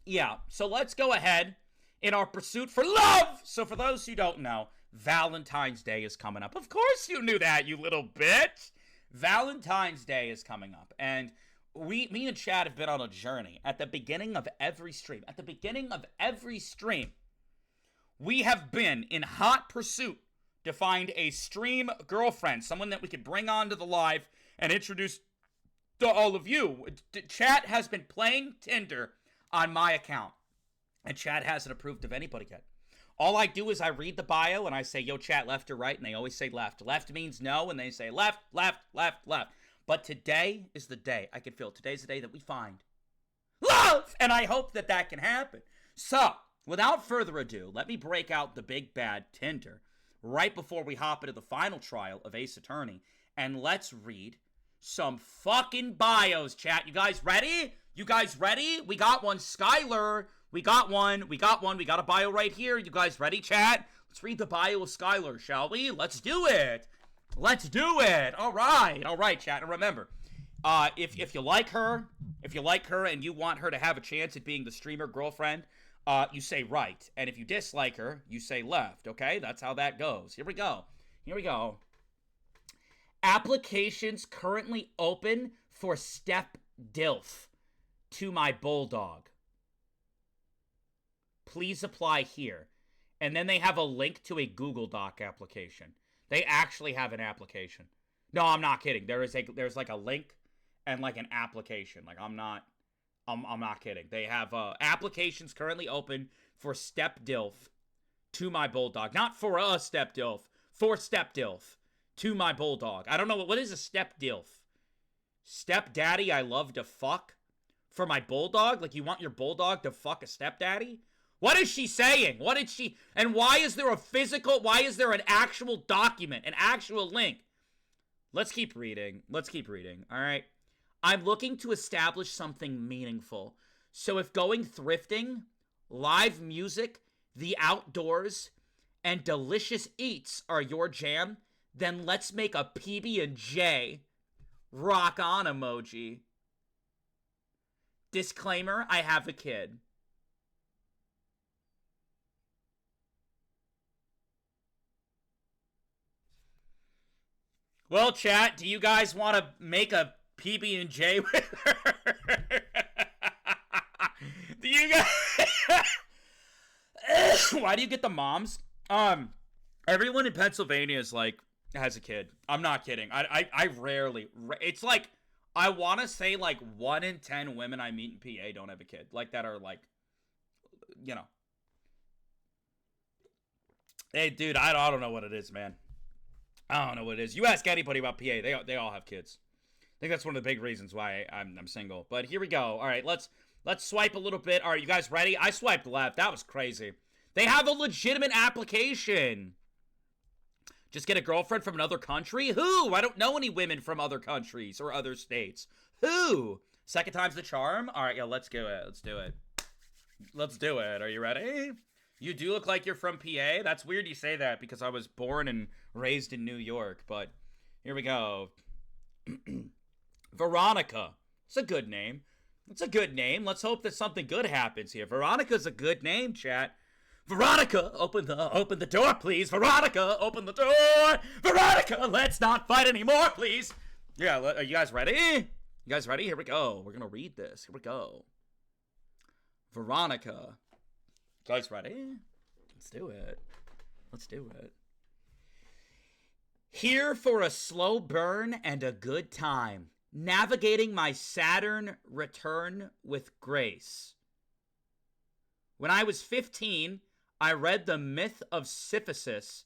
Yeah, so let's go ahead in our pursuit for love. So for those who don't know, Valentine's Day is coming up. Of course you knew that, you little bitch. Valentine's Day is coming up, and me and Chad have been on a journey. At the beginning of every stream, we have been in hot pursuit to find a stream girlfriend, someone that we could bring onto the live and introduce to all of you. Chat has been playing Tinder on my account, and Chat hasn't approved of anybody yet. All I do is I read the bio and I say, yo, chat, left or right? And they always say left. Left means no, and they say left, left, left, left. But today is the day. I can feel it. Today's the day that we find love! And I hope that that can happen. So, without further ado, let me break out the big bad Tinder right before we hop into the final trial of Ace Attorney. And let's read some fucking bios, chat. You guys ready? You guys ready? We got one. Skylar. We got one. We got a bio right here. You guys ready, chat? Let's read the bio of Skylar, shall we? Let's do it. Let's do it. All right, chat. And remember, if you like her, and you want her to have a chance at being the streamer girlfriend, you say right. And if you dislike her, you say left. Okay? That's how that goes. Here we go. Applications currently open for step DILF to my bulldog. Please apply here. And then they have a link to a Google Doc application. They actually have an application. No, I'm not kidding. There's like a link and like an application. Like I'm not kidding. They have applications currently open for step DILF to my bulldog. Not for a step DILF, for step DILF to my bulldog. I don't know what is a step DILF. Stepdaddy I love to fuck for my bulldog? Like you want your bulldog to fuck a stepdaddy? What is she saying? And why is there an actual document, an actual link? Let's keep reading, all right? I'm looking to establish something meaningful. So if going thrifting, live music, the outdoors, and delicious eats are your jam, then let's make a PB&J. Rock on emoji. Disclaimer, I have a kid. Well, chat, do you guys want to make a PB&J with her? Do you guys... Why do you get the moms? Everyone in Pennsylvania is like, has a kid. I'm not kidding. I rarely... It's like, I want to say like 1 in 10 women I meet in PA don't have a kid. Like, that are like, you know. Hey, dude, I don't know what it is, man. I don't know what it is. You ask anybody about PA, they all have kids. I think that's one of the big reasons why I'm single. But here we go. All right, let's swipe a little bit. All right, you guys ready? I swiped left. That was crazy. They have a legitimate application. Just get a girlfriend from another country? Who? I don't know any women from other countries or other states. Who? Second time's the charm? All right, yeah, let's do it. Let's do it. Are you ready? You do look like you're from PA. That's weird you say that because I was born and raised in New York. But here we go. Veronica. It's a good name. Let's hope that something good happens here. Veronica's a good name, chat. Veronica, open the door, please. Veronica, open the door. Veronica, let's not fight anymore, please. Yeah, are you guys ready? Here we go. We're going to read this. Here we go. Veronica. Guys ready? Let's do it. Here for a slow burn and a good time. Navigating my Saturn return with grace. When I was 15, I read The Myth of Sisyphus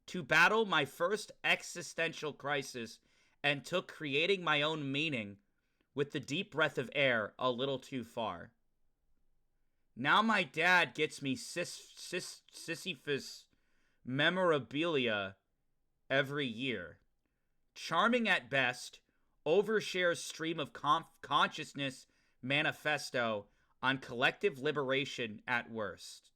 to battle my first existential crisis and took creating my own meaning with the deep breath of air a little too far. Now my dad gets me Sisyphus memorabilia every year. Charming at best, overshares stream of consciousness manifesto on collective liberation at worst.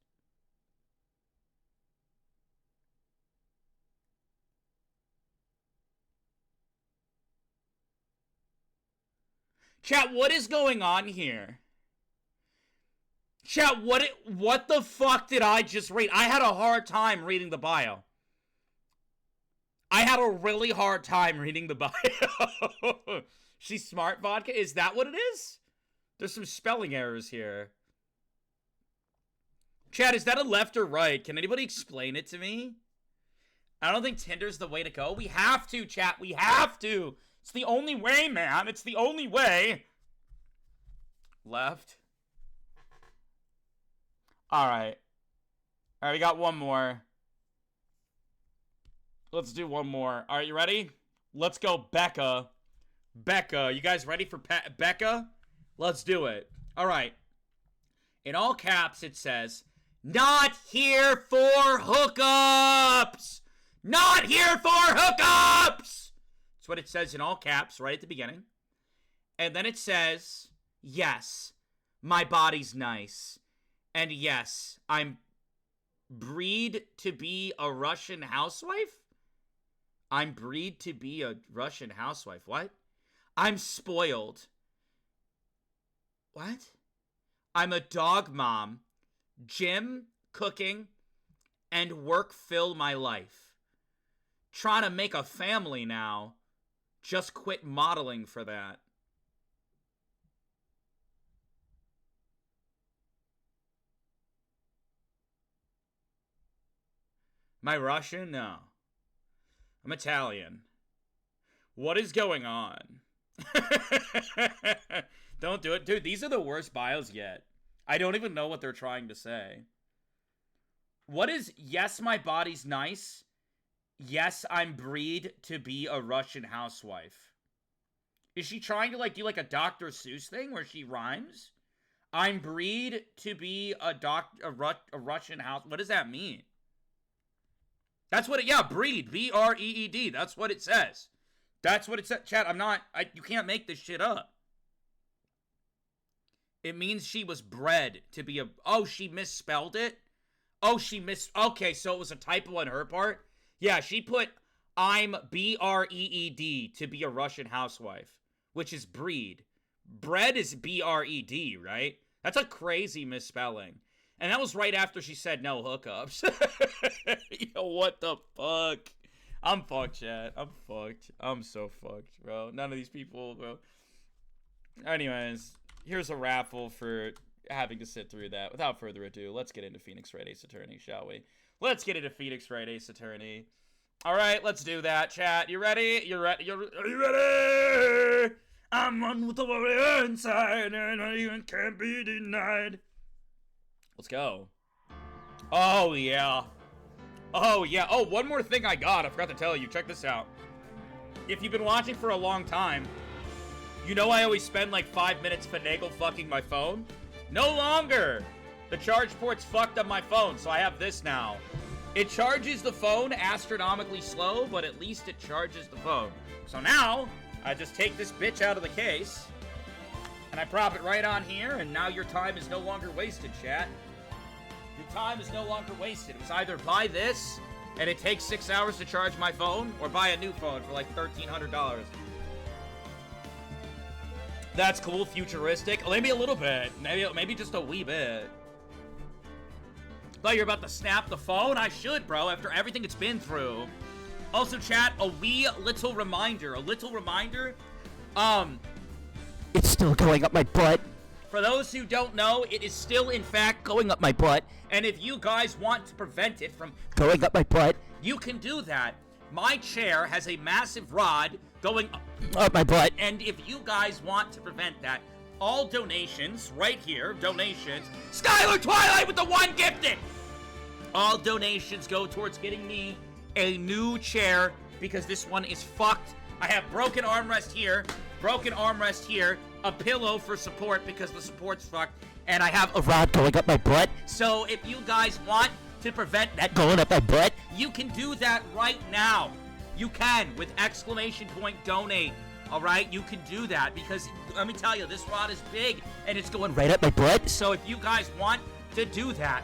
Chat, what is going on here? Chat, what the fuck did I just read? I had a hard time reading the bio. I had a really hard time reading the bio. She's smart, Vodka? Is that what it is? There's some spelling errors here. Chat, is that a left or right? Can anybody explain it to me? I don't think Tinder's the way to go. We have to, chat. We have to. It's the only way, man. It's the only way. Left. All right. All right, we got one more. Let's do one more. All right, you ready? Let's go, Becca. Becca, you guys ready for Becca? Let's do it. All right. In all caps, it says, "Not here for hookups. Not here for hookups." That's what it says in all caps right at the beginning. And then it says, "Yes, my body's nice. And yes, I'm breed to be a Russian housewife." I'm breed to be a Russian housewife. What? I'm spoiled. What? I'm a dog mom. Gym, cooking, and work fill my life. Trying to make a family now. Just quit modeling for that. Am I Russian? No. I'm Italian. What is going on? Don't do it. Dude, these are the worst bios yet. I don't even know what they're trying to say. What is, yes, my body's nice. Yes, I'm breed to be a Russian housewife. Is she trying to do like a Dr. Seuss thing where she rhymes? I'm breed to be a Russian house. What does that mean? That's what it, yeah, breed, B-R-E-E-D. That's what it says. That's what it says. Chat, you can't make this shit up. It means she was bred to be a, oh, she misspelled it? Oh, okay, so it was a typo on her part? Yeah, she put, I'm B-R-E-E-D to be a Russian housewife, which is breed. Bread is B-R-E-D, right? That's a crazy misspelling. And that was right after she said no hookups. Yo, what the fuck? I'm fucked, chat. I'm fucked. I'm so fucked, bro. None of these people, bro. Anyways, here's a raffle for having to sit through that. Without further ado, let's get into Phoenix Wright Ace Attorney, shall we? Let's get into Phoenix Wright Ace Attorney. All right, let's do that, chat. You ready? You ready? Are you ready? I'm one with the warrior inside, and I even can't be denied. Let's go. Oh, yeah. Oh, yeah. Oh, one more thing I forgot to tell you. Check this out. If you've been watching for a long time, you know I always spend like 5 minutes finagle fucking my phone. No longer. The charge port's fucked up my phone, so I have this now. It charges the phone astronomically slow, but at least it charges the phone. So now, I just take this bitch out of the case, and I prop it right on here, and now your time is no longer wasted, chat. Your time is no longer wasted. It was either buy this, and it takes 6 hours to charge my phone, or buy a new phone for like $1,300. That's cool, futuristic. Maybe a little bit. Maybe just a wee bit. Thought you're about to snap the phone? I should, bro, after everything it's been through. Also, chat, a wee little reminder. It's still going up my butt. For those who don't know, it is still, in fact, going up my butt. And if you guys want to prevent it from going up my butt, you can do that. My chair has a massive rod going up my butt. And if you guys want to prevent that, all donations, right here, donations, Skylar Twilight with the one gifted! All donations go towards getting me a new chair, because this one is fucked. I have broken armrest here, a pillow for support because the support's fucked, and I have a rod going up my butt. So if you guys want to prevent that going up my butt, you can do that right now. You can, with exclamation point donate. All right, you can do that, because let me tell you, this rod is big and it's going right up my butt. So if you guys want to do that,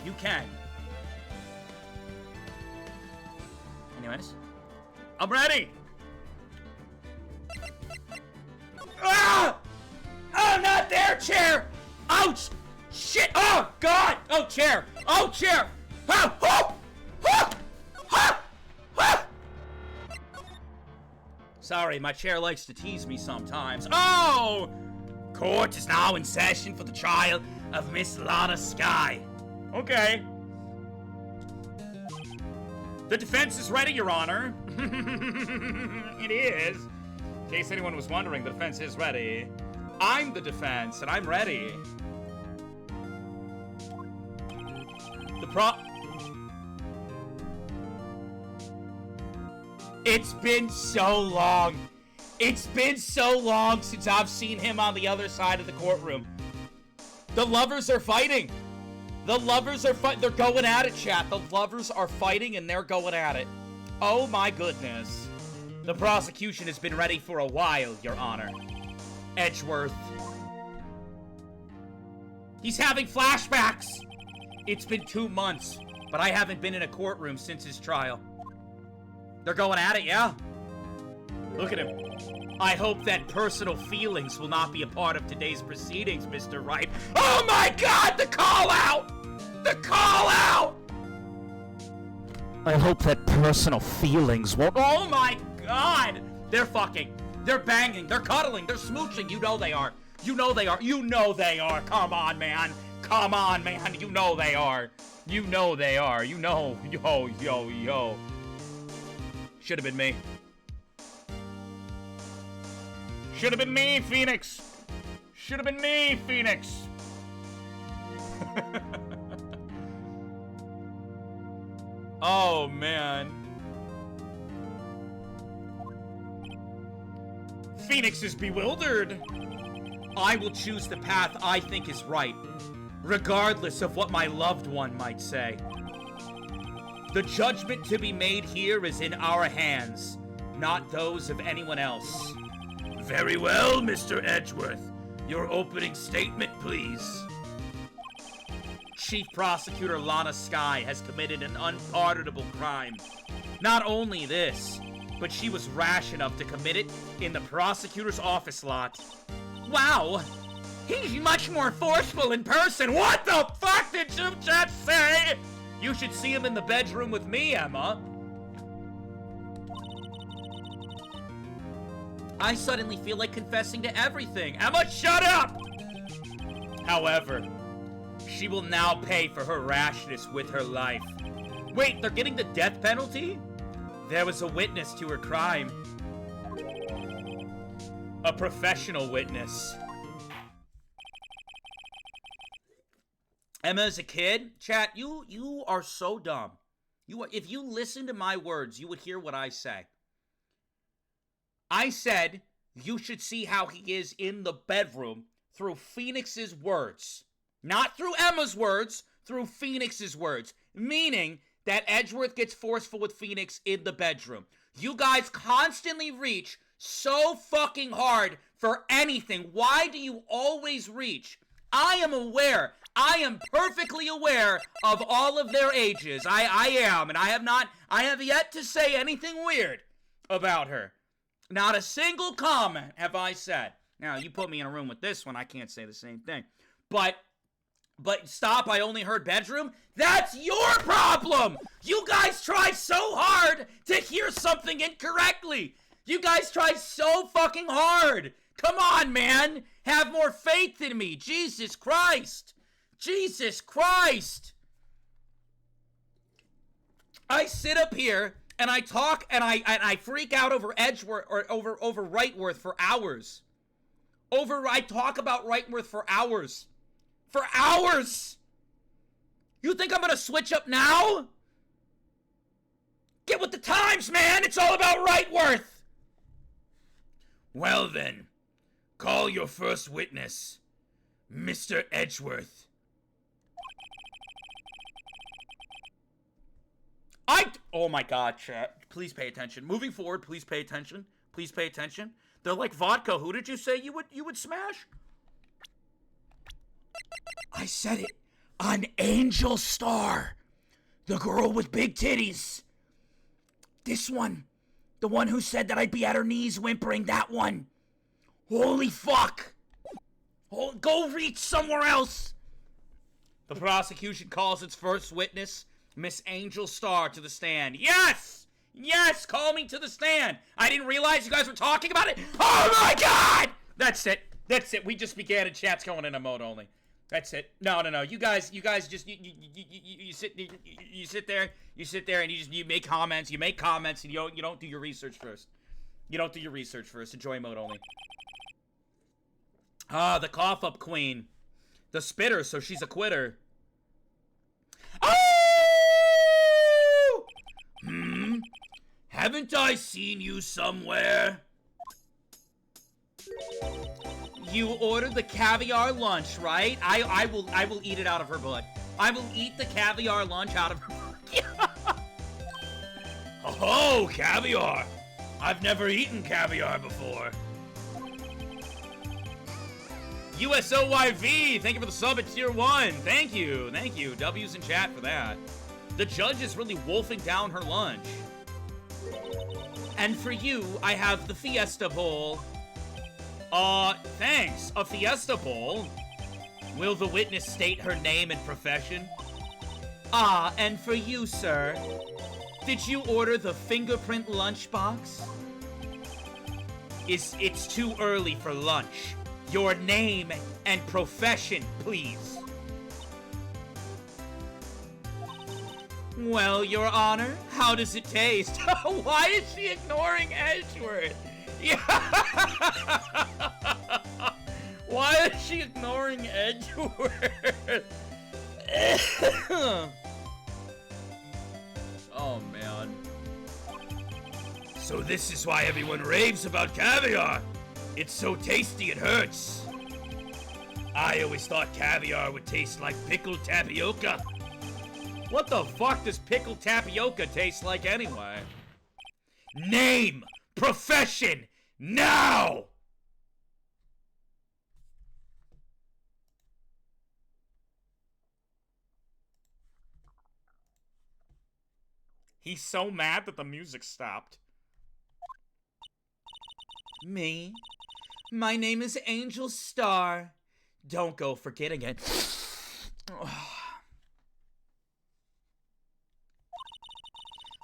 you can. Anyways, I'm ready. Ah! Oh, not there, chair! Ouch! Shit! Oh, God! Oh, chair! Oh, chair! Oh, oh! Oh! Oh! Oh! Sorry, my chair likes to tease me sometimes. Oh! Court is now in session for the trial of Miss Lana Skye. Okay. The defense is ready, Your Honor. It is. In case anyone was wondering, the defense is ready. I'm the defense, and I'm ready. It's been so long. It's been so long since I've seen him on the other side of the courtroom. The lovers are fighting. The lovers are fighting. They're going at it, chat. The lovers are fighting and they're going at it. Oh my goodness. The prosecution has been ready for a while, Your Honor. Edgeworth. He's having flashbacks. It's been 2 months, but I haven't been in a courtroom since his trial. They're going at it, yeah? Look at him. I hope that personal feelings will not be a part of today's proceedings, Mr. Wright. Oh my God, the call out! The call out! I hope that personal feelings won't... Oh my God! They're fucking. They're banging. They're cuddling. They're smooching. You know they are. You know they are. You know they are. Come on, man. Come on, man. You know they are. You know they are. You know. Yo. Should have been me. Should have been me, Phoenix. Should have been me, Phoenix. Oh, man. Phoenix is bewildered. I will choose the path I think is right, regardless of what my loved one might say. The judgment to be made here is in our hands, not those of anyone else. Very well, Mr. Edgeworth. Your opening statement, please. Chief Prosecutor Lana Skye has committed an unpardonable crime. Not only this, but she was rash enough to commit it in the prosecutor's office lot. Wow! He's much more forceful in person. What the fuck did you just say? You should see him in the bedroom with me, Emma. I suddenly feel like confessing to everything. Emma, shut up! However, she will now pay for her rashness with her life. Wait, they're getting the death penalty? There was a witness to her crime. A professional witness. Emma, as a kid, chat, you are so dumb. If you listen to my words, you would hear what I say. I said you should see how he is in the bedroom through Phoenix's words. Not through Emma's words, through Phoenix's words. Meaning that Edgeworth gets forceful with Phoenix in the bedroom. You guys constantly reach so fucking hard for anything. Why do you always reach? I am aware. I am perfectly aware of all of their ages. I am, and I have yet to say anything weird about her. Not a single comment have I said. Now, you put me in a room with this one, I can't say the same thing. But stop, I only heard bedroom? That's your problem! You guys try so hard to hear something incorrectly! You guys try so fucking hard! Come on, man! Have more faith in me! Jesus Christ! Jesus Christ! I sit up here and I talk and I freak out over Edgeworth or over Wrightworth for hours. I talk about Wrightworth for hours. For hours! You think I'm gonna switch up now? Get with the times, man! It's all about Wrightworth! Well then, call your first witness, Mr. Edgeworth. Oh my God, chat. Please pay attention. Moving forward, please pay attention. Please pay attention. They're like vodka. Who did you say you would smash? I said it. An Angel Starr. The girl with big titties. This one. The one who said that I'd be at her knees whimpering. That one. Holy fuck. Go reach somewhere else. The prosecution calls its first witness, Miss Angel Starr, to the stand. Yes! Yes! Call me to the stand! I didn't realize you guys were talking about it! Oh my god! That's it. That's it. We just began and chat's going in a mode only. That's it. No. You guys just you sit there and you make comments. You make comments and you don't do your research first. You don't do your research first. Enjoy mode only. Ah, the cough up queen. The spitter, so she's a quitter. Oh! Haven't I seen you somewhere? You ordered the caviar lunch, right? I will eat it out of her butt. I will eat the caviar lunch out of her butt. Oh, caviar. I've never eaten caviar before. USOYV, thank you for the sub at tier 1. Thank you. W's in chat for that. The judge is really wolfing down her lunch. And for you, I have the Fiesta Bowl. Thanks. A Fiesta Bowl? Will the witness state her name and profession? Ah, and for you, sir, did you order the fingerprint lunchbox? It's too early for lunch. Your name and profession, please. Well, Your Honor, how does it taste? Why is she ignoring Edgeworth? Yeah. Why is she ignoring Edgeworth? Oh, man. So this is why everyone raves about caviar. It's so tasty it hurts. I always thought caviar would taste like pickled tapioca. What the fuck does pickled tapioca taste like anyway? Name! Profession! Now! He's so mad that the music stopped. Me? My name is Angel Starr. Don't go forgetting it.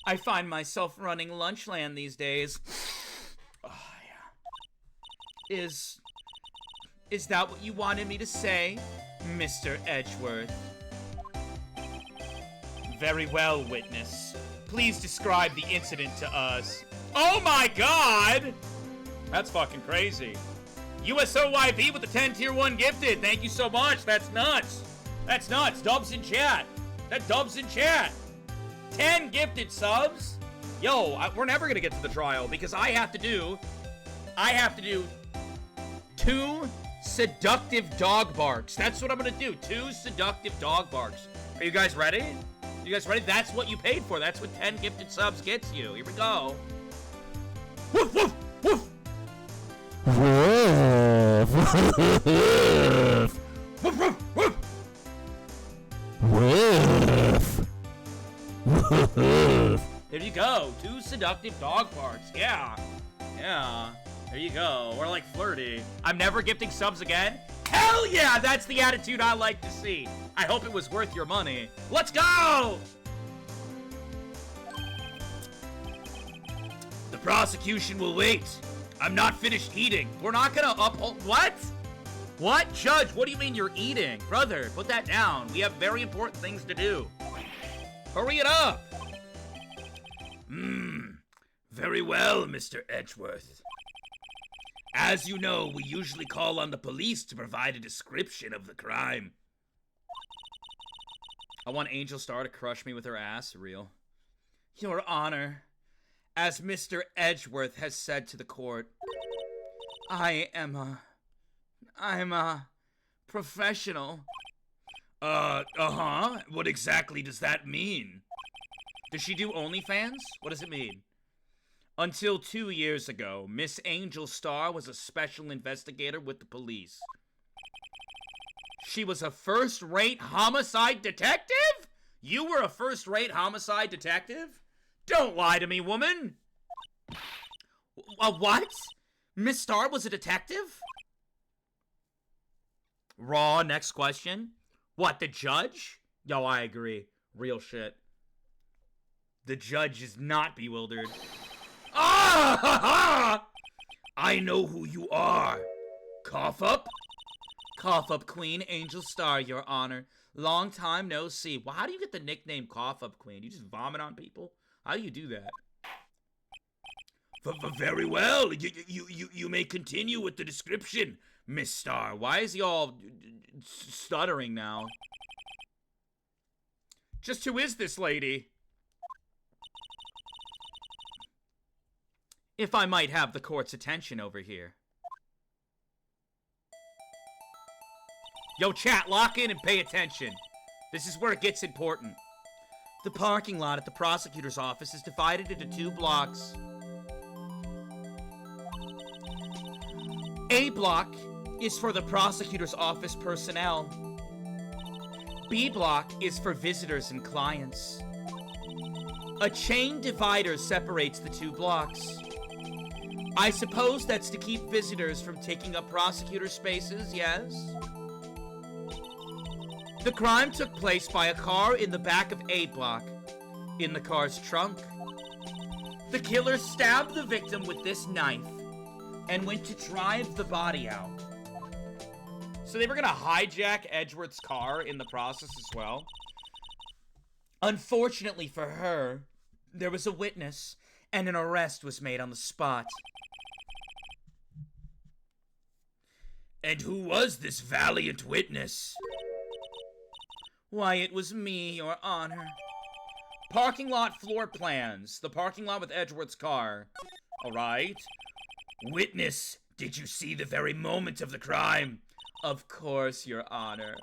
I find myself running Lunchland these days. Oh, yeah. Is that what you wanted me to say, Mr. Edgeworth? Very well, witness. Please describe the incident to us. Oh my god! That's fucking crazy. USOYV with the 10 tier 1 gifted. Thank you so much. That's nuts. That's nuts. Dubs in chat. That dubs in chat. 10 gifted subs. Yo, we're never gonna get to the trial because I have to do 2 seductive dog barks. That's what I'm gonna do. 2 seductive dog barks. Are you guys ready? You guys ready? That's what you paid for. That's what 10 gifted subs gets you. Here we go. Woof, woof, woof. Woof. Woof, woof, woof. Woof. Woof. There you go. 2 seductive dog barks. Yeah. Yeah. There you go. We're like flirty. I'm never gifting subs again. Hell yeah! That's the attitude I like to see. I hope it was worth your money. Let's go! The prosecution will wait. I'm not finished eating. We're not gonna uphold... What? What? Judge, what do you mean you're eating? Brother, put that down. We have very important things to do. Hurry it up. Very well, Mr. Edgeworth. As you know, we usually call on the police to provide a description of the crime. I want Angel Starr to crush me with her ass. Real. Your Honor, as Mr. Edgeworth has said to the court, I'm a professional. What exactly does that mean? Does she do OnlyFans? What does it mean? Until 2 years ago, Miss Angel Starr was a special investigator with the police. She was a first-rate homicide detective? You were a first-rate homicide detective? Don't lie to me, woman! What? Miss Starr was a detective? Raw, next question. What, the judge? Yo, I agree. Real shit. The judge is not bewildered. Ah! Ha, ha! I know who you are. Cough up? Cough up Queen, Angel Starr, Your Honor. Long time no see. Well, how do you get the nickname Cough Up Queen? You just vomit on people? How do you do that? Very well. You may continue with the description, Miss Starr. Why is he all stuttering now? Just who is this lady? If I might have the court's attention over here. Yo, chat, lock in and pay attention. This is where it gets important. The parking lot at the prosecutor's office is divided into 2 blocks. A block is for the prosecutor's office personnel. B block is for visitors and clients. A chain divider separates the 2 blocks. I suppose that's to keep visitors from taking up prosecutor spaces, yes? The crime took place by a car in the back of A block, in the car's trunk. The killer stabbed the victim with this knife and went to drive the body out. So they were gonna hijack Edgeworth's car in the process as well. Unfortunately for her, there was a witness and an arrest was made on the spot. And who was this valiant witness? Why, it was me, Your Honor. Parking lot floor plans. The parking lot with Edgeworth's car. Alright. Witness, did you see the very moment of the crime? Of course, Your Honor.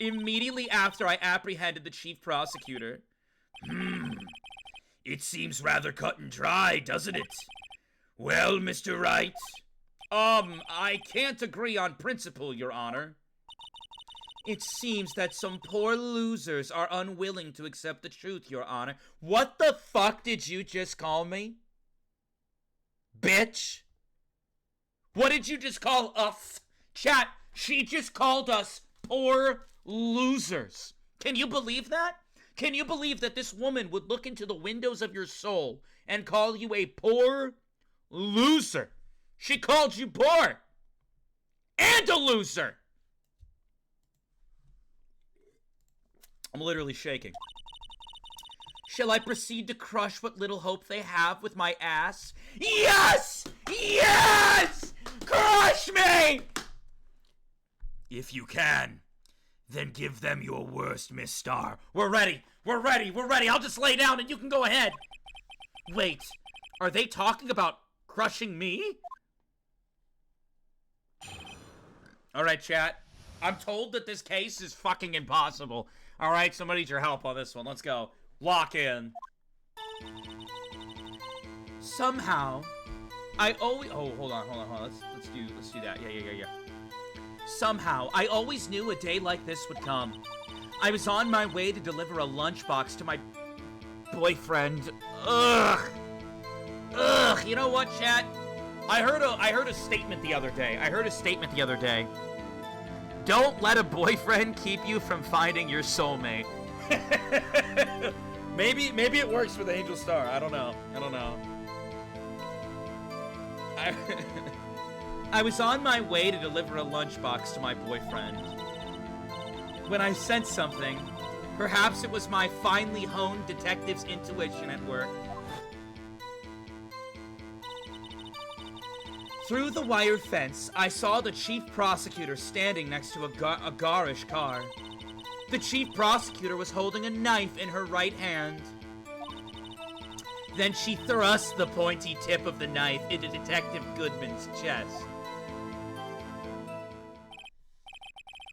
Immediately after I apprehended the chief prosecutor. It seems rather cut and dry, doesn't it? Well, Mr. Wright? I can't agree on principle, Your Honor. It seems that some poor losers are unwilling to accept the truth, Your Honor. What the fuck did you just call me? Bitch? What did you just call us? Chat, she just called us poor losers. Can you believe that? Can you believe that this woman would look into the windows of your soul and call you a poor loser? She called you poor and a loser. I'm literally shaking. Shall I proceed to crush what little hope they have with my ass? Yes! Yes! Crush me! If you can, then give them your worst, Miss Starr. We're ready. We're ready. We're ready. I'll just lay down and you can go ahead. Wait, are they talking about crushing me? All right, chat. I'm told that this case is fucking impossible. All right, somebody needs your help on this one. Let's go. Lock in. Somehow, I always... Oh, hold on. Let's do that. Yeah. Somehow, I always knew a day like this would come. I was on my way to deliver a lunchbox to my boyfriend. Ugh. You know what, chat? I heard a statement the other day. Don't let a boyfriend keep you from finding your soulmate. maybe it works for the Angel Starr. I don't know. I was on my way to deliver a lunchbox to my boyfriend. When I sensed something, perhaps it was my finely honed detective's intuition at work. Through the wire fence, I saw the chief prosecutor standing next to a garish car. The chief prosecutor was holding a knife in her right hand. Then she thrust the pointy tip of the knife into Detective Goodman's chest.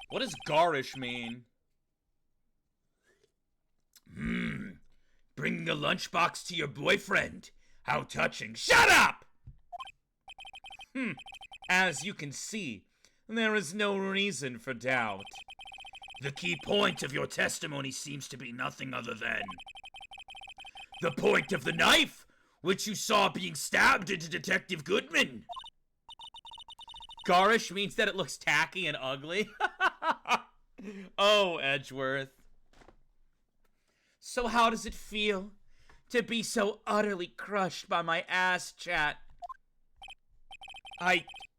What does garish mean? Bringing a lunchbox to your boyfriend. How touching. Shut up! As you can see, there is no reason for doubt. The key point of your testimony seems to be nothing other than the point of the knife, which you saw being stabbed into Detective Goodman. Garish means that it looks tacky and ugly. Oh, Edgeworth. So how does it feel to be so utterly crushed by my ass, chat?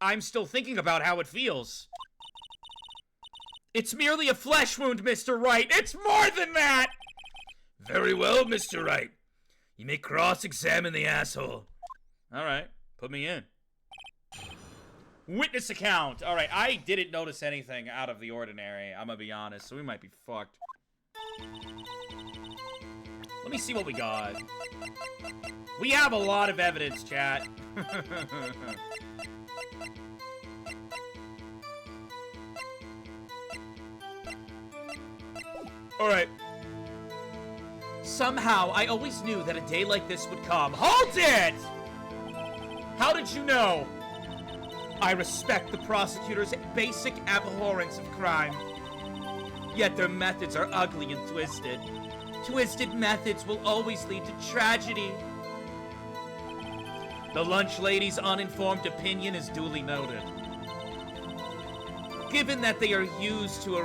I'm still thinking about how it feels. It's merely a flesh wound, Mr. Wright. It's more than that! Very well, Mr. Wright. You may cross-examine the asshole. Alright, put me in. Witness account. Alright, I didn't notice anything out of the ordinary, I'm gonna be honest, so we might be fucked. Let me see what we got. We have a lot of evidence, chat. Alright. Somehow, I always knew that a day like this would come. Hold it! How did you know? I respect the prosecutor's basic abhorrence of crime. Yet their methods are ugly and twisted. Twisted methods will always lead to tragedy. The lunch lady's uninformed opinion is duly noted. Given that they are used to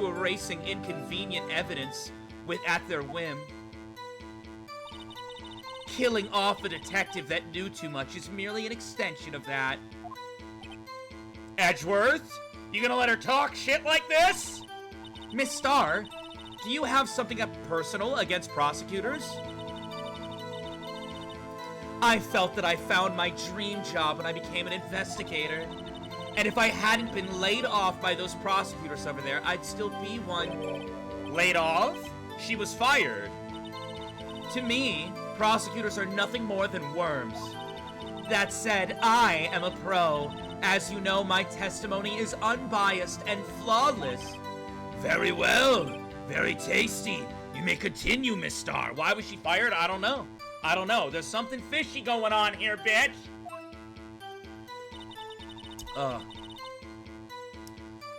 erasing inconvenient evidence at their whim, killing off a detective that knew too much is merely an extension of that. Edgeworth, you gonna let her talk shit like this? Miss Starr, do you have something personal against prosecutors? I felt that I found my dream job when I became an investigator. And if I hadn't been laid off by those prosecutors over there, I'd still be one. Laid off? She was fired. To me, prosecutors are nothing more than worms. That said, I am a pro. As you know, my testimony is unbiased and flawless. Very well. Very tasty. You may continue, Miss Starr. Why was she fired? I don't know. I don't know. There's something fishy going on here, bitch.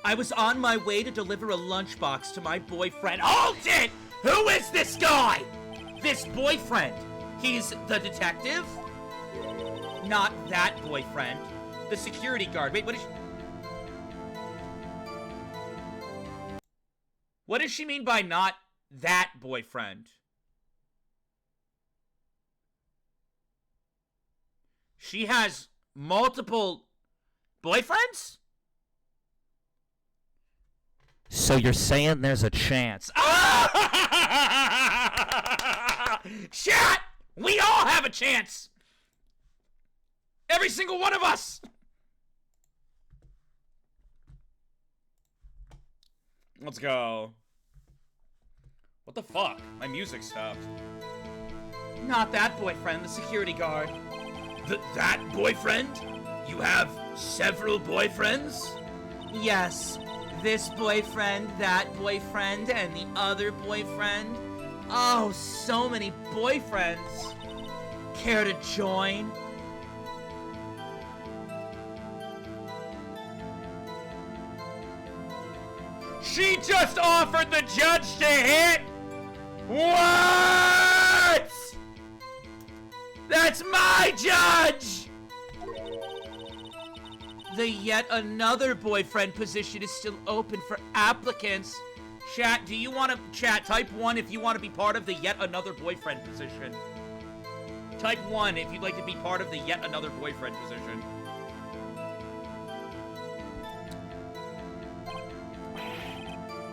I was on my way to deliver a lunchbox to my boyfriend. Hold it! Who is this guy? This boyfriend. He's the detective? Not that boyfriend. The security guard. Wait, what does she mean by not that boyfriend? She has multiple boyfriends? So you're saying there's a chance. Chat! We all have a chance! Every single one of us! Let's go. What the fuck? My music stopped. Not that boyfriend, the security guard. That boyfriend? You have several boyfriends? Yes. This boyfriend, that boyfriend, and the other boyfriend. Oh, so many boyfriends. Care to join? She just offered the judge to hit! What? That's my judge! The yet another boyfriend position is still open for applicants. Chat, do you want to... Chat, type 1 if you want to be part of the yet another boyfriend position. Type 1 if you'd like to be part of the yet another boyfriend position.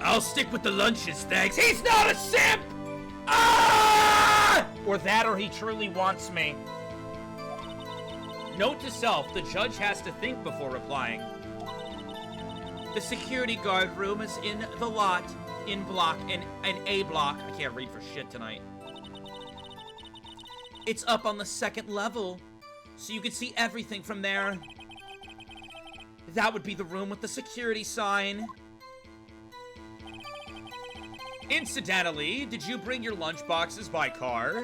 I'll stick with the lunches, thanks. He's not a simp! Ah! Or that, or he truly wants me. Note to self, the judge has to think before replying. The security guard room is in the lot, in A block. I can't read for shit tonight. It's up on the second level, so you can see everything from there. That would be the room with the security sign. Incidentally, did you bring your lunchboxes by car?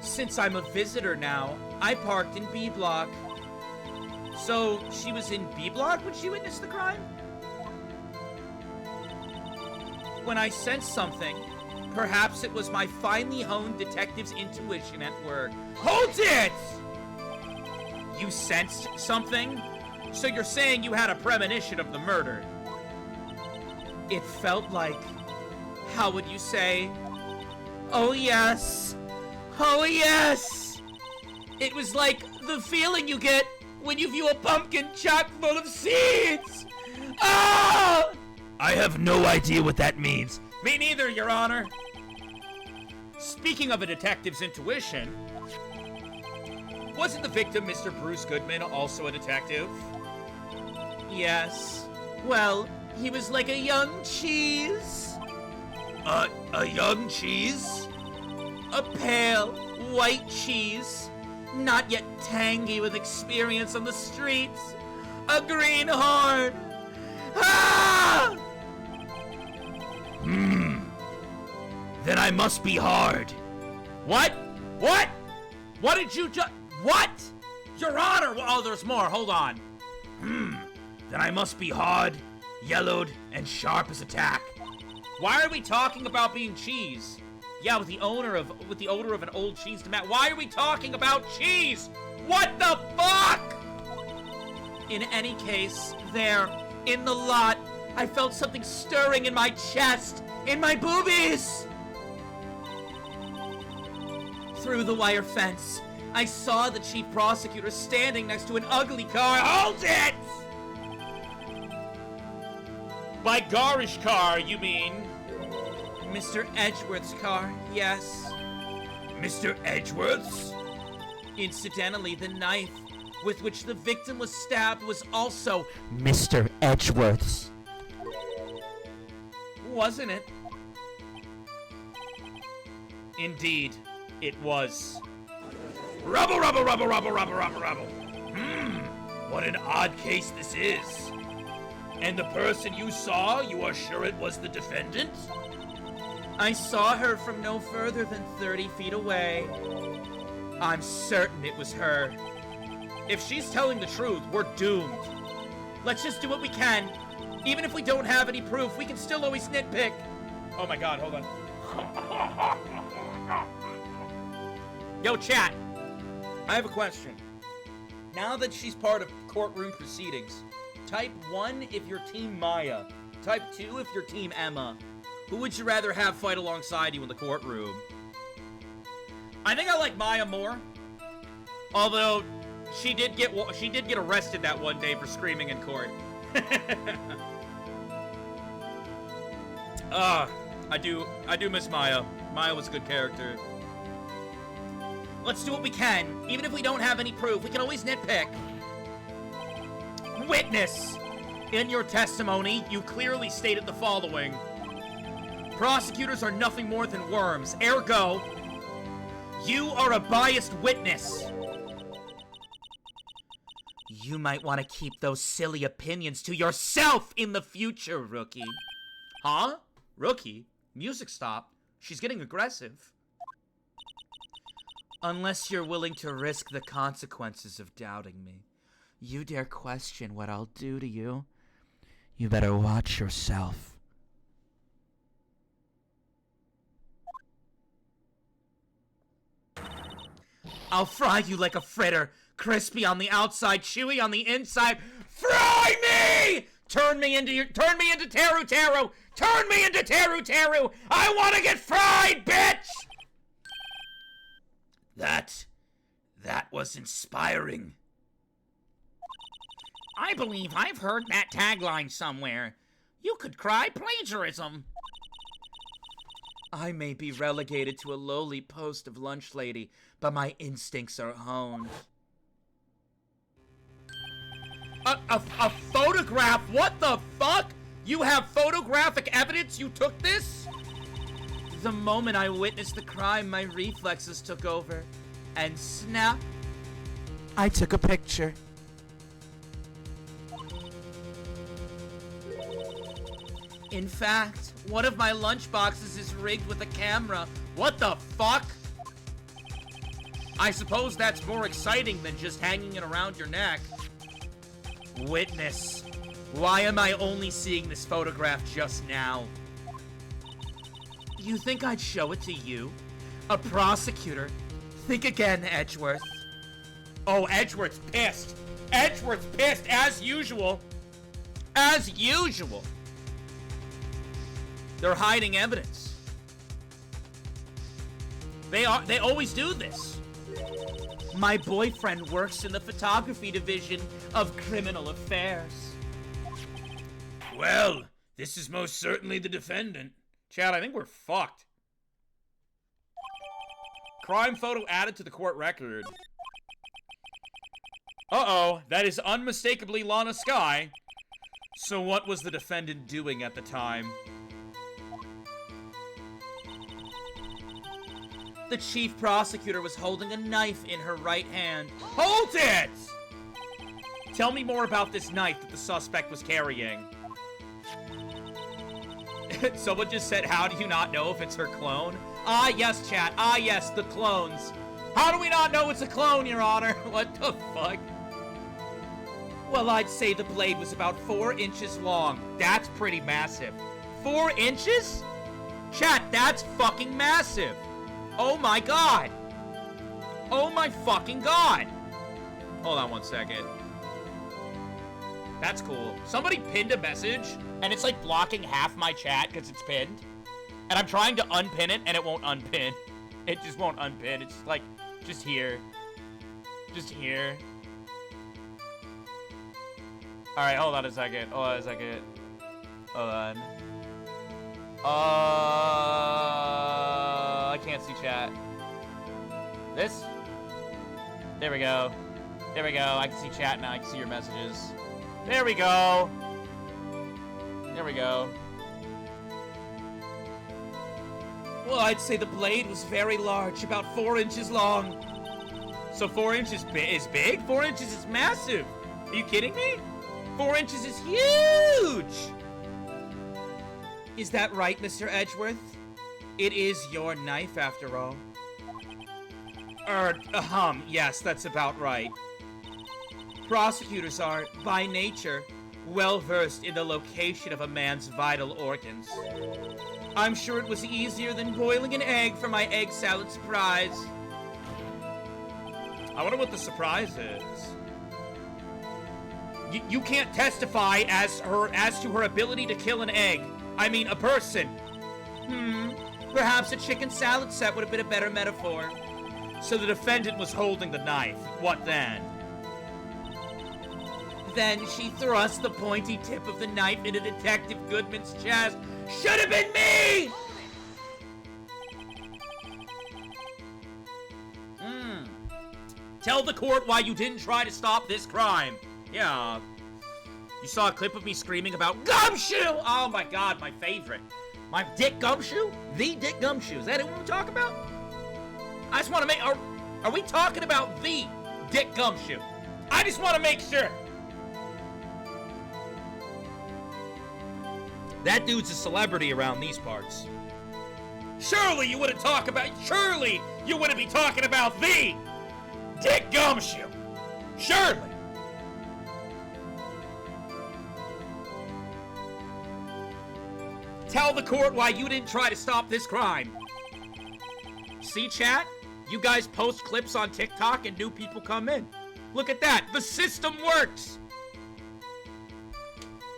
Since I'm a visitor now, I parked in B block. So, she was in B block when she witnessed the crime? When I sensed something, perhaps it was my finely honed detective's intuition at work. Hold it! You sensed something? So you're saying you had a premonition of the murder? It felt like, how would you say? Oh yes! Oh yes! It was like the feeling you get when you view a pumpkin chock full of seeds! Ah! I have no idea what that means. Me neither, Your Honor. Speaking of a detective's intuition, wasn't the victim, Mr. Bruce Goodman, also a detective? Yes. Well, he was like a young cheese. A young cheese? A pale, white cheese, not yet tangy with experience on the streets. A greenhorn. Ah! Then I must be hard. What? What? What did you just... What? Your Honor! Oh, there's more. Hold on. Then I must be hard, yellowed, and sharp as a tack. Why are we talking about being cheese? Yeah, with the odor of an old cheese tomato. Why are we talking about cheese? What the fuck? In any case, there, in the lot, I felt something stirring in my chest, in my boobies. Through the wire fence, I saw the chief prosecutor standing next to an ugly car. Hold it! By garish car, you mean? Mr. Edgeworth's car, yes. Mr. Edgeworth's? Incidentally, the knife with which the victim was stabbed was also Mr. Edgeworth's. Wasn't it? Indeed, it was. Rubble, rubble, rubble, rubble, rubble, rubble, rubble. What an odd case this is. And the person you saw, you are sure it was the defendant? I saw her from no further than 30 feet away. I'm certain it was her. If she's telling the truth, we're doomed. Let's just do what we can. Even if we don't have any proof, we can still always nitpick. Oh my god, hold on. Yo, chat. I have a question. Now that she's part of courtroom proceedings, type 1 if you're Team Maya. Type 2 if you're Team Emma. Who would you rather have fight alongside you in the courtroom? I think I like Maya more. Although, she did get arrested that one day for screaming in court. I do miss Maya. Maya was a good character. Let's do what we can. Even if we don't have any proof, we can always nitpick. Witness! In your testimony, you clearly stated the following. Prosecutors are nothing more than worms. Ergo, you are a biased witness. You might want to keep those silly opinions to yourself in the future, rookie. Huh? Rookie? Music stopped. She's getting aggressive. Unless you're willing to risk the consequences of doubting me, you dare question what I'll do to you, you better watch yourself. I'll fry you like a fritter, crispy on the outside, chewy on the inside. Fry me! Turn me into Teru Teru! Turn me into Teru Teru! I want to get fried, bitch! That was inspiring. I believe I've heard that tagline somewhere. You could cry plagiarism. I may be relegated to a lowly post of lunch lady, but my instincts are honed. A photograph? What the fuck? You have photographic evidence you took this? The moment I witnessed the crime, my reflexes took over. And snap, I took a picture. In fact, one of my lunch boxes is rigged with a camera. What the fuck? I suppose that's more exciting than just hanging it around your neck. Witness, why am I only seeing this photograph just now? You think I'd show it to you? A prosecutor? Think again, Edgeworth. Oh, Edgeworth's pissed. Edgeworth's pissed, as usual. As usual. They're hiding evidence. They always do this. My boyfriend works in the photography division of criminal affairs. Well, this is most certainly the defendant. Chad, I think we're fucked. Crime photo added to the court record. Uh-oh, that is unmistakably Lana Skye. So what was the defendant doing at the time? The chief prosecutor was holding a knife in her right hand. Hold it! Tell me more about this knife that the suspect was carrying. Someone just said, how do you not know if it's her clone? Ah, yes, chat. Ah, yes, the clones. How do we not know it's a clone, Your Honor? What the fuck? Well, I'd say the blade was about 4 inches long. That's pretty massive. 4 inches? Chat, that's fucking massive. Oh my god. Oh my fucking god. Hold on 1 second. That's cool. Somebody pinned a message, and it's like blocking half my chat because it's pinned. And I'm trying to unpin it, and it won't unpin. It just won't unpin. It's like, just here. Just here. Alright, hold on a second. Hold on a second. Hold on. I can't see chat. This? There we go. There we go. I can see chat now. I can see your messages. There we go. There we go. Well, I'd say the blade was very large, about 4 inches long. So 4 inches is big? 4 inches is massive. Are you kidding me? 4 inches is huge! Is that right, Mr. Edgeworth? It is your knife, after all. Yes, that's about right. Prosecutors are, by nature, well-versed in the location of a man's vital organs. I'm sure it was easier than boiling an egg for my egg salad surprise. I wonder what the surprise is. You can't testify as to her ability to kill an egg. I mean, a person. Perhaps a chicken salad set would have been a better metaphor. So the defendant was holding the knife. What then? Then she thrust the pointy tip of the knife into Detective Goodman's chest. Should have been me! Tell the court why you didn't try to stop this crime. Yeah. You saw a clip of me screaming about Gumshoe! Oh my god, my favorite. My Dick Gumshoe? The Dick Gumshoe. Is that what we're talking about? I just want to make... Are we talking about the Dick Gumshoe? I just want to make sure. That dude's a celebrity around these parts. Surely you wouldn't talk about... Surely you wouldn't be talking about the Dick Gumshoe. Surely. Tell the court why you didn't try to stop this crime. See, chat? You guys post clips on TikTok and new people come in. Look at that. The system works.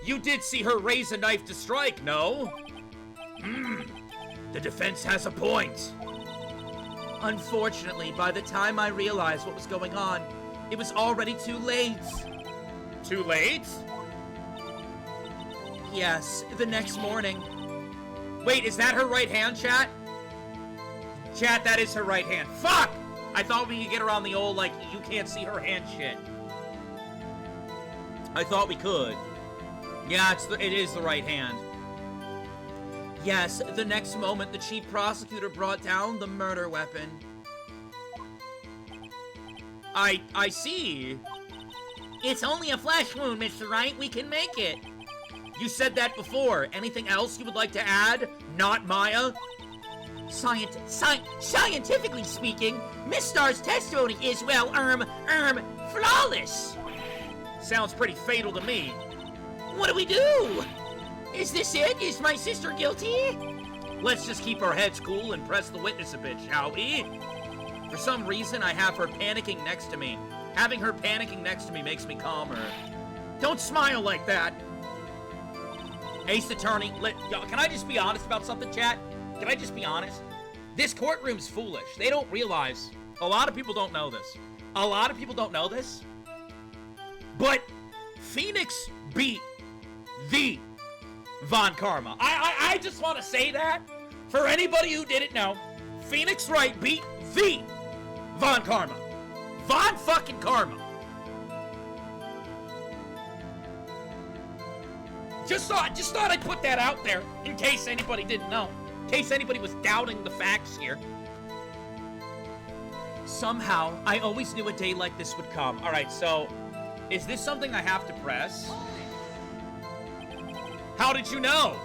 You did see her raise a knife to strike, no? The defense has a point. Unfortunately, by the time I realized what was going on, it was already too late. Too late? Yes, the next morning. Wait, is that her right hand, chat? Chat, that is her right hand. Fuck! I thought we could get around the old, like, you can't see her hand shit. I thought we could. Yeah, it is the right hand. Yes, the next moment, the chief prosecutor brought down the murder weapon. I see. It's only a flesh wound, Mr. Wright. We can make it. You said that before. Anything else you would like to add? Not Maya? Scientifically speaking, Miss Starr's testimony is, well, flawless. Sounds pretty fatal to me. What do we do? Is this it? Is my sister guilty? Let's just keep our heads cool and press the witness a bit, shall we? For some reason, I have her panicking next to me. Having her panicking next to me makes me calmer. Don't smile like that. Ace Attorney, can I just be honest about something, chat? Can I just be honest? This courtroom's foolish. They don't realize. A lot of people don't know this. A lot of people don't know this. But Phoenix beat the Von Karma. I just want to say that for anybody who didn't know. Phoenix Wright beat the Von Karma. Von fucking Karma. Just thought I'd put that out there in case anybody didn't know. In case anybody was doubting the facts here. Somehow, I always knew a day like this would come. Alright, so, is this something I have to press? How did you know?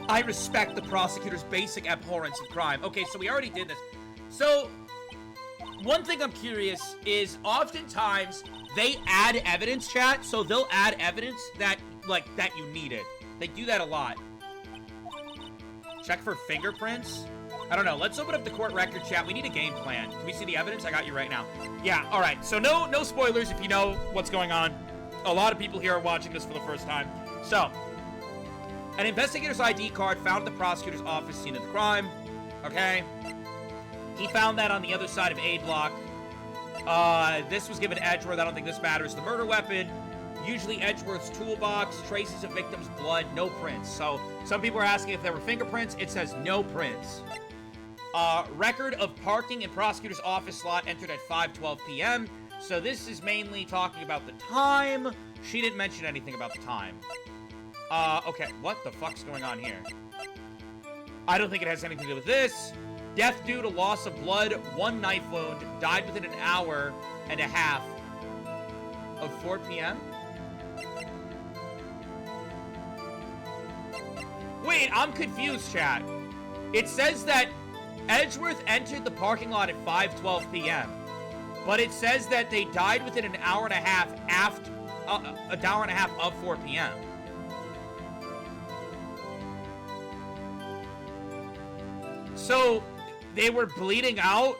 I respect the prosecutor's basic abhorrence of crime. Okay, so we already did this. So, one thing I'm curious is, oftentimes, they add evidence, chat, so they'll add evidence that, that you needed. They do that a lot. Check for fingerprints? I don't know. Let's open up the court record, chat. We need a game plan. Can we see the evidence? I got you right now. Yeah, all right. So no spoilers if you know what's going on. A lot of people here are watching this for the first time. So, an investigator's ID card found at the prosecutor's office scene of the crime. Okay. He found that on the other side of A block. This was given to Edgeworth. I don't think this matters. The murder weapon, usually Edgeworth's toolbox, traces of victim's blood, no prints. So, some people are asking if there were fingerprints. It says no prints. Record of parking in prosecutor's office slot entered at 5:12 p.m. So this is mainly talking about the time. She didn't mention anything about the time. Okay, what the fuck's going on here? I don't think it has anything to do with this. Death due to loss of blood, 1 knife wound, died within an hour and a half of 4 p.m. Wait, I'm confused, chat. It says that Edgeworth entered the parking lot at 5:12 p.m. But it says that they died within an hour and a half after, an hour and a half of 4 p.m. So, they were bleeding out?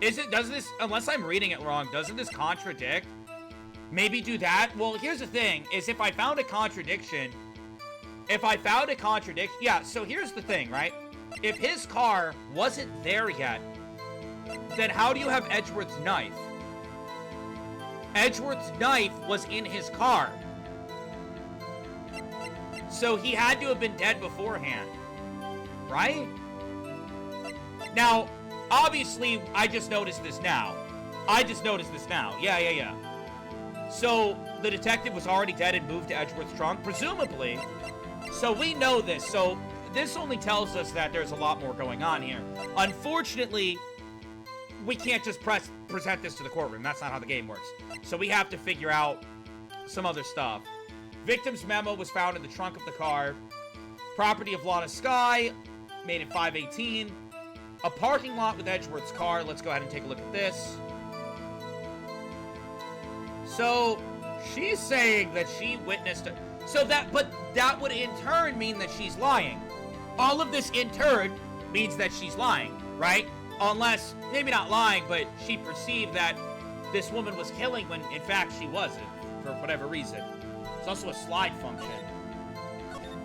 Doesn't this, unless I'm reading it wrong, doesn't this contradict? Maybe do that? Well, here's the thing, is if I found a contradiction, yeah, so here's the thing, right? If his car wasn't there yet, then how do you have Edgeworth's knife? Edgeworth's knife was in his car. So he had to have been dead beforehand. Right? Now, obviously, I just noticed this now. Yeah. So, the detective was already dead and moved to Edgeworth's trunk, presumably. So we know this. So, this only tells us that there's a lot more going on here. Unfortunately, we can't just present this to the courtroom. That's not how the game works. So we have to figure out some other stuff. Victim's memo was found in the trunk of the car. Property of Lana Sky, made at 5:18. A parking lot with Edgeworth's car. Let's go ahead and take a look at this. So, she's saying that she witnessed it. So but that would in turn mean that she's lying. All of this in turn means that she's lying, right? Unless, maybe not lying, but she perceived that this woman was killing when, in fact, she wasn't, for whatever reason. It's also a slide function.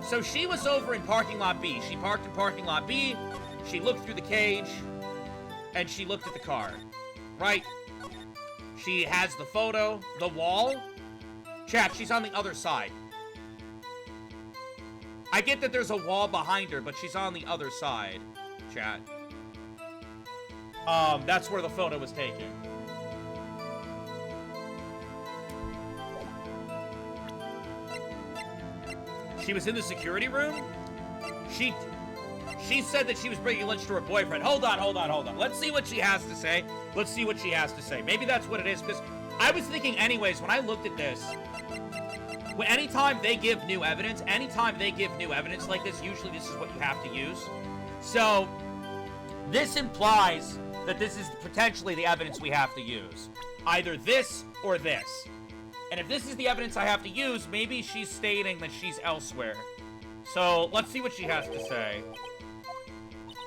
So she was over in parking lot B. She parked in parking lot B, she looked through the cage, and she looked at the car, right? She has the photo, the wall. Chat, she's on the other side. I get that there's a wall behind her, but she's on the other side, chat. That's where the photo was taken. She was in the security room? She said that she was bringing lunch to her boyfriend. Hold on. Let's see what she has to say. Maybe that's what it is, because I was thinking anyways, when I looked at this, anytime they give new evidence like this, usually this is what you have to use. So, this implies that this is potentially the evidence we have to use. Either this or this. And if this is the evidence I have to use, maybe she's stating that she's elsewhere. So, let's see what she has to say.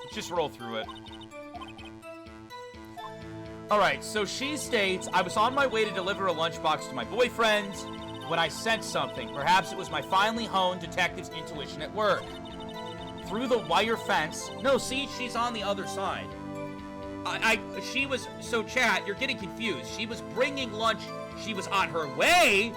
Let's just roll through it. Alright, so she states, I was on my way to deliver a lunchbox to my boyfriend. when I sensed something. Perhaps it was my finely honed detective's intuition at work. Through the wire fence. No, see, she's on the other side. So chat, you're getting confused. She was bringing lunch. She was on her way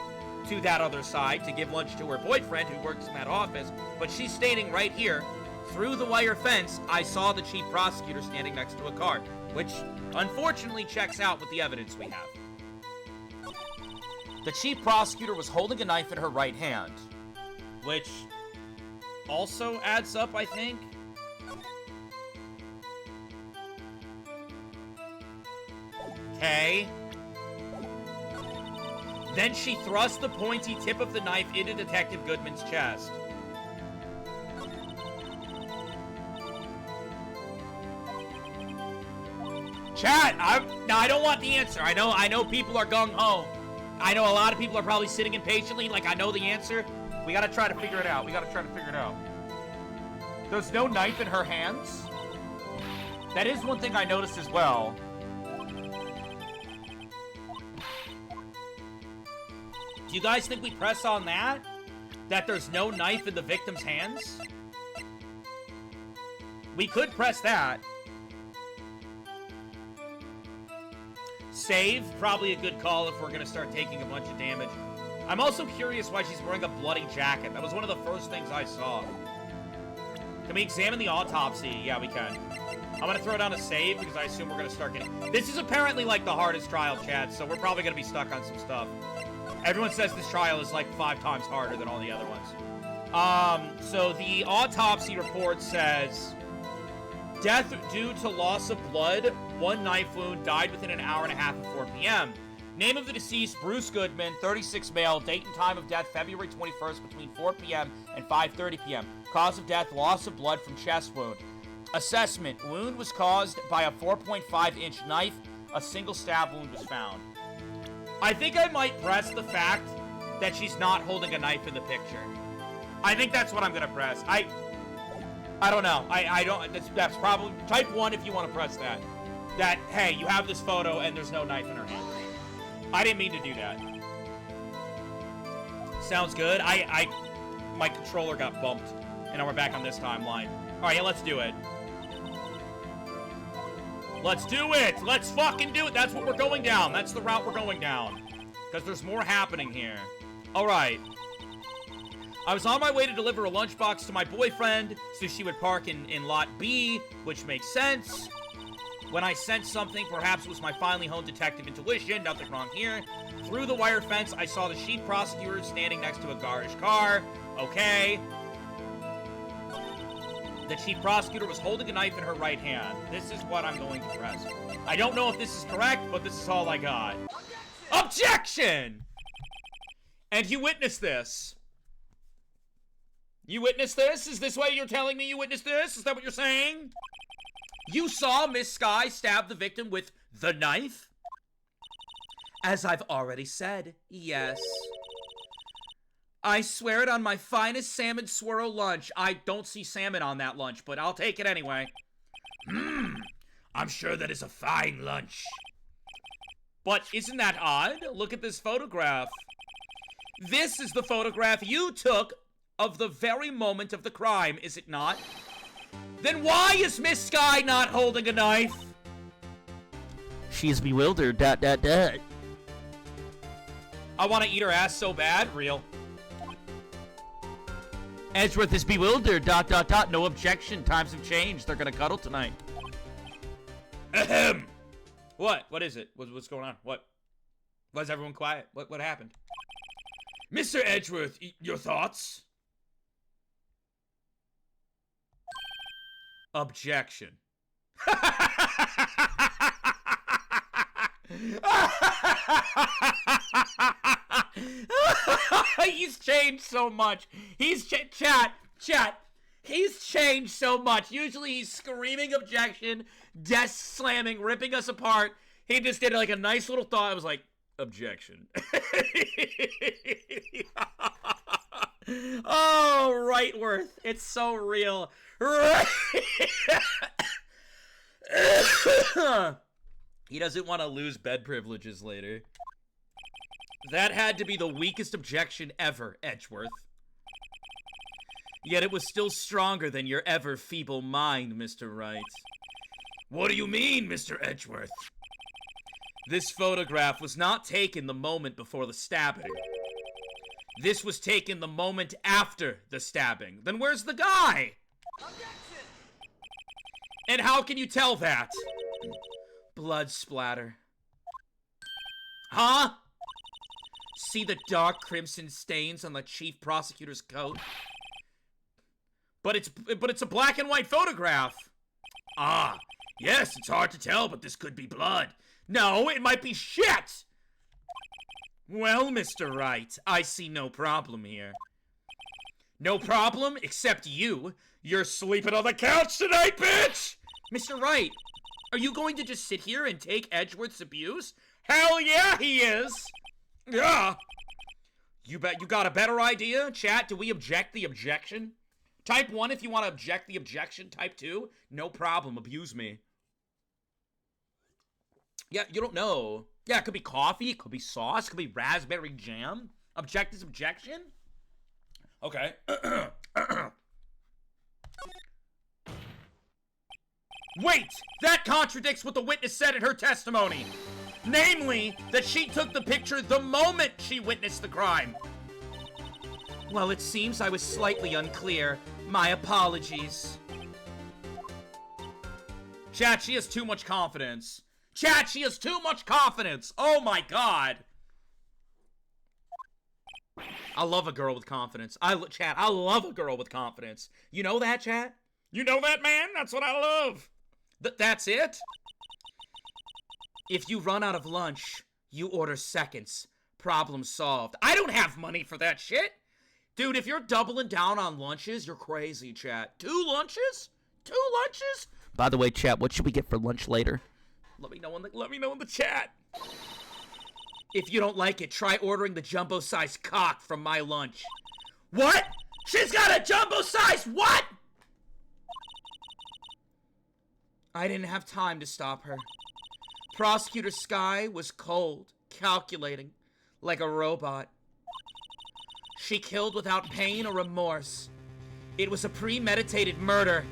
to that other side to give lunch to her boyfriend who works in that office, but she's stating right here, through the wire fence, I saw the chief prosecutor standing next to a car, which unfortunately checks out with the evidence we have. The chief prosecutor was holding a knife in her right hand, which also adds up, I think. Okay. Then she thrust the pointy tip of the knife into Detective Goodman's chest. Chat, I don't want the answer. I know people are gung-ho. I know a lot of people are probably sitting impatiently, like I know the answer. We gotta try to figure it out. There's no knife in her hands? That is one thing I noticed as well. Do you guys think we press on that? That there's no knife in the victim's hands? We could press that. Save, probably a good call if we're gonna start taking a bunch of damage. I'm also curious why she's wearing a bloody jacket. That was one of the first things I saw. Can we examine the autopsy? Yeah, we can. I'm gonna throw down a save because I assume we're gonna start getting... This is apparently like the hardest trial, Chad, so we're probably gonna be stuck on some stuff. Everyone says this trial is like 5 times harder than all the other ones. So the autopsy report says... Death due to loss of blood, 1 knife wound, died within an hour and a half of 4 p.m. Name of the deceased, Bruce Goodman, 36 male, date and time of death, February 21st, between 4 p.m. and 5:30 p.m. Cause of death, loss of blood from chest wound. Assessment, wound was caused by a 4.5-inch knife. A single stab wound was found. I think I might press the fact that she's not holding a knife in the picture. I think that's what I'm gonna press. I don't know. I don't. That's probably type 1 if you want to press that. That, hey, you have this photo and there's no knife in her hand. I didn't mean to do that. Sounds good. My controller got bumped, and now we're back on this timeline. All right, yeah, let's do it. Let's do it. Let's fucking do it. That's what we're going down. That's the route we're going down. Because there's more happening here. All right. I was on my way to deliver a lunchbox to my boyfriend, so she would park in lot B, which makes sense. When I sensed something, perhaps it was my finely honed detective intuition, nothing wrong here. Through the wire fence, I saw the chief prosecutor standing next to a garish car. Okay. The chief prosecutor was holding a knife in her right hand. This is what I'm going to press. I don't know if this is correct, but this is all I got. Objection! And you witnessed this. You witnessed this? Is this what you're telling me you witnessed this? Is that what you're saying? You saw Miss Sky stab the victim with the knife? As I've already said, yes. I swear it on my finest salmon swirl lunch. I don't see salmon on that lunch, but I'll take it anyway. I'm sure that is a fine lunch. But isn't that odd? Look at this photograph. This is the photograph you took of the very moment of the crime, is it not? Then why is Miss Sky not holding a knife? She's bewildered, ... I want to eat her ass so bad, real. Edgeworth is bewildered, ... No objection, times have changed. They're gonna cuddle tonight. Ahem. What? What is it? What's going on? What? Why is everyone quiet? What happened? Mr. Edgeworth, your thoughts? Objection. He's changed so much. Chat. He's changed so much. Usually he's screaming objection, desk slamming, ripping us apart. He just did like a nice little thought. I was like, objection. Oh, Wrightworth. It's so real. He doesn't want to lose bed privileges later. That had to be the weakest objection ever, Edgeworth. Yet it was still stronger than your ever feeble mind, Mr. Wright. What do you mean, Mr. Edgeworth? This photograph was not taken the moment before the stabbing. This was taken the moment after the stabbing. Then where's the guy? Objection! And how can you tell that? Blood splatter. Huh? See the dark crimson stains on the chief prosecutor's coat? But it's a black and white photograph. Ah, yes, it's hard to tell, but this could be blood. No, it might be shit! Well, Mr. Wright, I see no problem here. No problem, except you. You're sleeping on the couch tonight, bitch! Mr. Wright, are you going to just sit here and take Edgeworth's abuse? Hell yeah, he is! Yeah! You bet you got a better idea? Chat, do we object the objection? Type 1 if you want to object the objection. Type 2, no problem, abuse me. Yeah, you don't know. Yeah, it could be coffee, it could be sauce, it could be raspberry jam. Object this objection? Okay. Wait! That contradicts what the witness said in her testimony. Namely, that she took the picture the moment she witnessed the crime. Well, it seems I was slightly unclear. My apologies. Chat, she has too much confidence. Chat, she has too much confidence. Oh my god. I love a girl with confidence. Chat, I love a girl with confidence. You know that, chat? You know that, man? That's what I love. That's it? If you run out of lunch, you order seconds. Problem solved. I don't have money for that shit. Dude, if you're doubling down on lunches, you're crazy, chat. 2 lunches? 2 lunches? By the way, chat, what should we get for lunch later? Let me know in the chat. If you don't like it, try ordering the jumbo-sized cock from my lunch. What? She's got a jumbo-sized what? I didn't have time to stop her. Prosecutor Skye was cold, calculating, like a robot. She killed without pain or remorse. It was a premeditated murder.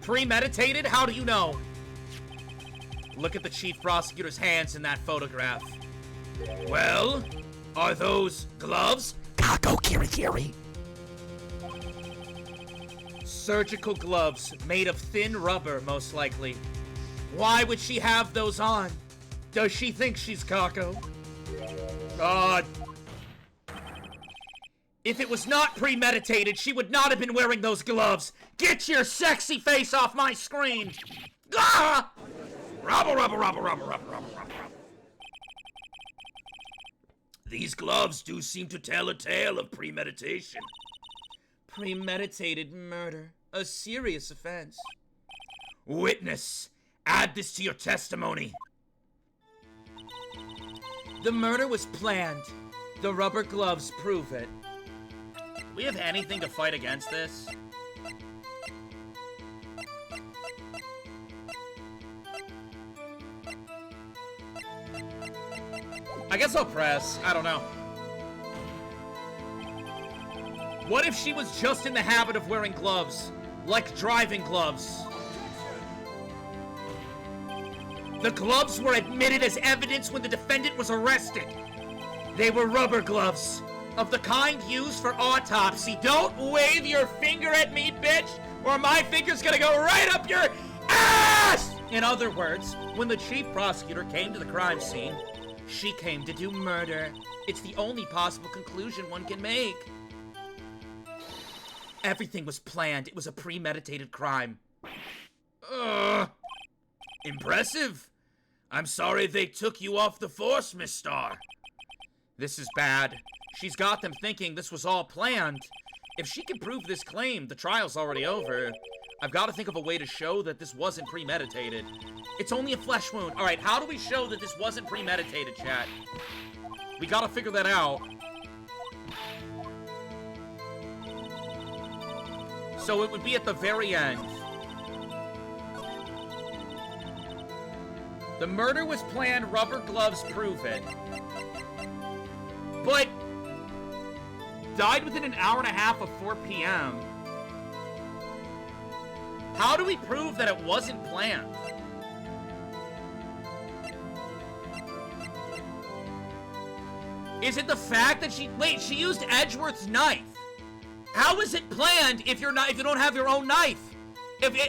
Premeditated? How do you know? Look at the chief prosecutor's hands in that photograph. Well, are those gloves? Kako Kirikiri. Surgical gloves made of thin rubber, most likely. Why would she have those on? Does she think she's Kako? God. If it was not premeditated, she would not have been wearing those gloves. Get your sexy face off my screen! Ah! Rubble, rubble, rubble, rubble, rubble, rubble, rubble. These gloves do seem to tell a tale of premeditation. Premeditated murder. A serious offense. Witness, add this to your testimony. The murder was planned. The rubber gloves prove it. Do we have anything to fight against this? I guess I'll press. I don't know. What if she was just in the habit of wearing gloves? Like driving gloves? The gloves were admitted as evidence when the defendant was arrested. They were rubber gloves, of the kind used for autopsy. Don't wave your finger at me, bitch, or my finger's gonna go right up your ass! In other words, when the chief prosecutor came to the crime scene, she came to do murder. It's the only possible conclusion one can make. Everything was planned. It was a premeditated crime. Impressive. I'm sorry they took you off the force, Miss Starr. This is bad. She's got them thinking this was all planned. If she can prove this claim, the trial's already over. I've got to think of a way to show that this wasn't premeditated. It's only a flesh wound. All right, how do we show that this wasn't premeditated, chat? We got to figure that out. So it would be at the very end. The murder was planned, rubber gloves prove it. But died within an hour and a half of 4 p.m. How do we prove that it wasn't planned? Is it the fact that she used Edgeworth's knife? How is it planned if you don't have your own knife?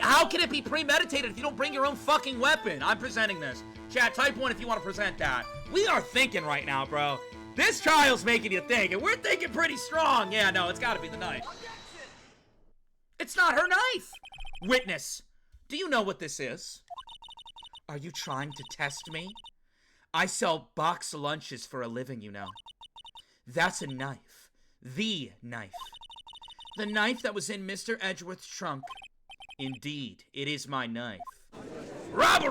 How can it be premeditated if you don't bring your own fucking weapon? I'm presenting this. Chat, type 1 if you want to present that. We are thinking right now, bro. This trial's making you think, and we're thinking pretty strong. Yeah, no, it's gotta be the knife. It's not her knife! Witness, do you know what this is? Are you trying to test me? I sell box lunches for a living, you know. That's a knife. The knife. The knife that was in Mr. Edgeworth's trunk. Indeed, it is my knife. Robber!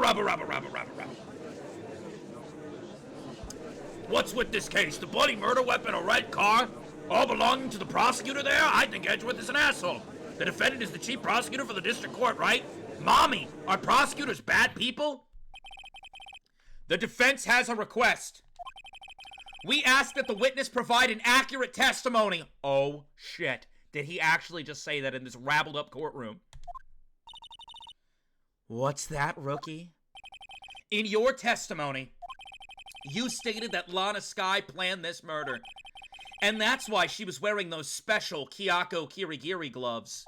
What's with this case? The bloody murder weapon, a red car? All belonging to the prosecutor there? I think Edgeworth is an asshole. The defendant is the chief prosecutor for the district court, right? Mommy, are prosecutors bad people? The defense has a request. We ask that the witness provide an accurate testimony. Oh, shit. Did he actually just say that in this rabbled up courtroom? What's that, rookie? In your testimony, you stated that Lana Skye planned this murder. And that's why she was wearing those special Kyoko Kirigiri gloves.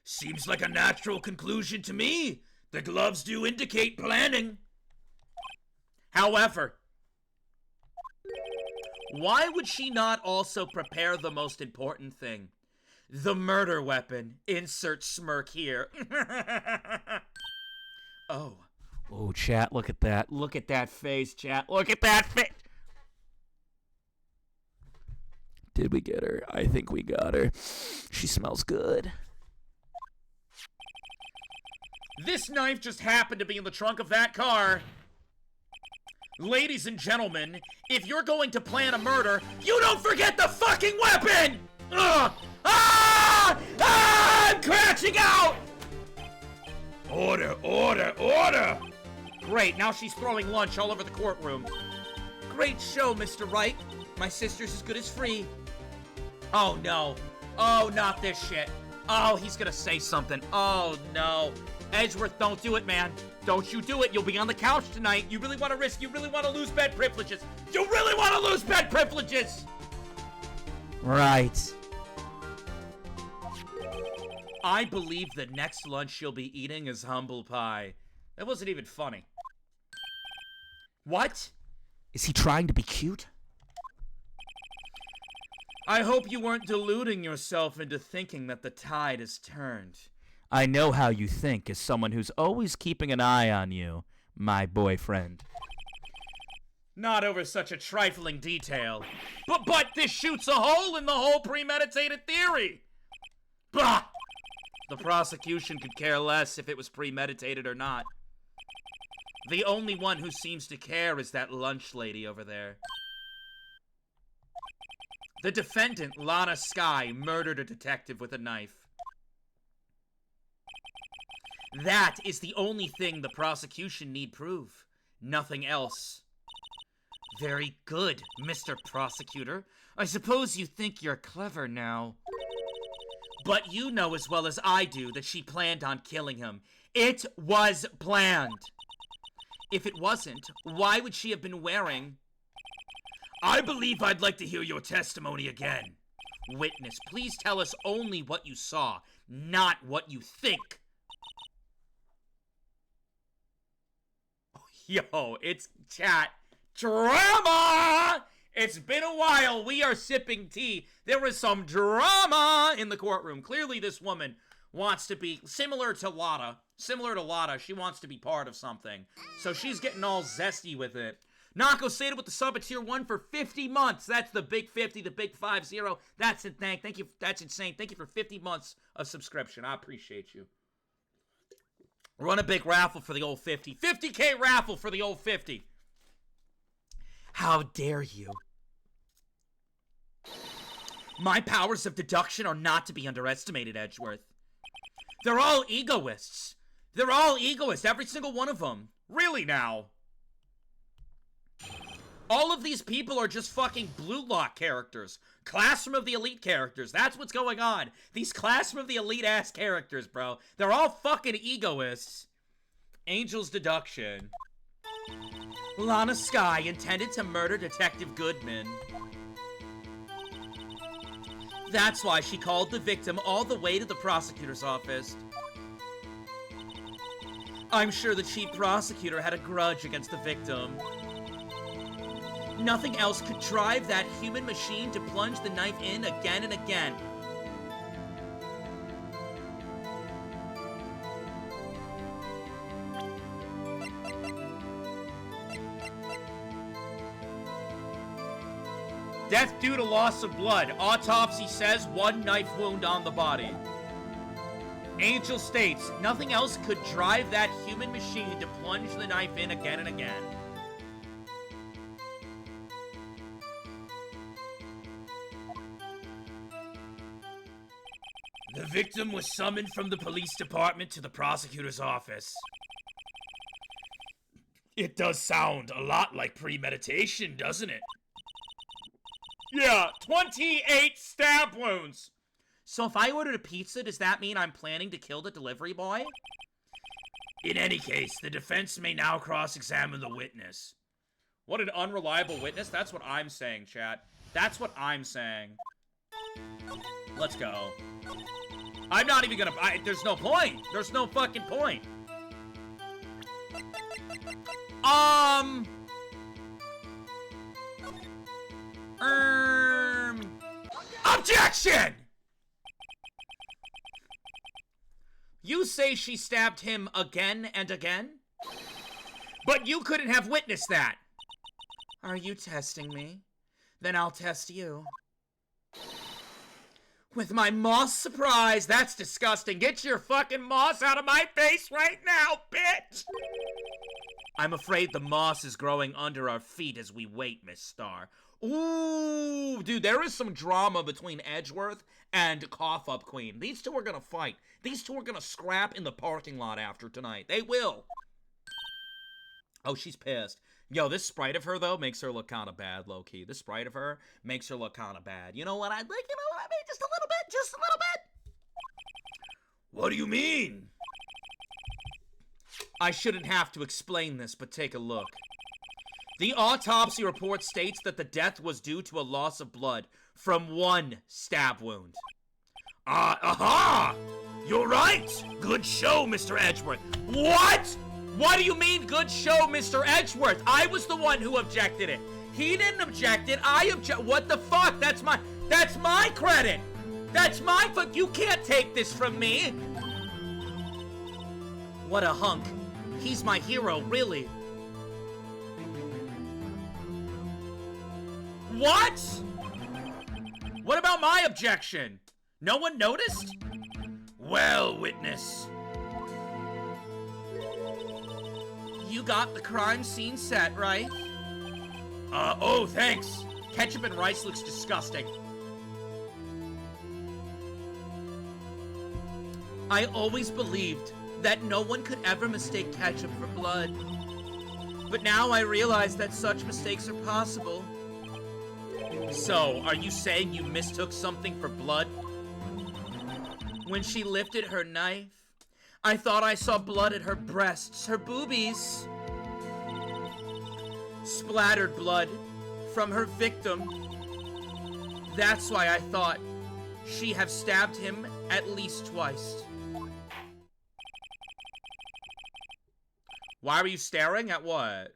Seems like a natural conclusion to me. The gloves do indicate planning. However, why would she not also prepare the most important thing? The murder weapon. Insert smirk here. Oh. Oh, chat, look at that. Look at that face, chat. Look at that face. Did we get her? I think we got her. She smells good. This knife just happened to be in the trunk of that car. Ladies and gentlemen, if you're going to plan a murder, you don't forget the fucking weapon! Ugh! Ah! Ah! I'm crashing out! Order, order, order! Great, now she's throwing lunch all over the courtroom. Great show, Mr. Wright. My sister's as good as free. Oh, no. Oh, not this shit. Oh, he's gonna say something. Oh, no. Edgeworth, don't do it, man. Don't you do it. You'll be on the couch tonight. You really want to risk, you really want to lose bed privileges. You really want to lose bed privileges! Right. I believe the next lunch you'll be eating is humble pie. That wasn't even funny. What? Is he trying to be cute? I hope you weren't deluding yourself into thinking that the tide has turned. I know how you think as someone who's always keeping an eye on you, my boyfriend. Not over such a trifling detail. But this shoots a hole in the whole premeditated theory. Bah! The prosecution could care less if it was premeditated or not. The only one who seems to care is that lunch lady over there. The defendant, Lana Skye, murdered a detective with a knife. That is the only thing the prosecution need prove. Nothing else. Very good, Mr. Prosecutor. I suppose you think you're clever now. But you know as well as I do that she planned on killing him. It was planned. If it wasn't, why would she have been wearing... I believe I'd like to hear your testimony again. Witness, please tell us only what you saw, not what you think. Yo, it's chat drama! It's been a while. We are sipping tea. There was some drama in the courtroom. Clearly, this woman wants to be similar to Lotta. She wants to be part of something. So she's getting all zesty with it. Nako Seda with the sub at tier 1 for 50 months. That's the big 50, the big 50. That's it. Thank you. That's insane. Thank you for 50 months of subscription. I appreciate you. Run a big raffle for the old 50. 50K raffle for the old 50. How dare you? My powers of deduction are not to be underestimated, Edgeworth. They're all egoists. They're all egoists, every single one of them. Really now. All of these people are just fucking Blue Lock characters. Classroom of the Elite characters. That's what's going on. These Classroom of the Elite ass characters, bro. They're all fucking egoists. Angel's deduction. Lana Skye intended to murder Detective Goodman. That's why she called the victim all the way to the prosecutor's office. I'm sure the chief prosecutor had a grudge against the victim. Nothing else could drive that human machine to plunge the knife in again and again. Death due to loss of blood. Autopsy says 1 knife wound on the body. Angel states, nothing else could drive that human machine to plunge the knife in again and again. The victim was summoned from the police department to the prosecutor's office. It does sound a lot like premeditation, doesn't it? Yeah, 28 stab wounds. So if I ordered a pizza, does that mean I'm planning to kill the delivery boy? In any case, the defense may now cross-examine the witness. What an unreliable witness. That's what I'm saying, chat. That's what I'm saying. Let's go. I'm not even gonna... there's no point. There's no fucking point. Objection! You say she stabbed him again and again? But you couldn't have witnessed that. Are you testing me? Then I'll test you. With my moss surprise. That's disgusting. Get your fucking moss out of my face right now, bitch! I'm afraid the moss is growing under our feet as we wait, Miss Starr. Ooh, dude, there is some drama between Edgeworth and Cough Up Queen. These two are gonna fight. These two are gonna scrap in the parking lot after tonight. They will. Oh, she's pissed. Yo, this sprite of her, though, makes her look kind of bad, low-key. This sprite of her makes her look kind of bad. You know what I'd like? You know what I mean? Just a little bit. Just a little bit. What do you mean? I shouldn't have to explain this, but take a look. The autopsy report states that the death was due to a loss of blood from 1 stab wound. Aha! You're right! Good show, Mr. Edgeworth. What? What do you mean, good show, Mr. Edgeworth? I was the one who objected it. He didn't object it. I object. What the fuck? That's my credit. That's my fuck. You can't take this from me. What a hunk. He's my hero, really. What? What about my objection? No one noticed? Well, witness. You got the crime scene set, right? Oh, thanks. Ketchup and rice looks disgusting. I always believed that no one could ever mistake ketchup for blood. But now I realize that such mistakes are possible. So, are you saying you mistook something for blood? When she lifted her knife, I thought I saw blood at her breasts, her boobies. Splattered blood from her victim. That's why I thought she have stabbed him at least twice. Why were you staring at what?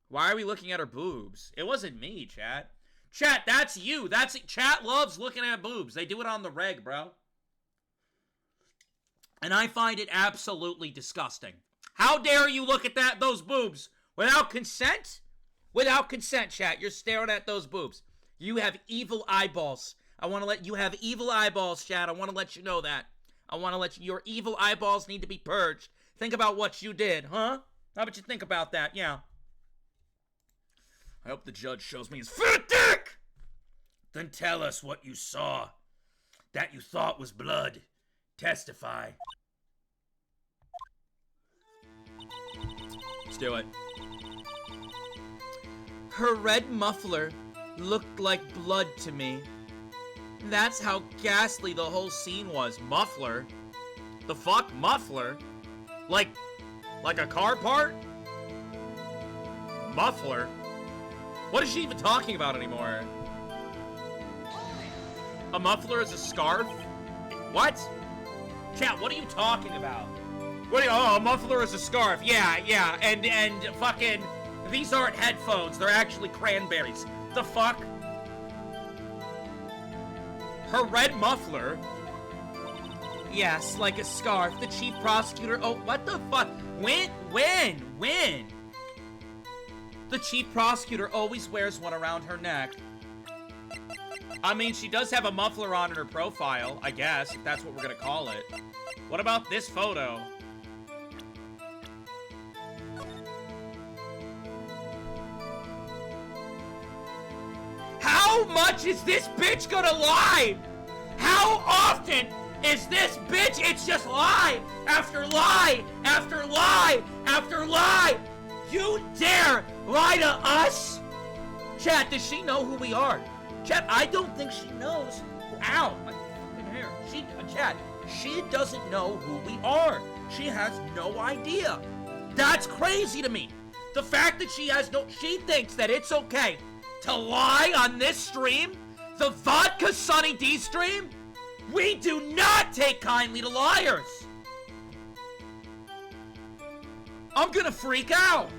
Why are we looking at her boobs? It wasn't me, chat. Chat, that's you. That's it. Chat loves looking at boobs. They do it on the reg, bro. And I find it absolutely disgusting. How dare you look at those boobs without consent? Without consent, chat. You're staring at those boobs. You have evil eyeballs. You have evil eyeballs, chat. I want to let you know that. I want to let you, your evil eyeballs need to be purged. Think about what you did, huh? How about you think about that? Yeah. I hope the judge shows me his fat dick! Then tell us what you saw. That you thought was blood. Testify. do it. Her red muffler looked like blood to me. That's how ghastly the whole scene was. Muffler? The fuck? Muffler? Like a car part? Muffler? What is she even talking about anymore? A muffler is a scarf? What? Chat, what are you talking about? Oh, a muffler is a scarf. Yeah, and fucking, these aren't headphones, they're actually cranberries. The fuck? Her red muffler? Yes, like a scarf. The chief prosecutor, oh, what the fuck? When? The chief prosecutor always wears one around her neck. I mean, she does have a muffler on in her profile, I guess, if that's what we're gonna call it. What about this photo? How much is this bitch gonna lie? How often is this bitch? It's just lie after lie after lie after lie. You dare lie to us? Chat, does she know who we are? Chat, I don't think she knows. Ow, my fucking hair. Chat, she doesn't know who we are. She has no idea. That's crazy to me. The fact that she thinks that it's okay to lie on this stream, the VodkaSunnyD stream. We do not take kindly to liars. I'm gonna freak out.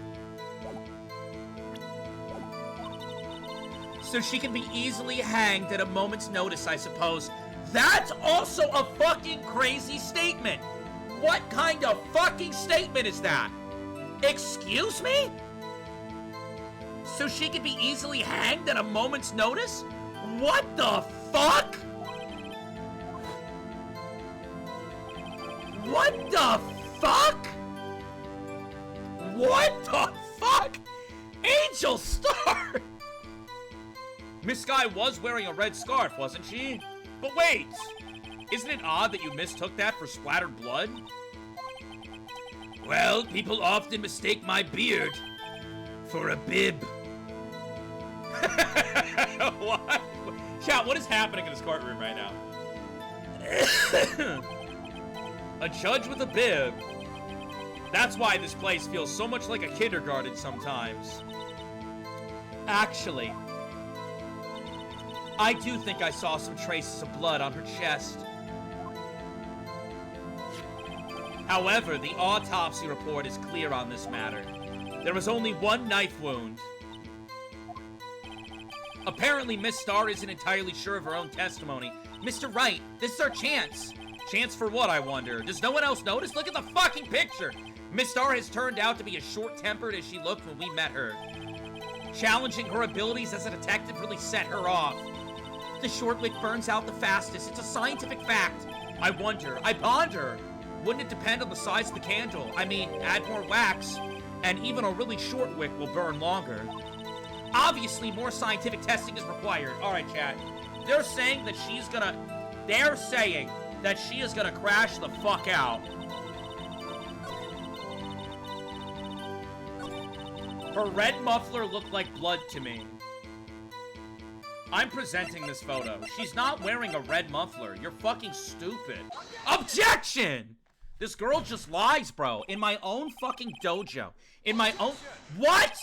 So she can be easily hanged at a moment's notice, I suppose. That's also a fucking crazy statement. What kind of fucking statement is that? Excuse me? So she can be easily hanged at a moment's notice? What the fuck? What the fuck? What the fuck? Angel Starr! Miss Sky was wearing a red scarf, wasn't she? But wait! Isn't it odd that you mistook that for splattered blood? Well, people often mistake my beard for a bib. What? Chat, what is happening in this courtroom right now? A judge with a bib. That's why this place feels so much like a kindergarten sometimes. Actually, I do think I saw some traces of blood on her chest. However, the autopsy report is clear on this matter. There was only one knife wound. Apparently, Miss Starr isn't entirely sure of her own testimony. Mr. Wright, this is our chance. Chance for what, I wonder? Does no one else notice? Look at the fucking picture! Miss Starr has turned out to be as short-tempered as she looked when we met her. Challenging her abilities as a detective really set her off. The short wick burns out the fastest. It's a scientific fact. I ponder. Wouldn't it depend on the size of the candle? I mean, add more wax, and even a really short wick will burn longer. Obviously, more scientific testing is required. Alright, chat. They're saying that she is gonna crash the fuck out. Her red muffler looked like blood to me. I'm presenting this photo. She's not wearing a red muffler. You're fucking stupid. Objection! This girl just lies, bro. In my own fucking dojo. In my own... What?!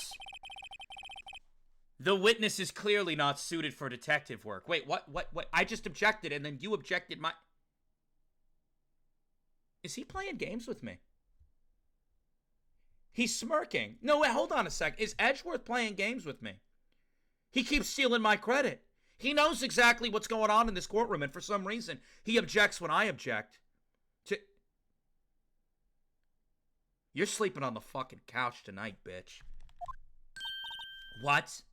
The witness is clearly not suited for detective work. Wait, what? I just objected, and then you objected my... Is he playing games with me? He's smirking. No, wait, hold on a sec. Is Edgeworth playing games with me? He keeps stealing my credit. He knows exactly what's going on in this courtroom, and for some reason, he objects when I object. You're sleeping on the fucking couch tonight, bitch. What?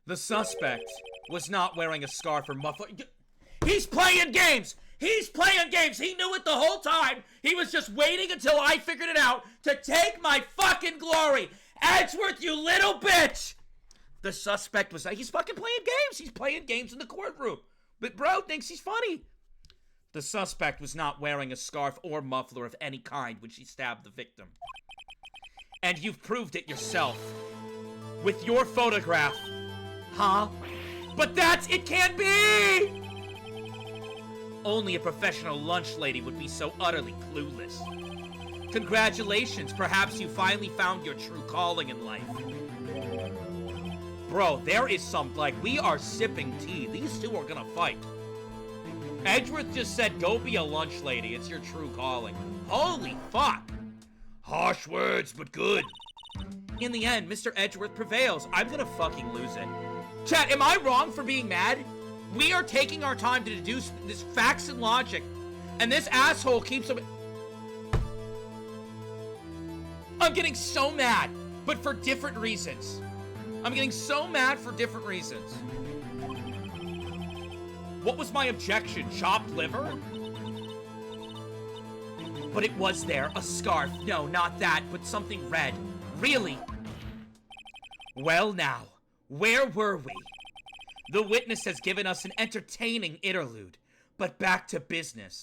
The suspect was not wearing a scarf or muffler. He's playing games! He's playing games! He knew it the whole time! He was just waiting until I figured it out to take my fucking glory! Edgeworth, you little bitch! The suspect was... He's fucking playing games! He's playing games in the courtroom! But bro thinks he's funny! The suspect was not wearing a scarf or muffler of any kind when she stabbed the victim. And you've proved it yourself. With your photograph. Huh? But it can't be! Only a professional lunch lady would be so utterly clueless. Congratulations, perhaps you finally found your true calling in life. Bro, there is some, like, we are sipping tea. These two are gonna fight. Edgeworth just said, go be a lunch lady. It's your true calling. Holy fuck. Harsh words, but good. In the end, Mr. Edgeworth prevails. I'm gonna fucking lose it. Chat, am I wrong for being mad? We are taking our time to deduce this facts and logic, and this asshole keeps... I'm getting so mad, but for different reasons. I'm getting so mad for different reasons. What was my objection? Chopped liver? But it was there, a scarf. No, not that, but something red. Really? Well now, where were we? The witness has given us an entertaining interlude, but back to business.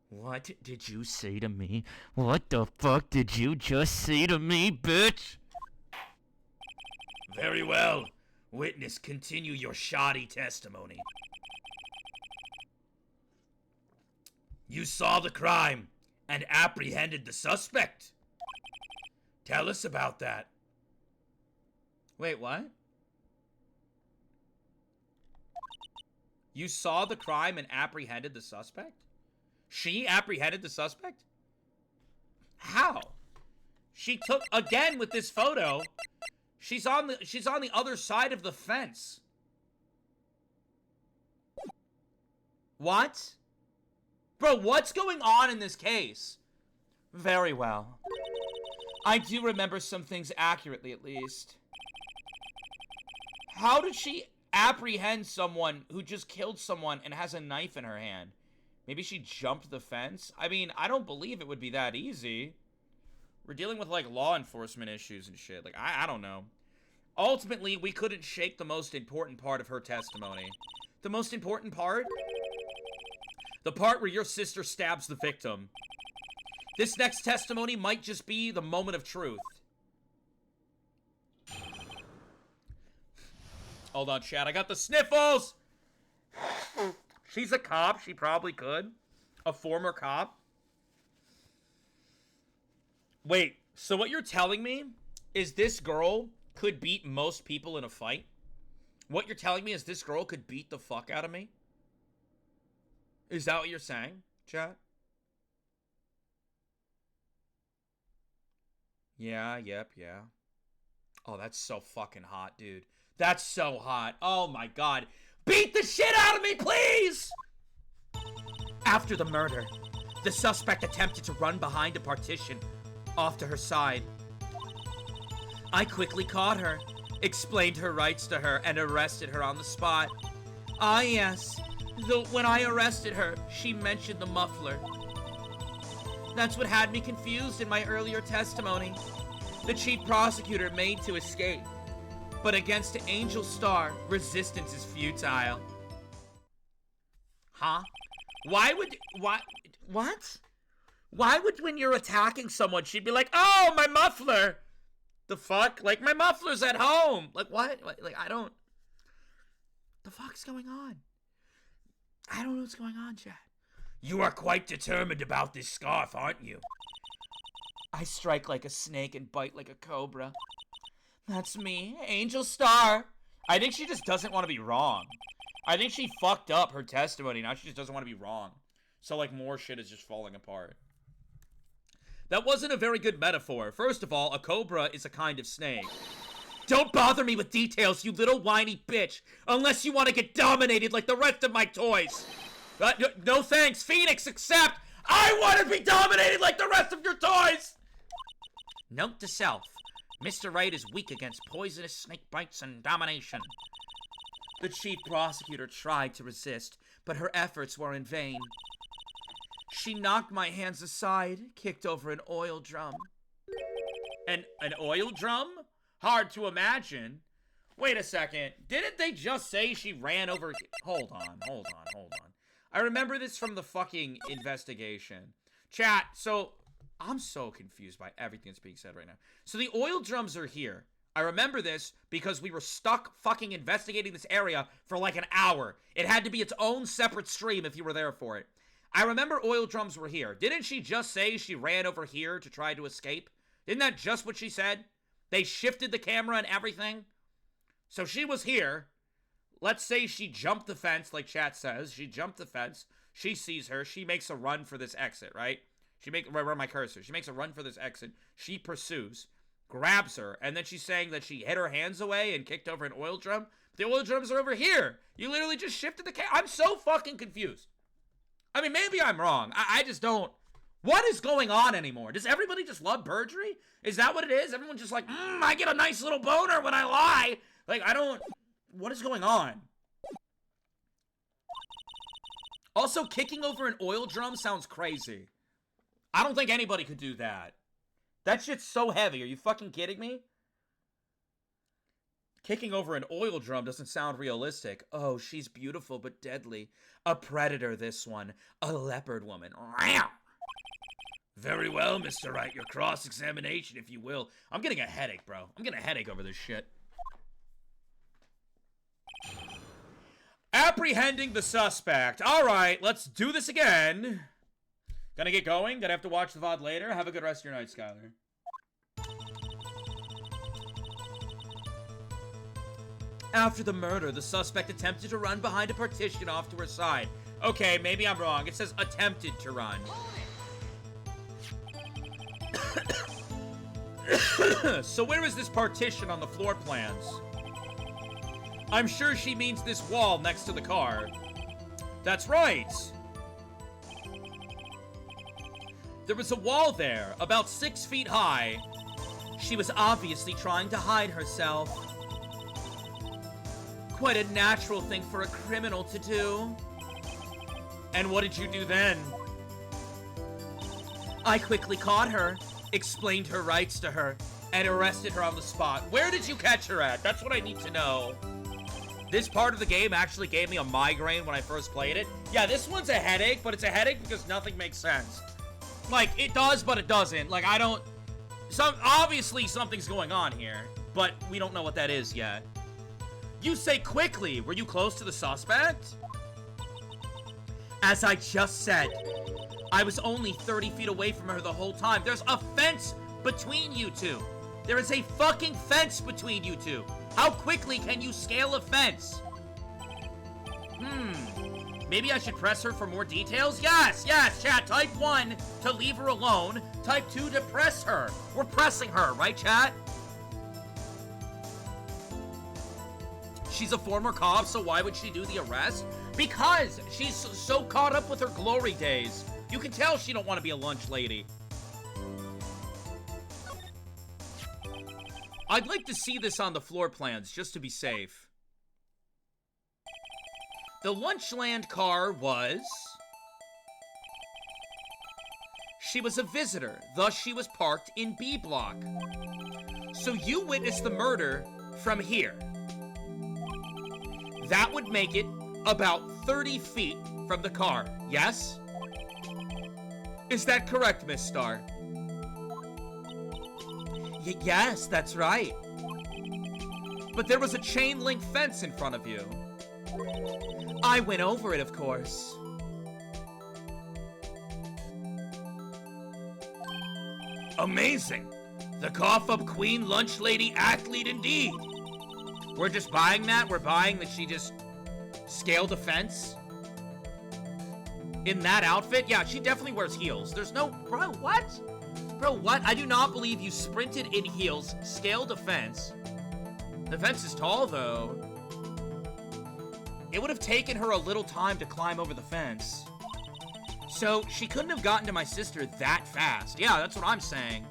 What did you say to me? What the fuck did you just say to me, bitch? Very well. Witness, continue your shoddy testimony. You saw the crime and apprehended the suspect. Tell us about that. Wait, what? You saw the crime and apprehended the suspect? She apprehended the suspect? How? She took, again with this photo, she's on the other side of the fence. What? Bro, what's going on in this case? Very well. I do remember some things accurately, at least. How did she apprehend someone who just killed someone and has a knife in her hand? Maybe she jumped the fence? I mean, I don't believe it would be that easy. We're dealing with, like, law enforcement issues and shit. Like, I don't know. Ultimately, we couldn't shake the most important part of her testimony. The most important part? The part where your sister stabs the victim. This next testimony might just be the moment of truth. Hold on, chat. I got the sniffles! She's a cop. She probably could. A former cop. Wait, so what you're telling me is this girl could beat most people in a fight? What you're telling me is this girl could beat the fuck out of me? Is that what you're saying, chat? Yeah, yep, yeah. Oh, that's so fucking hot, dude. That's so hot. Oh my god. Beat the shit out of me, please! After the murder, the suspect attempted to run behind a partition, off to her side. I quickly caught her, explained her rights to her, and arrested her on the spot. Ah, yes. Though when I arrested her, she mentioned the muffler. That's what had me confused in my earlier testimony. The chief prosecutor made to escape. But against Angel Starr, resistance is futile. Huh? What? Why would, when you're attacking someone, she'd be like, oh, my muffler! The fuck? Like, my muffler's at home! Like, what? Like, I don't... The fuck's going on? I don't know what's going on, chat. You are quite determined about this scarf, aren't you? I strike like a snake and bite like a cobra. That's me, Angel Starr. I think she just doesn't want to be wrong. I think she fucked up her testimony. Now she just doesn't want to be wrong. So, like, more shit is just falling apart. That wasn't a very good metaphor. First of all, a cobra is a kind of snake. Don't bother me with details, you little whiny bitch, unless you want to get dominated like the rest of my toys. No thanks, Phoenix, accept. I want to be dominated like the rest of your toys. Note to self. Mr. Wright is weak against poisonous snake bites and domination. The chief prosecutor tried to resist, but her efforts were in vain. She knocked my hands aside, kicked over an oil drum. An oil drum? Hard to imagine. Wait a second. Didn't they just say she ran over... Hold on. I remember this from the fucking investigation. Chat, so I'm so confused by everything that's being said right now. So the oil drums are here. I remember this because we were stuck fucking investigating this area for like an hour. It had to be its own separate stream if you were there for it. I remember oil drums were here. Didn't she just say she ran over here to try to escape? Isn't that just what she said? They shifted the camera and everything? So she was here. Let's say she jumped the fence, like chat says. She jumped the fence. She sees her. She makes a run for this exit, right? Where my cursor? She makes a run for this exit. She pursues, grabs her, and then she's saying that she hid her hands away and kicked over an oil drum. The oil drums are over here. You literally just shifted the camera. I'm so fucking confused. I mean, maybe I'm wrong. I just don't. What is going on anymore? Does everybody just love perjury? Is that what it is? Everyone's just like, I get a nice little boner when I lie. Like, I don't. What is going on? Also, kicking over an oil drum sounds crazy. I don't think anybody could do that. That shit's so heavy. Are you fucking kidding me? Kicking over an oil drum doesn't sound realistic. Oh, she's beautiful but deadly. A predator, this one. A leopard woman. Very well, Mr. Wright. Your cross-examination, if you will. I'm getting a headache, bro. I'm getting a headache over this shit. Apprehending the suspect. All right, let's do this again. Gonna get going. Gonna have to watch the VOD later. Have a good rest of your night, Skylar. After the murder, the suspect attempted to run behind a partition off to her side. Okay, maybe I'm wrong. It says attempted to run. So where is this partition on the floor plans? I'm sure she means this wall next to the car. That's right. There was a wall there, about 6 feet high. She was obviously trying to hide herself. Quite a natural thing for a criminal to do. And what did you do then? I quickly caught her, explained her rights to her, and arrested her on the spot. Where did you catch her at? That's what I need to know. This part of the game actually gave me a migraine when I first played it. Yeah, this one's a headache, but it's a headache because nothing makes sense. Like, it does, but it doesn't. Like, I don't... Obviously, something's going on here, but we don't know what that is yet. You say quickly. Were you close to the suspect? As I just said, I was only 30 feet away from her the whole time. There's a fence between you two. There is a fucking fence between you two. How quickly can you scale a fence? Maybe I should press her for more details? Yes, chat. Type 1 to leave her alone. Type 2 to press her. We're pressing her, right, chat? She's a former cop, so why would she do the arrest? Because she's so caught up with her glory days. You can tell she don't want to be a lunch lady. I'd like to see this on the floor plans, just to be safe. The Lunchland car was... She was a visitor, thus she was parked in B block. So you witnessed the murder from here. That would make it about 30 feet from the car, yes? Is that correct, Miss Starr? Yes, that's right. But there was a chain link fence in front of you. I went over it, of course. Amazing. The cough-up queen lunch lady athlete indeed. We're just buying that? We're buying that she just scaled a fence? In that outfit? Yeah, she definitely wears heels. There's no... Bro, what? Bro, what? I do not believe you sprinted in heels, scaled a fence. The fence is tall, though. It would have taken her a little time to climb over the fence. So, she couldn't have gotten to my sister that fast. Yeah, that's what I'm saying.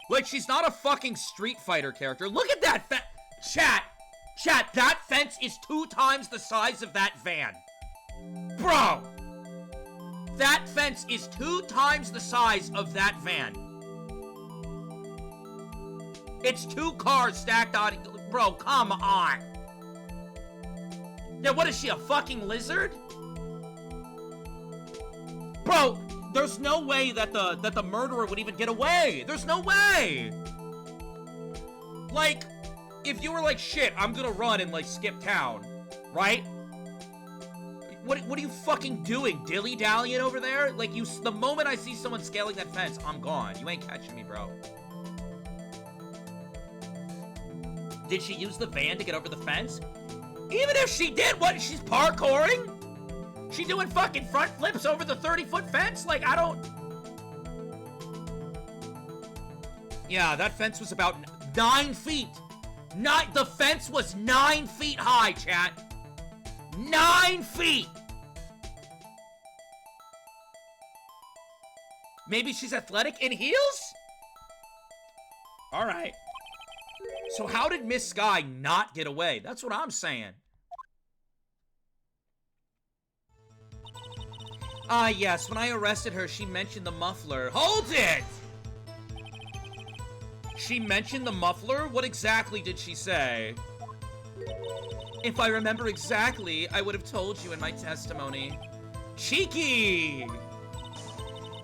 Like, she's not a fucking Street Fighter character. Look at that Chat, that fence is 2 times the size of that van. Bro! That fence is 2 times the size of that van. It's 2 cars stacked on... Bro, come on. Yeah, what is she, a fucking lizard? Bro, There's no way that the murderer would even get away. There's no way. Like, if you were like, shit, I'm gonna run and like skip town, right? What are you fucking doing? Dilly-dallying over there? Like, the moment I see someone scaling that fence, I'm gone. You ain't catching me, bro. Did she use the van to get over the fence? Even if she did, what? She's parkouring? She doing fucking front flips over the 30-foot fence? Like, I don't... Yeah, that fence was about 9 feet. The fence was 9 feet high, chat. 9 feet! Maybe she's athletic in heels? Alright. So how did Miss Sky not get away? That's what I'm saying. Yes, when I arrested her, she mentioned the muffler. Hold it! She mentioned the muffler? What exactly did she say? If I remember exactly, I would have told you in my testimony. Cheeky!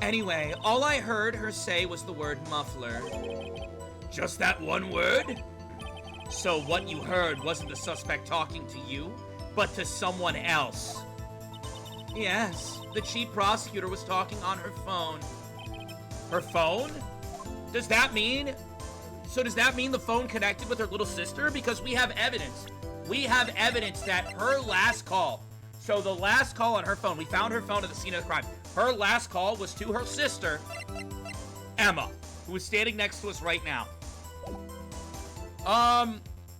Anyway, all I heard her say was the word muffler. Just that one word? So what you heard wasn't the suspect talking to you, but to someone else. Yes, the chief prosecutor was talking on her phone. Her phone? Does that mean... So does that mean the phone connected with her little sister? Because we have evidence. We have evidence that her last call... So the last call on her phone, we found her phone at the scene of the crime. Her last call was to her sister, Emma, who is standing next to us right now.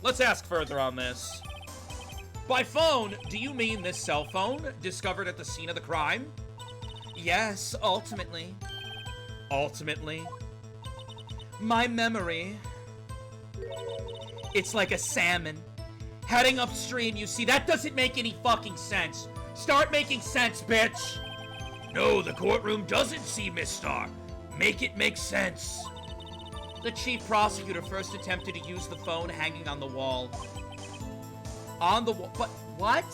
Let's ask further on this. By phone, do you mean this cell phone discovered at the scene of the crime? Yes, ultimately. Ultimately. My memory. It's like a salmon. Heading upstream, you see, that doesn't make any fucking sense. Start making sense, bitch. No, the courtroom doesn't see Miss Starr. Make it make sense. The chief prosecutor first attempted to use the phone hanging on the wall. On the wall? But what?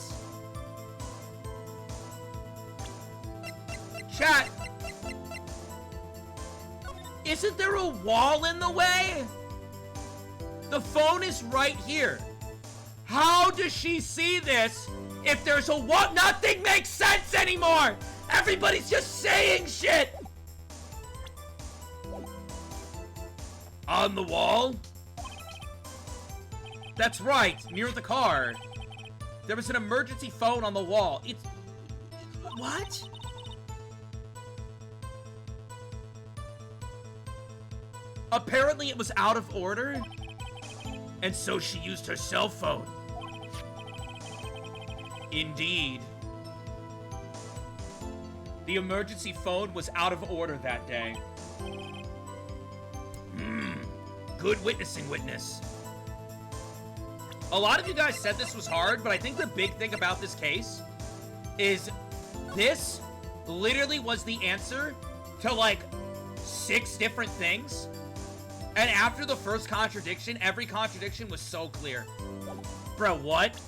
Chat. Isn't there a wall in the way? The phone is right here. How does she see this if there's a wall? Nothing makes sense anymore. Everybody's just saying shit. On the wall? That's right, near the car. There was an emergency phone on the wall. It's... What? Apparently it was out of order. And so she used her cell phone. Indeed. The emergency phone was out of order that day. Good witnessing, witness. A lot of you guys said this was hard, but I think the big thing about this case is this literally was the answer to like 6 different things. And after the first contradiction, every contradiction was so clear. Bro, what?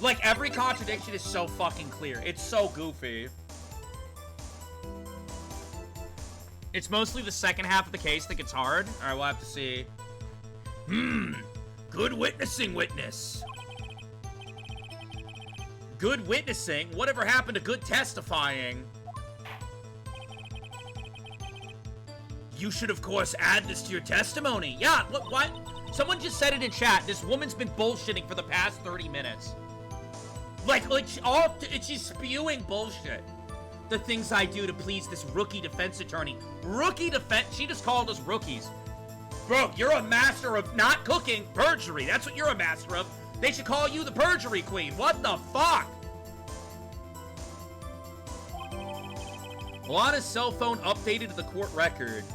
Like, every contradiction is so fucking clear. It's so goofy. It's mostly the second half of the case that gets hard. Alright, we'll have to see. Good witnessing, witness. Good witnessing? Whatever happened to good testifying? You should, of course, add this to your testimony. Yeah, what? Someone just said it in chat. This woman's been bullshitting for the past 30 minutes. Like she's spewing bullshit. The things I do to please this rookie defense attorney. Rookie defense? She just called us rookies. Bro, you're a master of not cooking, perjury. That's what you're a master of. They should call you the perjury queen. What the fuck? Alana's cell phone updated to the court record.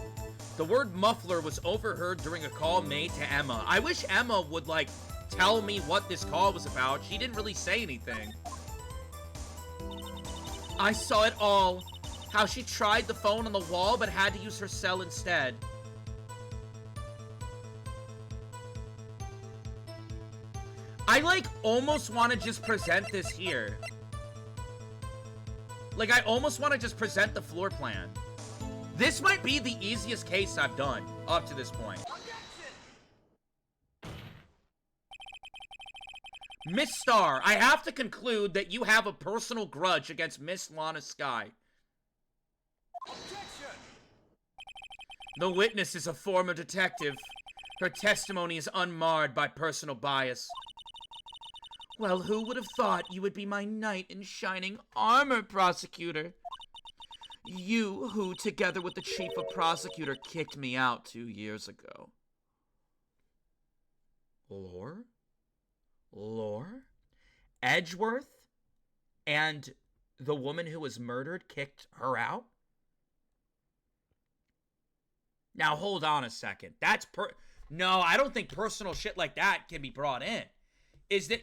The word muffler was overheard during a call made to Emma. I wish Emma would, like, tell me what this call was about. She didn't really say anything. I saw it all. How she tried the phone on the wall but had to use her cell instead. I, like, almost want to just present this here. Like, I almost want to just present the floor plan. This might be the easiest case I've done up to this point. Miss Starr, I have to conclude that you have a personal grudge against Miss Lana Skye. The witness is a former detective. Her testimony is unmarred by personal bias. Well, who would have thought you would be my knight in shining armor, prosecutor? You who, together with the chief of prosecutor, kicked me out 2 years ago. Lore? Lore? Edgeworth and the woman who was murdered kicked her out? Now, hold on a second. No, I don't think personal shit like that can be brought in.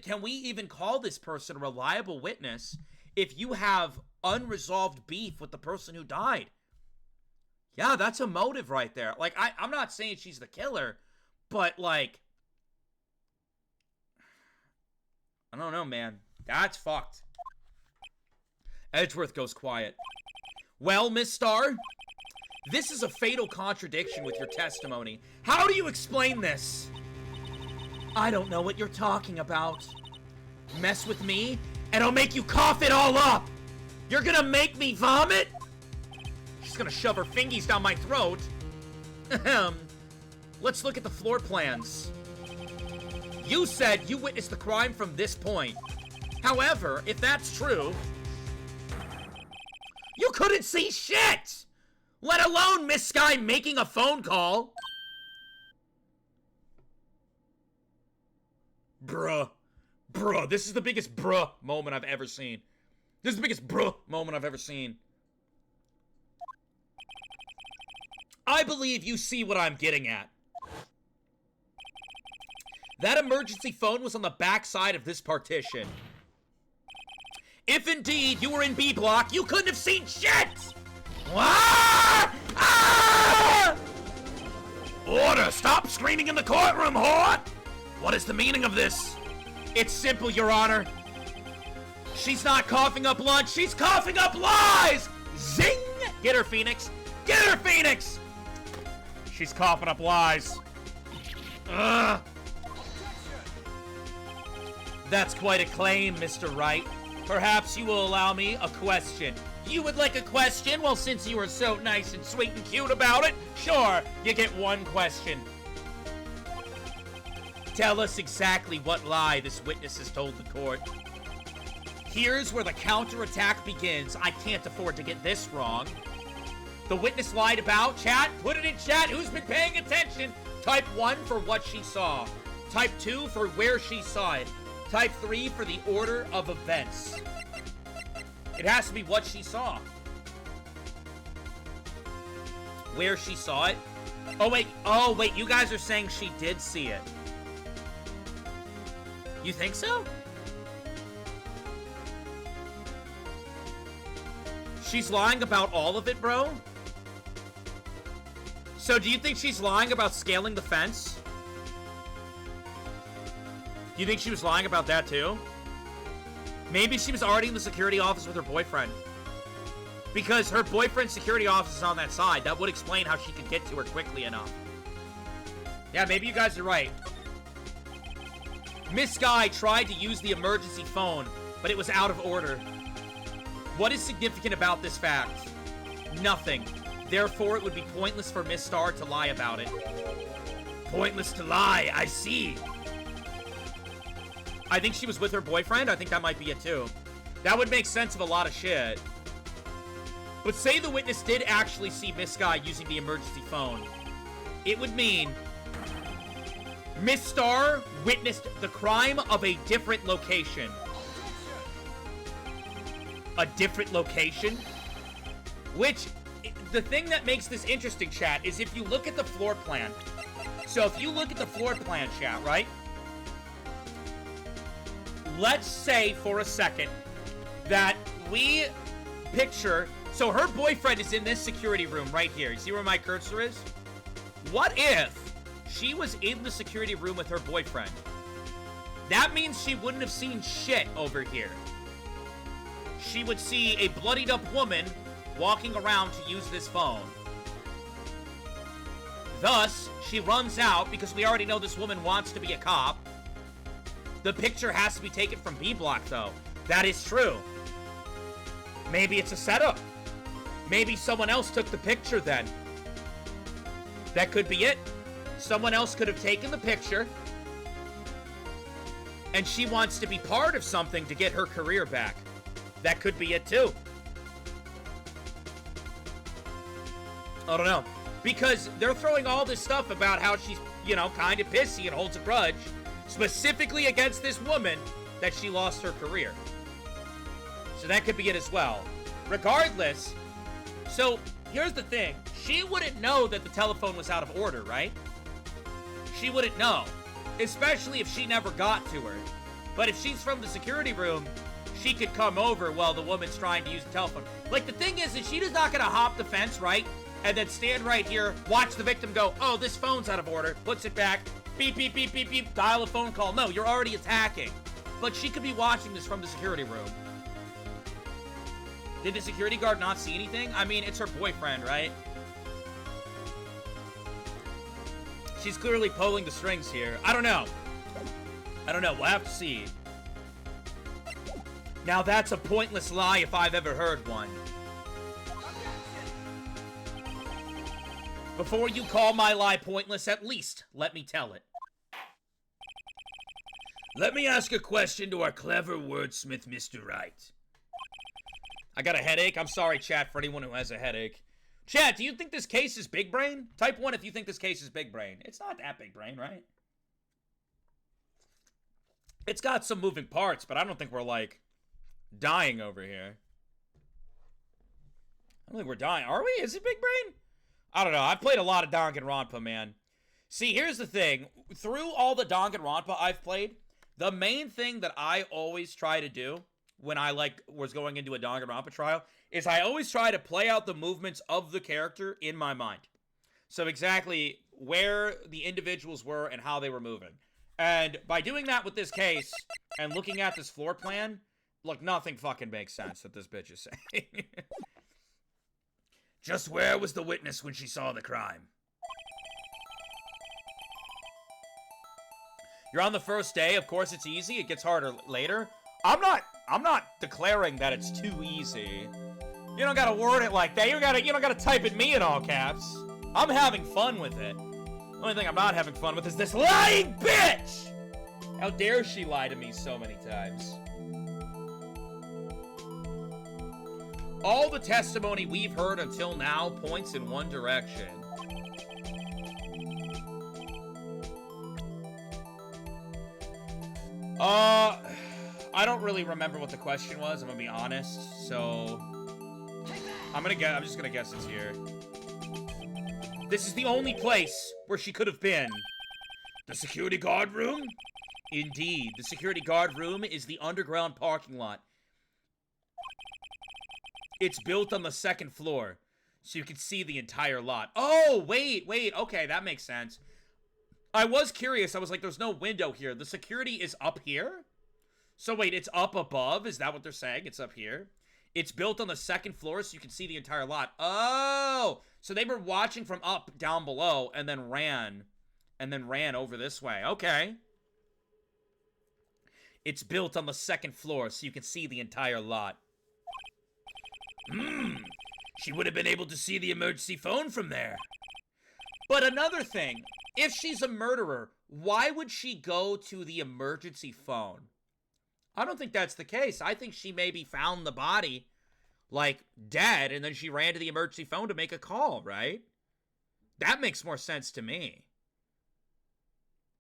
Can we even call this person a reliable witness if you have unresolved beef with the person who died? Yeah, that's a motive right there. Like, I'm not saying she's the killer, but, like, I don't know, man. That's fucked. Edgeworth goes quiet. Well, Miss Starr, this is a fatal contradiction with your testimony. How do you explain this? I don't know what you're talking about. Mess with me, and I'll make you cough it all up. You're gonna make me vomit? She's gonna shove her fingies down my throat. Let's look at the floor plans. You said you witnessed the crime from this point. However, if that's true, you couldn't see shit! Let alone Miss Skye making a phone call. Bruh. Bruh. This is the biggest bruh moment I've ever seen. This is the biggest bruh moment I've ever seen. I believe you see what I'm getting at. That emergency phone was on the back side of this partition. If indeed you were in B block, you couldn't have seen shit! Ah! Ah! Order! Stop screaming in the courtroom, whore! What is the meaning of this? It's simple, Your Honor. She's not coughing up lunch, she's coughing up lies! Zing! Get her, Phoenix! Get her, Phoenix! She's coughing up lies. Ugh. That's quite a claim, Mr. Wright. Perhaps you will allow me a question. You would like a question? Well, since you are so nice and sweet and cute about it, sure, you get one question. Tell us exactly what lie this witness has told the court. Here's where the counterattack begins. I can't afford to get this wrong. The witness lied about, chat, put it in chat, who's been paying attention? Type 1 for what she saw. Type 2 for where she saw it. Type 3 for the order of events. It has to be what she saw. Where she saw it. Oh, wait, you guys are saying she did see it. You think so? She's lying about all of it, bro? So do you think she's lying about scaling the fence? Do you think she was lying about that too? Maybe she was already in the security office with her boyfriend. Because her boyfriend's security office is on that side. That would explain how she could get to her quickly enough. Yeah, maybe you guys are right. Miss Skye tried to use the emergency phone, but it was out of order. What is significant about this fact? Nothing. Therefore, it would be pointless for Miss Starr to lie about it. Pointless to lie, I see. I think she was with her boyfriend. I think that might be it too. That would make sense of a lot of shit. But say the witness did actually see Miss Skye using the emergency phone. It would mean Miss Starr witnessed the crime of a different location. A different location? Which, the thing that makes this interesting, chat, is if you look at the floor plan. So if you look at the floor plan, chat, right? Let's say for a second that we picture, so her boyfriend is in this security room right here. You see where my cursor is? What if she was in the security room with her boyfriend? That means she wouldn't have seen shit over here. she would see a bloodied up woman walking around to use this phone. Thus, she runs out because we already know this woman wants to be a cop. The picture has to be taken from B block, though. That is true. Maybe it's a setup. Maybe someone else took the picture then. That could be it. Someone else could have taken the picture, and she wants to be part of something to get her career back. That could be it, too. I don't know. Because they're throwing all this stuff about how she's, you know, kind of pissy and holds a grudge, specifically against this woman, that she lost her career. So that could be it as well. Regardless, so here's the thing. She wouldn't know that the telephone was out of order, right? She wouldn't know. Especially if she never got to her. But if she's from the security room, she could come over while the woman's trying to use the telephone. Like, the thing is that she is not going to hop the fence, right? And then stand right here, watch the victim go, oh, this phone's out of order, puts it back, beep, beep, beep, beep, beep, dial a phone call. No, you're already attacking. But she could be watching this from the security room. Did the security guard not see anything? I mean, it's her boyfriend, right? She's clearly pulling the strings here. I don't know. We'll have to see. Now that's a pointless lie if I've ever heard one. Before you call my lie pointless, at least let me tell it. Let me ask a question to our clever wordsmith, Mr. Wright. I got a headache. I'm sorry, chat, for anyone who has a headache. Chat, do you think this case is big brain? Type 1 if you think this case is big brain. It's not that big brain, right? It's got some moving parts, but I don't think we're, like, dying over here. I don't think we're dying. Are we? Is it big brain? I don't know. I've played a lot of Danganronpa, man. See, here's the thing. Through all the Danganronpa I've played, the main thing that I always try to do when I, like, was going into a Danganronpa trial is I always try to play out the movements of the character in my mind. So exactly where the individuals were and how they were moving. And by doing that with this case and looking at this floor plan, look, nothing fucking makes sense that this bitch is saying. Just where was the witness when she saw the crime? You're on the first day. Of course it's easy. It gets harder later. I'm not declaring that it's too easy. You don't gotta word it like that. You don't gotta type it me in all caps. I'm having fun with it. The only thing I'm not having fun with is this lying bitch! How dare she lie to me so many times? All the testimony we've heard until now points in one direction. I don't really remember what the question was, I'm gonna be honest, so I'm just gonna guess it's here. This is the only place where she could have been. The security guard room? Indeed, the security guard room is the underground parking lot. It's built on the second floor, so you can see the entire lot. Oh, wait, okay, that makes sense. I was curious, I was like, there's no window here. The security is up here? So wait, it's up above? Is that what they're saying? It's up here? It's built on the second floor, so you can see the entire lot. Oh! So they were watching from up down below, and then ran over this way. Okay. It's built on the second floor, so you can see the entire lot. She would have been able to see the emergency phone from there. But another thing, if she's a murderer, why would she go to the emergency phone? I don't think that's the case. I think she maybe found the body, like, dead, and then she ran to the emergency phone to make a call, right? That makes more sense to me.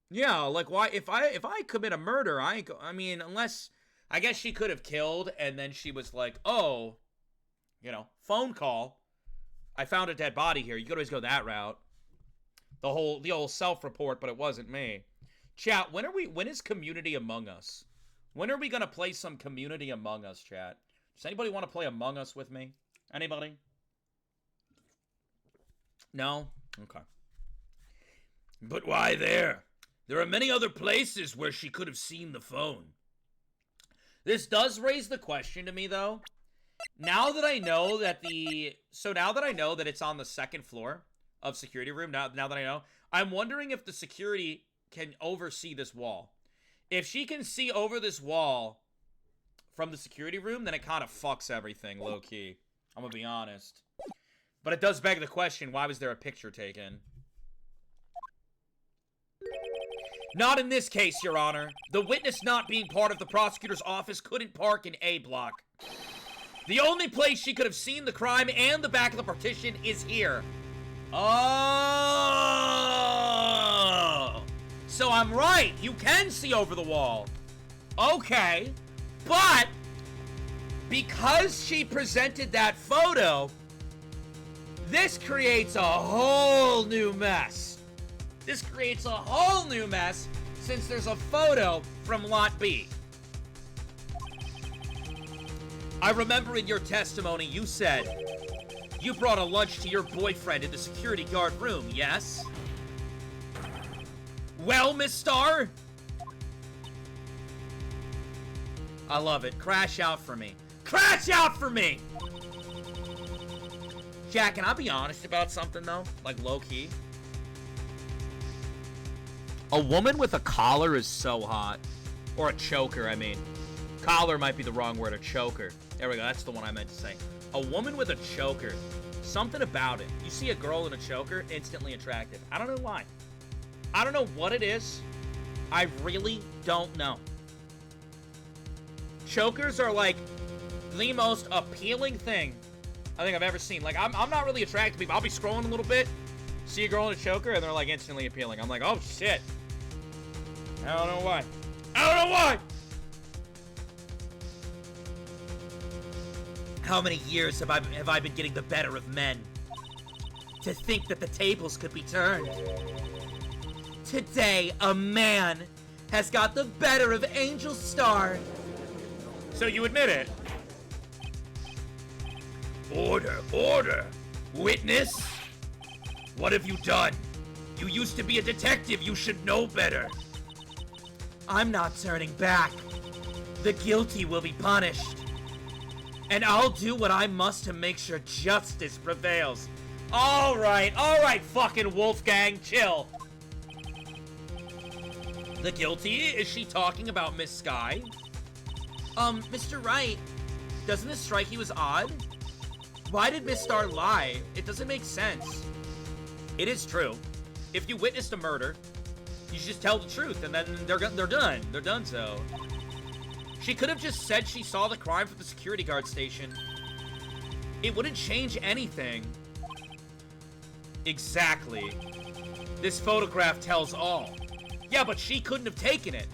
Yeah, like, why, if I commit a murder, I mean, unless, I guess she could have killed, and then she was like, oh, you know, phone call. I found a dead body here. You could always go that route. The old self-report, but it wasn't me. Chat, when is Community Among Us? When are we gonna play some Community Among Us, chat? Does anybody want to play Among Us with me? Anybody? No? Okay. But why there? There are many other places where she could have seen the phone. This does raise the question to me, though. Now that I know that now that I know that it's on the second floor of security room, now that I know, I'm wondering if the security can oversee this wall. If she can see over this wall from the security room, then it kind of fucks everything, low-key. I'm gonna be honest. But it does beg the question, why was there a picture taken? Not in this case, Your Honor. The witness not being part of the prosecutor's office couldn't park in A block. The only place she could have seen the crime and the back of the partition is here. Oh! So I'm right. You can see over the wall. Okay. But because she presented that photo, this creates a whole new mess. This creates a whole new mess since there's a photo from Lot B. I remember in your testimony you said you brought a lunch to your boyfriend in the security guard room, yes? Well, Miss Starr? I love it. Crash out for me. Crash out for me! Jack, can I be honest about something, though? Like, low-key? A woman with a collar is so hot. Or a choker, I mean. Collar might be the wrong word, a choker. There we go, that's the one I meant to say. A woman with a choker. Something about it. You see a girl in a choker, instantly attractive. I don't know why. I don't know what it is. I really don't know. Chokers are like the most appealing thing I think I've ever seen. Like, I'm not really attracted to people. I'll be scrolling a little bit, see a girl in a choker, and they're like instantly appealing. I'm like, oh shit. I don't know why. I don't know why! How many years have I been getting the better of men? To think that the tables could be turned. Today, a man has got the better of Angel Starr. So you admit it? Order, order! Witness? What have you done? You used to be a detective, you should know better. I'm not turning back. The guilty will be punished. And I'll do what I must to make sure justice prevails. Alright, fucking Wolfgang, chill. The guilty? Is she talking about Miss Sky? Mr. Wright, doesn't this strike you as odd? Why did Miss Starr lie? It doesn't make sense. It is true. If you witnessed a murder, you should just tell the truth, and then they're done. They're done so. She could have just said she saw the crime from the security guard station. It wouldn't change anything. Exactly. This photograph tells all. Yeah, but she couldn't have taken it.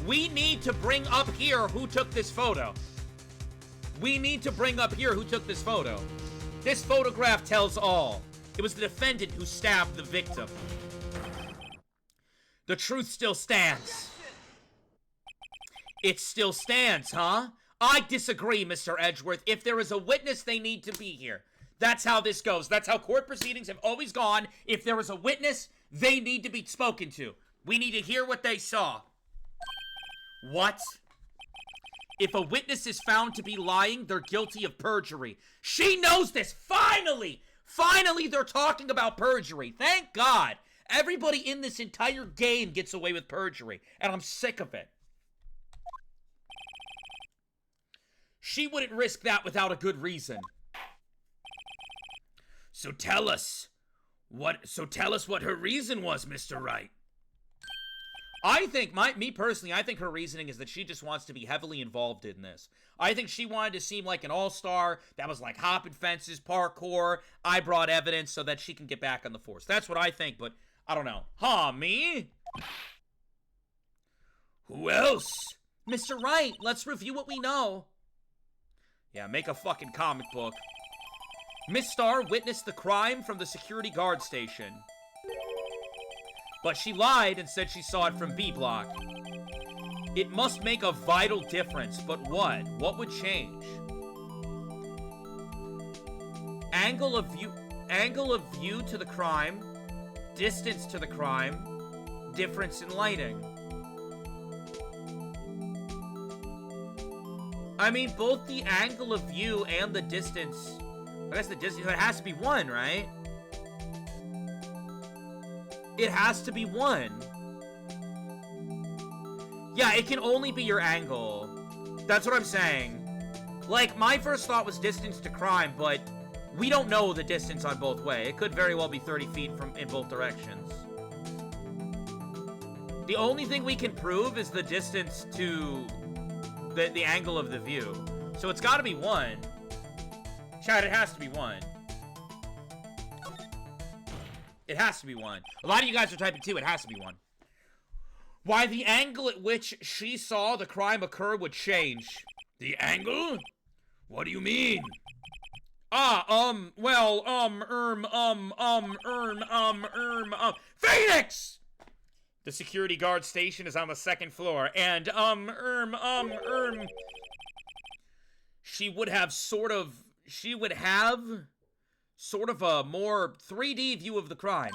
We need to bring up here who took this photo. We need to bring up here who took this photo. This photograph tells all. It was the defendant who stabbed the victim. The truth still stands. It still stands, huh? I disagree, Mr. Edgeworth. If there is a witness, they need to be here. That's how this goes. That's how court proceedings have always gone. If there is a witness, they need to be spoken to. We need to hear what they saw. What? If a witness is found to be lying, they're guilty of perjury. She knows this! Finally! Finally, they're talking about perjury. Thank God. Everybody in this entire game gets away with perjury, and I'm sick of it. She wouldn't risk that without a good reason. So tell us what her reason was, Mr. Wright. I think, me personally, I think her reasoning is that she just wants to be heavily involved in this. I think she wanted to seem like an all-star that was like hopping fences, parkour. I brought evidence so that she can get back on the force. That's what I think, but I don't know. Huh, me? Who else? Mr. Wright, let's review what we know. Yeah, make a fucking comic book. Miss Starr witnessed the crime from the security guard station. But she lied and said she saw it from B block. It must make a vital difference, but what? What would change? Angle of view to the crime, distance to the crime, difference in lighting. I mean, both the angle of view and the distance. I guess the distance, it has to be 1, right? It has to be 1. Yeah, it can only be your angle. That's what I'm saying. Like, my first thought was distance to crime, but we don't know the distance on both ways. It could very well be 30 feet from in both directions. The only thing we can prove is the distance to the angle of the view. So it's got to be 1. Chat, it has to be 1. It has to be 1. A lot of you guys are typing 2. It has to be 1. Why the angle at which she saw the crime occur would change. The angle? What do you mean? Phoenix! The security guard station is on the 2nd floor, and, she would have sort of a more 3D view of the crime.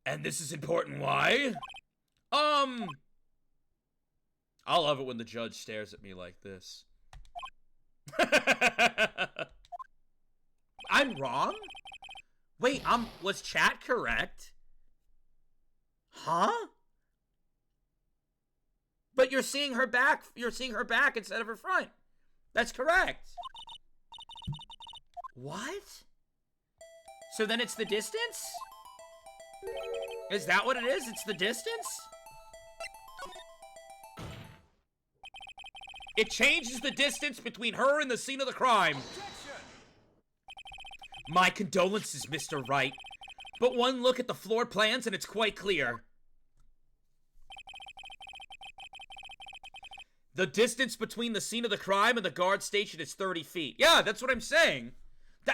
And this is important, why? I love it when the judge stares at me like this. I'm wrong? Wait, was chat correct? Huh? But you're seeing her back instead of her front. That's correct. What? So then it's the distance? Is that what it is? It's the distance? It changes the distance between her and the scene of the crime. My condolences, Mr. Wright. But one look at the floor plans and it's quite clear. The distance between the scene of the crime and the guard station is 30 feet. Yeah, that's what I'm saying.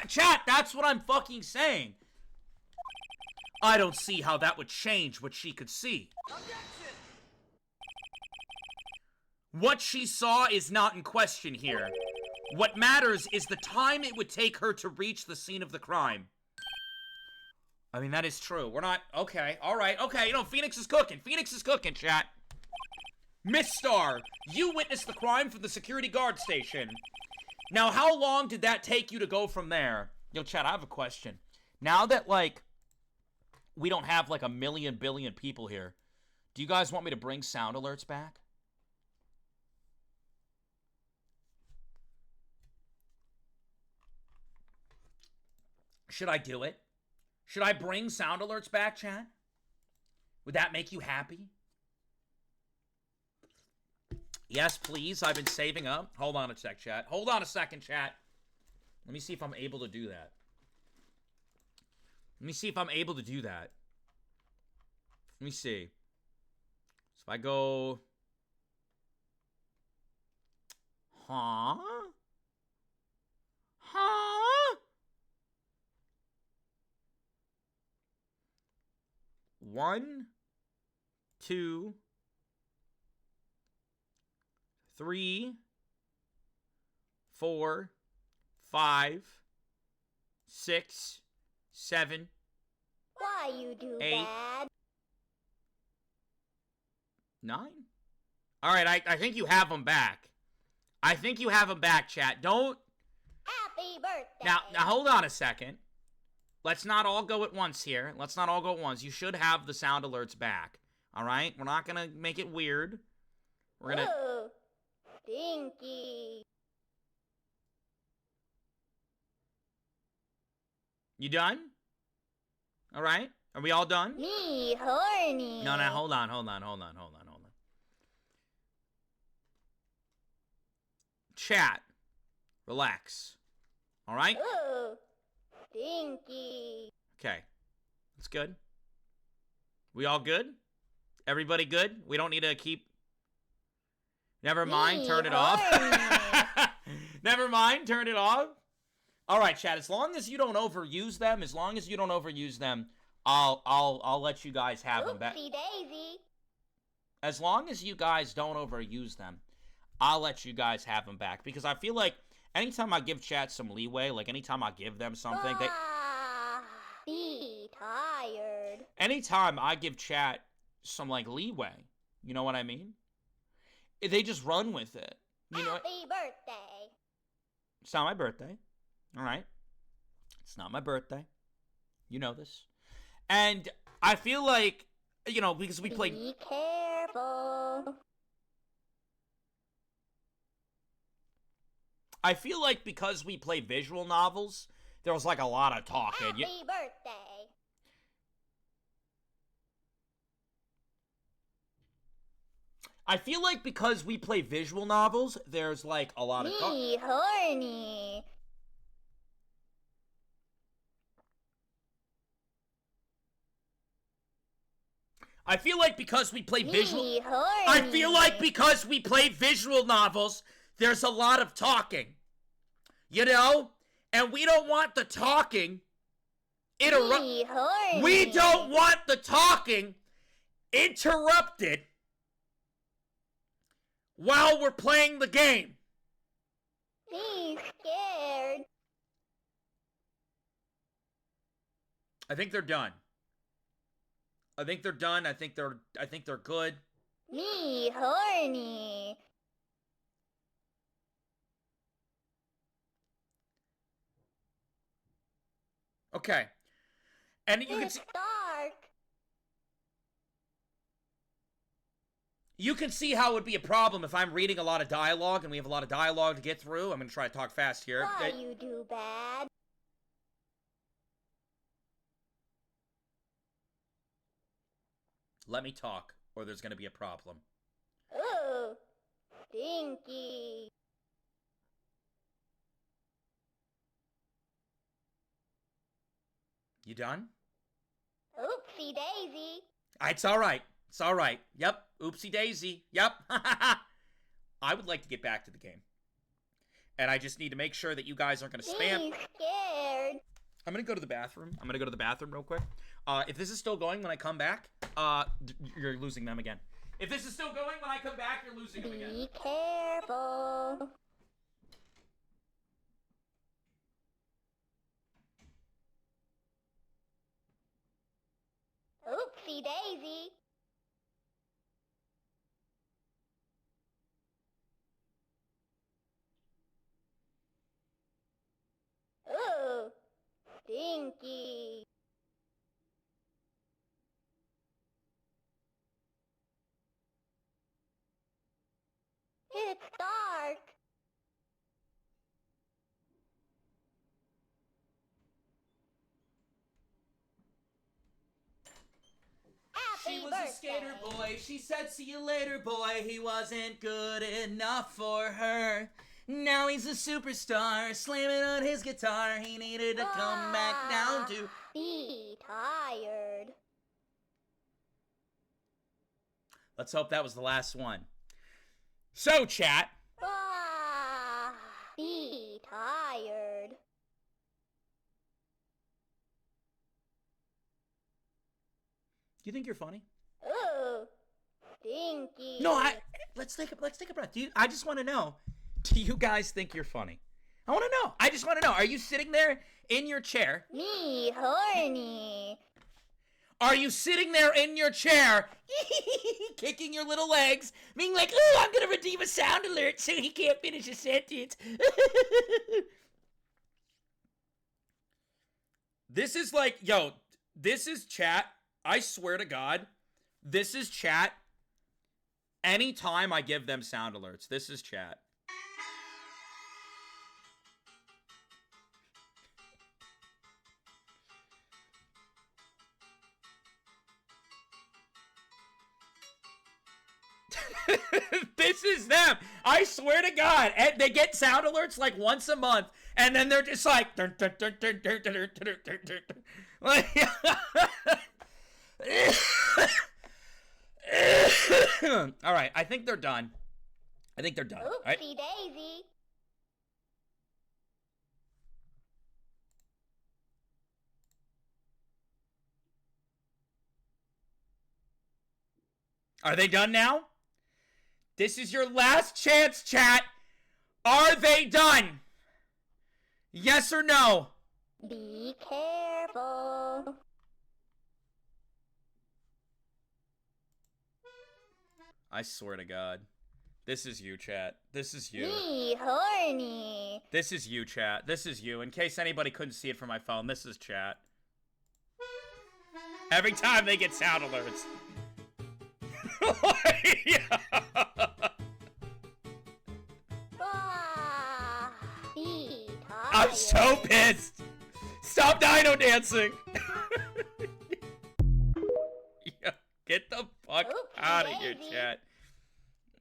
Chat, that's what I'm fucking saying. I don't see how that would change what she could see. What she saw is not in question here. What matters is the time it would take her to reach the scene of the crime. I mean, that is true. We're not... Okay, alright, okay. You know, Phoenix is cooking. Phoenix is cooking, chat. Miss Starr, you witnessed the crime from the security guard station. Now, how long did that take you to go from there? Yo, chat, I have a question. Now that, like, we don't have, like, a million billion people here, do you guys want me to bring sound alerts back? Should I do it? Should I bring sound alerts back, chat? Would that make you happy? Yes, please. I've been saving up. Hold on a sec, chat. Hold on a second, chat. Let me see if I'm able to do that. Let me see if I'm able to do that. Let me see. So if I go... Huh? Huh? 1, 2, 3, 4, 5, 6, 7. Why you do 8, that? 9. All right, I think you have them back. I think you have them back, chat. Don't... Happy birthday! Now, hold on a second. Let's not all go at once here. Let's not all go at once. You should have the sound alerts back. All right? We're not going to make it weird. We're going to... Ooh, stinky. You done? All right? Are we all done? Me horny. No, hold on. Chat. Relax. All right? Ooh, stinky. Okay. That's good. We all good? Everybody good? We don't need to keep... Never mind, turn it off. Never mind, turn it off. All right, chat. As long as you don't overuse them, I'll let you guys have them back. Oopsie daisy. As long as you guys don't overuse them, I'll let you guys have them back. Because I feel like anytime I give chat some leeway, like anytime I give them something, Be tired. anytime I give chat some, like, leeway, you know what I mean? They just run with it. You know what? Happy birthday. It's not my birthday. All right. It's not my birthday. You know this. And I feel like, you know, because we played... Be careful. I feel like because we play visual novels, there was like a lot of talking. Happy birthday. I feel like because we play visual novels, there's like a lot of talk. Be horny. I feel like because we play visual... Be horny. I feel like because we play visual novels, there's a lot of talking. You know? And we don't want the talking Be horny. We don't want the talking interrupted while we're playing the game. Be scared. I think they're done. I think they're done. I think they're good. Be horny. Okay. And you can It's see, dark. you can see how it would be a problem if I'm reading a lot of dialogue and we have a lot of dialogue to get through. I'm going to try to talk fast here. Why you do bad? Let me talk, or there's going to be a problem. Ooh. Stinky. You done? Oopsie daisy. It's all right. It's all right. Yep. Oopsie daisy. Yep. I would like to get back to the game. And I just need to make sure that you guys aren't going to spam. Be scared. I'm going to go to the bathroom. I'm going to go to the bathroom real quick. If this is still going when I come back, you're losing them again. If this is still going when I come back, you're losing them again. Be careful. Oopsie daisy. Ooh. Stinky. It's dark. Happy She was birthday. a skater boy. She said, see you later, boy. He wasn't good enough for her. Now he's a superstar, slamming on his guitar. He needed to come back down to... Be tired. Let's hope that was the last one. So, chat. Be tired. Do you think you're funny? Ooh. Stinky. No, let's take a breath. I just want to know. Do you guys think you're funny? I want to know. I just want to know. Are you sitting there in your chair? Me horny. Are you sitting there in your chair, kicking your little legs, being like, "Ooh, I'm gonna redeem a sound alert so he can't finish a sentence." This is like, yo, this is chat. I swear to God, this is chat. Anytime I give them sound alerts, this is chat. This is them. I swear to God. And they get sound alerts like once a month, and then they're just like... All right, I think they're done. I think they're done. Oopsie Right? daisy. Are they done now? This is your last chance, chat. Are they done? Yes or no? Be careful. I swear to God. This is you, chat. This is you. Me horny. This is you, chat. This is you. In case anybody couldn't see it from my phone, this is chat. Every time they get sound alerts. Ah, be I'm tired. so pissed. Stop dino dancing. Yeah, get the fuck Oopsie out of here, daisy. chat.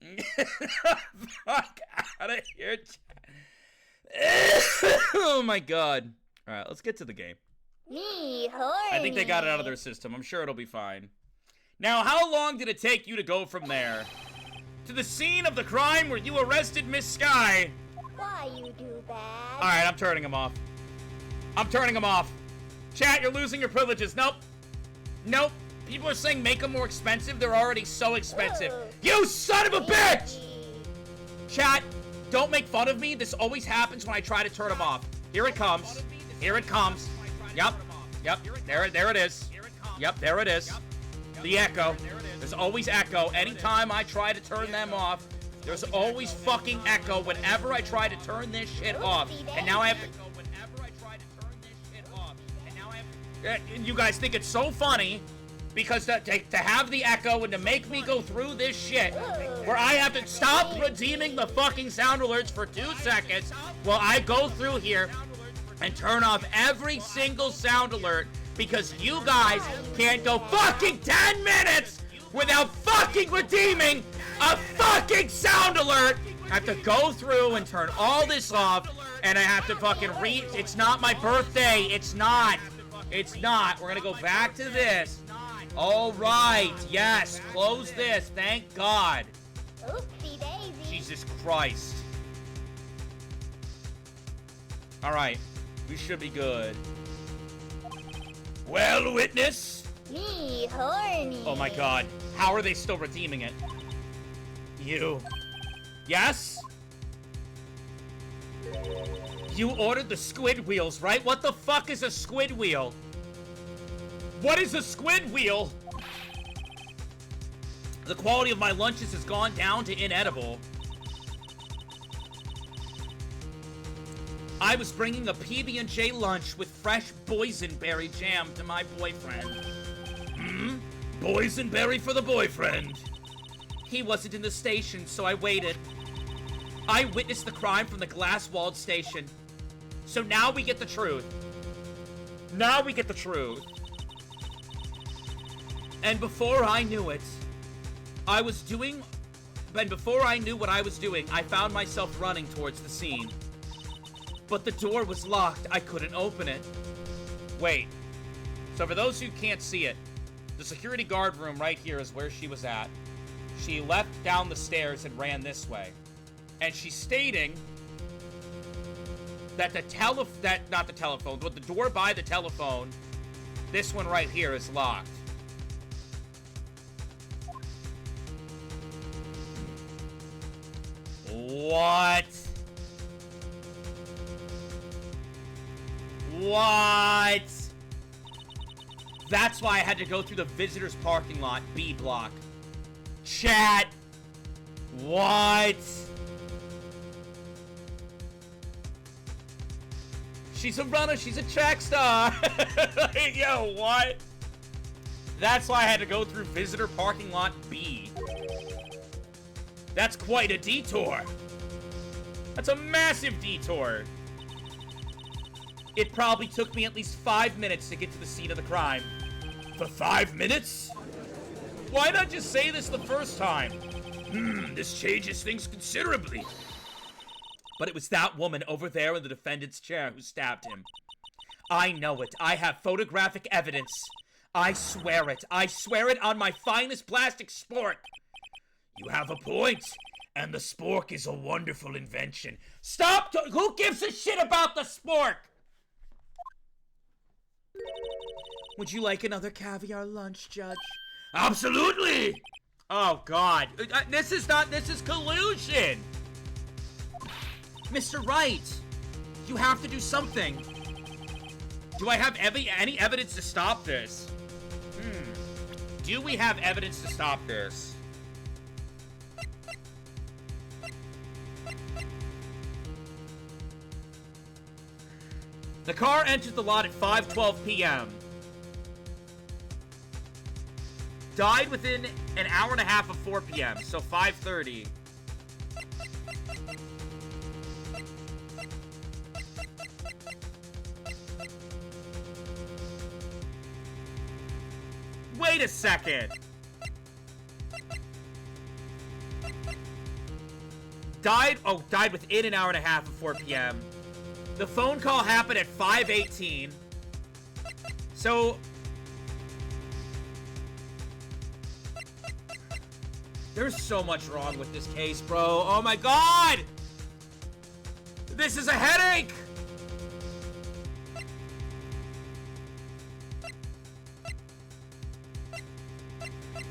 Get the fuck out of here, chat. Oh my god. All right, let's get to the game. Me horny. I think they got it out of their system. I'm sure it'll be fine. Now, how long did it take you to go from there to the scene of the crime where you arrested Miss Sky? Why you do that? All right, I'm turning him off. I'm turning him off. Chat, you're losing your privileges. Nope. Nope. People are saying make them more expensive. They're already so expensive. Ooh. You son of a bitch! Easy. Chat, don't make fun of me. This always happens when I try to turn them off. Here it comes. Here it comes. Yep. Yep. There it is. Yep, there it is. The echo. There's always echo. Anytime I try to turn them off, there's always fucking echo whenever I try to turn this shit off. And now I have to... You guys think it's so funny because to have the echo and to make me go through this shit where I have to stop redeeming the fucking sound alerts for 2 seconds while I go through here and turn off every single sound alert because you guys can't go fucking 10 minutes without fucking redeeming a fucking sound alert. I have to go through and turn all this off and I have to fucking read. It's not my birthday. It's not. It's not. We're gonna go back to this. All right. Yes. Close this. Thank God. Oopsie daisy. Jesus Christ. All right. We should be good. Well, witness. Me horny. Oh my God. How are they still redeeming it? You. Yes? You ordered the squid wheels, right? What the fuck is a squid wheel? What is a squid wheel? The quality of my lunches has gone down to inedible. I was bringing a PB&J lunch with fresh boysenberry jam to my boyfriend. Boysenberry for the boyfriend. He wasn't in the station, so I waited. I witnessed the crime from the glass-walled station. So now we get the truth. Now we get the truth. And before I knew it, before I knew what I was doing, I found myself running towards the scene. But the door was locked. I couldn't open it. Wait. So for those who can't see it, the security guard room right here is where she was at. She left down the stairs and ran this way. And she's stating that the telephone, but the door by the telephone, this one right here is locked. What? What? That's why I had to go through the visitor's parking lot, B block. Chat. What? She's a runner, she's a track star. Yo, what? That's why I had to go through visitor parking lot B. That's quite a detour. That's a massive detour. It probably took me at least 5 minutes to get to the scene of the crime. For 5 minutes? Why not just say this the first time? This changes things considerably. But it was that woman over there in the defendant's chair who stabbed him. I know it. I have photographic evidence. I swear it. I swear it on my finest plastic spork. You have a point. And the spork is a wonderful invention. Stop! Who gives a shit about the spork? Would you like another caviar lunch, Judge? Absolutely! Oh, God. This is collusion! Mr. Wright, you have to do something. Do I have any evidence to stop this? Do we have evidence to stop this? The car entered the lot at 5:12 p.m. Died within an hour and a half of 4 p.m., so 5:30. Wait a second. Died within an hour and a half of 4 p.m. The phone call happened at 5:18. So there's so much wrong with this case, bro. Oh my god! This is a headache!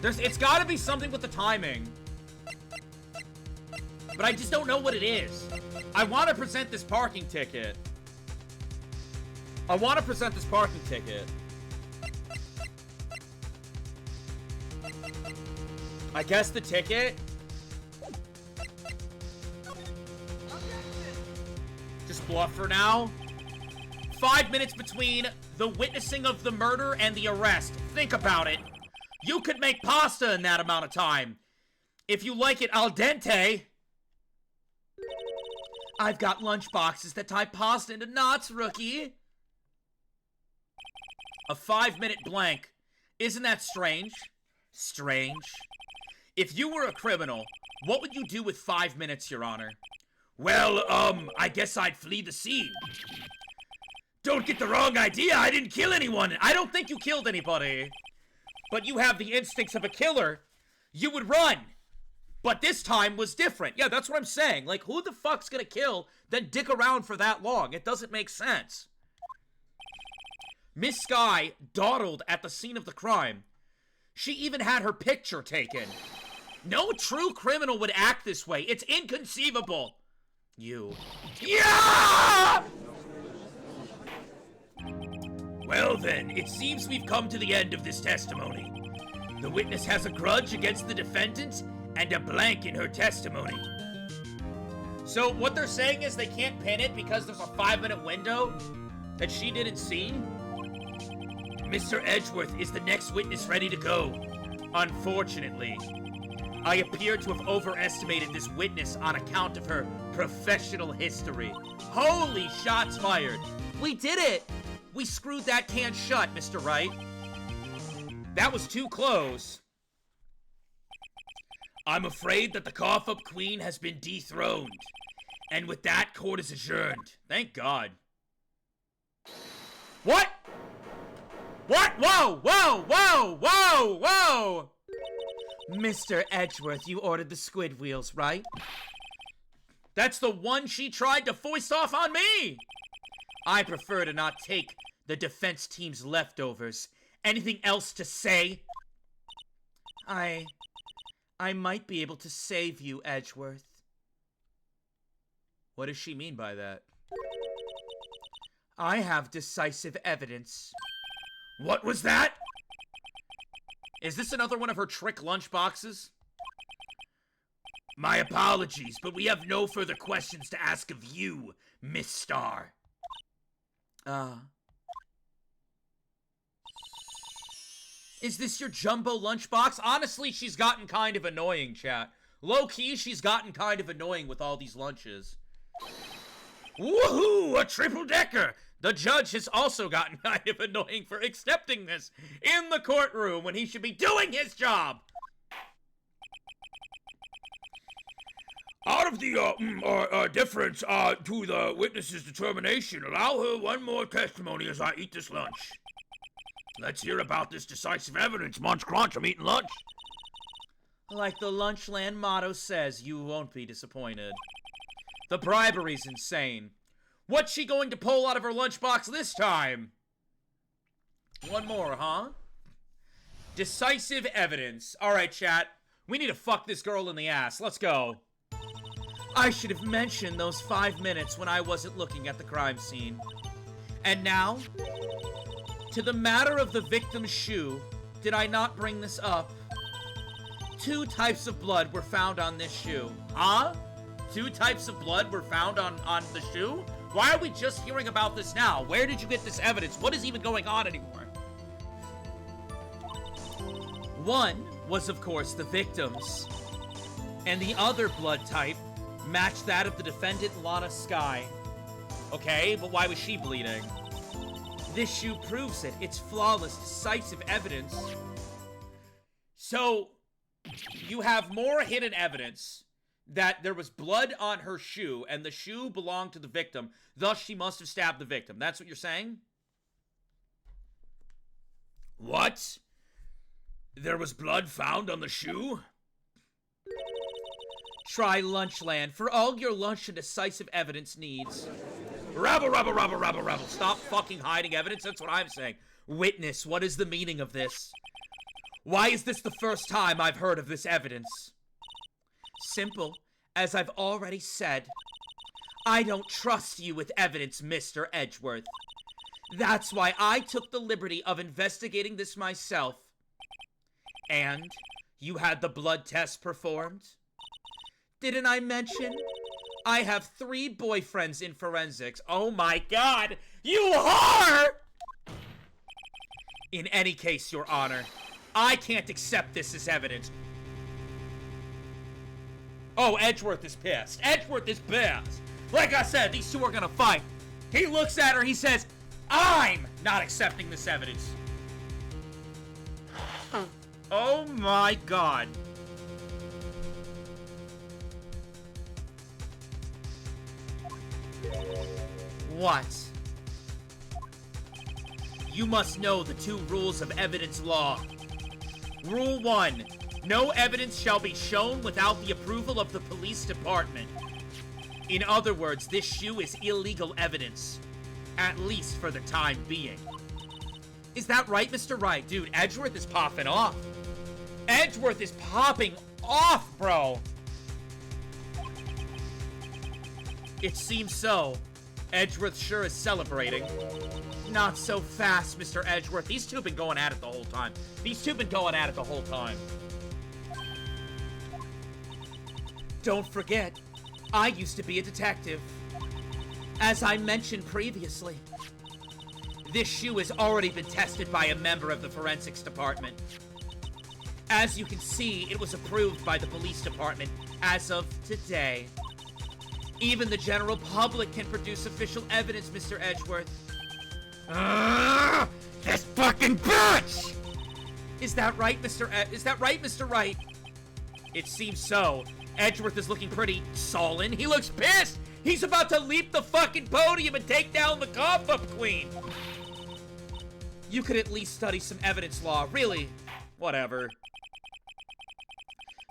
It's gotta be something with the timing. But I just don't know what it is. I want to present this parking ticket. I guess the ticket? Just bluff for now. 5 minutes between the witnessing of the murder and the arrest. Think about it. You could make pasta in that amount of time. If you like it al dente. I've got lunch boxes that tie pasta into knots, rookie. A 5-minute blank. Isn't that strange? Strange. If you were a criminal, what would you do with 5 minutes, Your Honor? Well, I guess I'd flee the scene. Don't get the wrong idea, I didn't kill anyone. I don't think you killed anybody. But you have the instincts of a killer. You would run. But this time was different. Yeah, that's what I'm saying. Like, who the fuck's gonna kill, then dick around for that long? It doesn't make sense. Miss Sky dawdled at the scene of the crime. She even had her picture taken. No true criminal would act this way. It's inconceivable. You. Yeah! Well then, it seems we've come to the end of this testimony. The witness has a grudge against the defendant and a blank in her testimony. So what they're saying is they can't pin it because there's a 5-minute window that she didn't see? Mr. Edgeworth is the next witness ready to go. Unfortunately, I appear to have overestimated this witness on account of her professional history. Holy shots fired. We did it! We screwed that can shut, Mr. Wright. That was too close. I'm afraid that the cough-up queen has been dethroned. And with that, court is adjourned. Thank God. What? What? Whoa! Whoa! Whoa! Whoa! Whoa! Mr. Edgeworth, you ordered the squid wheels, right? That's the one she tried to foist off on me! I prefer to not take the defense team's leftovers. Anything else to say? I might be able to save you, Edgeworth. What does she mean by that? I have decisive evidence. What was that? Is this another one of her trick lunch boxes? My apologies, but we have no further questions to ask of you, Miss Starr. Is this your jumbo lunchbox? Honestly, she's gotten kind of annoying, chat. Low-key, she's gotten kind of annoying with all these lunches. Woohoo! A triple-decker! The judge has also gotten kind of annoying for accepting this in the courtroom when he should be doing his job! Out of the deference to the witness's determination, allow her one more testimony as I eat this lunch. Let's hear about this decisive evidence, Munch Crunch. I'm eating lunch. Like the Lunchland motto says, you won't be disappointed. The bribery's insane. What's she going to pull out of her lunchbox this time? One more, huh? Decisive evidence. Alright, chat. We need to fuck this girl in the ass. Let's go. I should have mentioned those 5 minutes when I wasn't looking at the crime scene. And now, to the matter of the victim's shoe, did I not bring this up? 2 types of blood were found on this shoe. Huh? two types of blood were found on the shoe? Why are we just hearing about this now? Where did you get this evidence? What is even going on anymore? One was, of course, the victim's, and the other blood type matched that of the defendant, Lana Skye. Okay, but why was she bleeding? This shoe proves it. It's flawless, decisive evidence. So, you have more hidden evidence that there was blood on her shoe, and the shoe belonged to the victim. Thus, she must have stabbed the victim. That's what you're saying? What? There was blood found on the shoe? Try Lunchland for all your lunch and decisive evidence needs. Rabble, rabble, rabble, rabble, rabble. Stop fucking hiding evidence. That's what I'm saying. Witness, what is the meaning of this? Why is this the first time I've heard of this evidence? Simple. As I've already said, I don't trust you with evidence, Mr. Edgeworth. That's why I took the liberty of investigating this myself. And you had the blood test performed? Didn't I mention? I have 3 boyfriends in forensics. Oh my god! You whore! In any case, Your Honor, I can't accept this as evidence. Oh, Edgeworth is pissed. Edgeworth is pissed. Like I said, these two are gonna fight. He looks at her, he says, I'm not accepting this evidence. Oh my god. What? You must know the 2 rules of evidence law. Rule 1. No evidence shall be shown without the approval of the police department. In other words, this shoe is illegal evidence. At least for the time being. Is that right, Mr. Wright? Dude, Edgeworth is popping off. Edgeworth is popping off, bro. It seems so. Edgeworth sure is celebrating. Not so fast, Mr. Edgeworth. These two have been going at it the whole time. Don't forget, I used to be a detective. As I mentioned previously, this shoe has already been tested by a member of the forensics department. As you can see, it was approved by the police department as of today. Even the general public can produce official evidence, Mr. Edgeworth. This fucking bitch! Is that right, Mr. Wright? It seems so. Edgeworth is looking pretty sullen. He looks pissed! He's about to leap the fucking podium and take down the cough-up queen! You could at least study some evidence law, really. Whatever.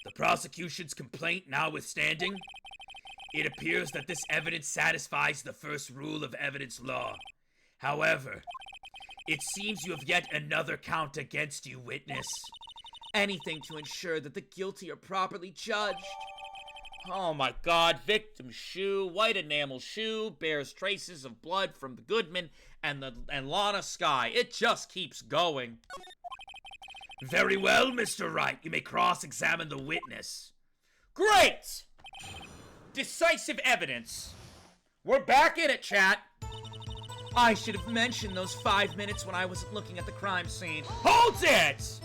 The prosecution's complaint notwithstanding, it appears that this evidence satisfies the first rule of evidence law. However, it seems you have yet another count against you, witness. Anything to ensure that the guilty are properly judged. Oh my god, victim shoe, white enamel shoe, bears traces of blood from the Goodman and Lana Skye. It just keeps going. Very well, Mr. Wright. You may cross-examine the witness. Great! Decisive evidence. We're back in it, chat. I should have mentioned those 5 minutes when I wasn't looking at the crime scene. Hold it!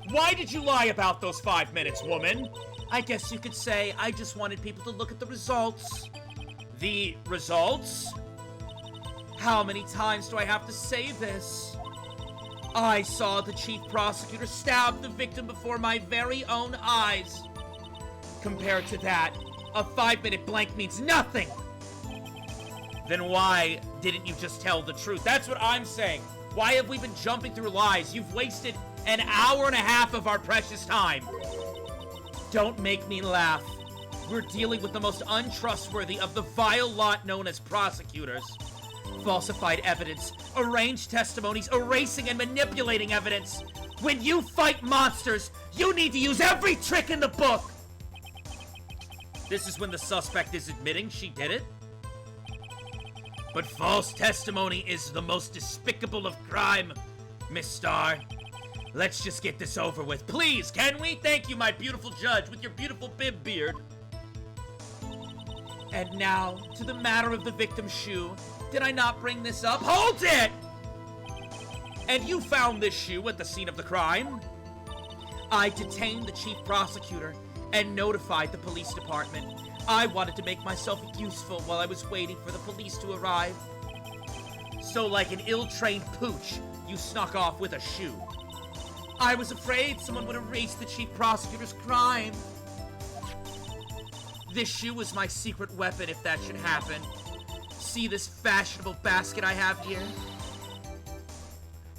Why did you lie about those 5 minutes, woman? I guess you could say I just wanted people to look at the results. The results? How many times do I have to say this? I saw the chief prosecutor stab the victim before my very own eyes. Compared to that, a 5-minute blank means nothing. Then why didn't you just tell the truth? That's what I'm saying. Why have we been jumping through lies? You've wasted an hour and a half of our precious time. Don't make me laugh. We're dealing with the most untrustworthy of the vile lot known as prosecutors. Falsified evidence, arranged testimonies, erasing and manipulating evidence. When you fight monsters, you need to use every trick in the book. This is when the suspect is admitting she did it. But false testimony is the most despicable of crime, Miss Starr. Let's just get this over with. Please, can we? Thank you, my beautiful judge, with your beautiful bib beard. And now, to the matter of the victim's shoe. Did I not bring this up? Hold it! And you found this shoe at the scene of the crime? I detained the chief prosecutor and notified the police department. I wanted to make myself useful while I was waiting for the police to arrive. So like an ill-trained pooch, you snuck off with a shoe. I was afraid someone would erase the chief prosecutor's crime. This shoe was my secret weapon if that should happen. See this fashionable basket I have here?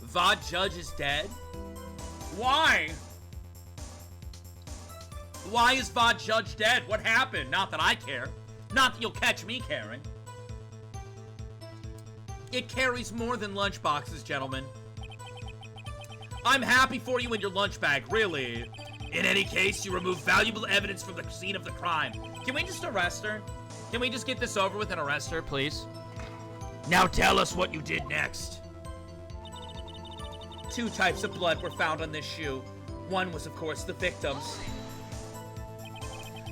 Vod Judge is dead? Why? Why is Vod Judge dead? What happened? Not that I care. Not that you'll catch me caring. It carries more than lunchboxes, gentlemen. I'm happy for you in your lunch bag, really. In any case, you remove valuable evidence from the scene of the crime. Can we just arrest her? Can we just get this over with and arrest her, please? Now tell us what you did next. 2 types of blood were found on this shoe. One was, of course, the victim's.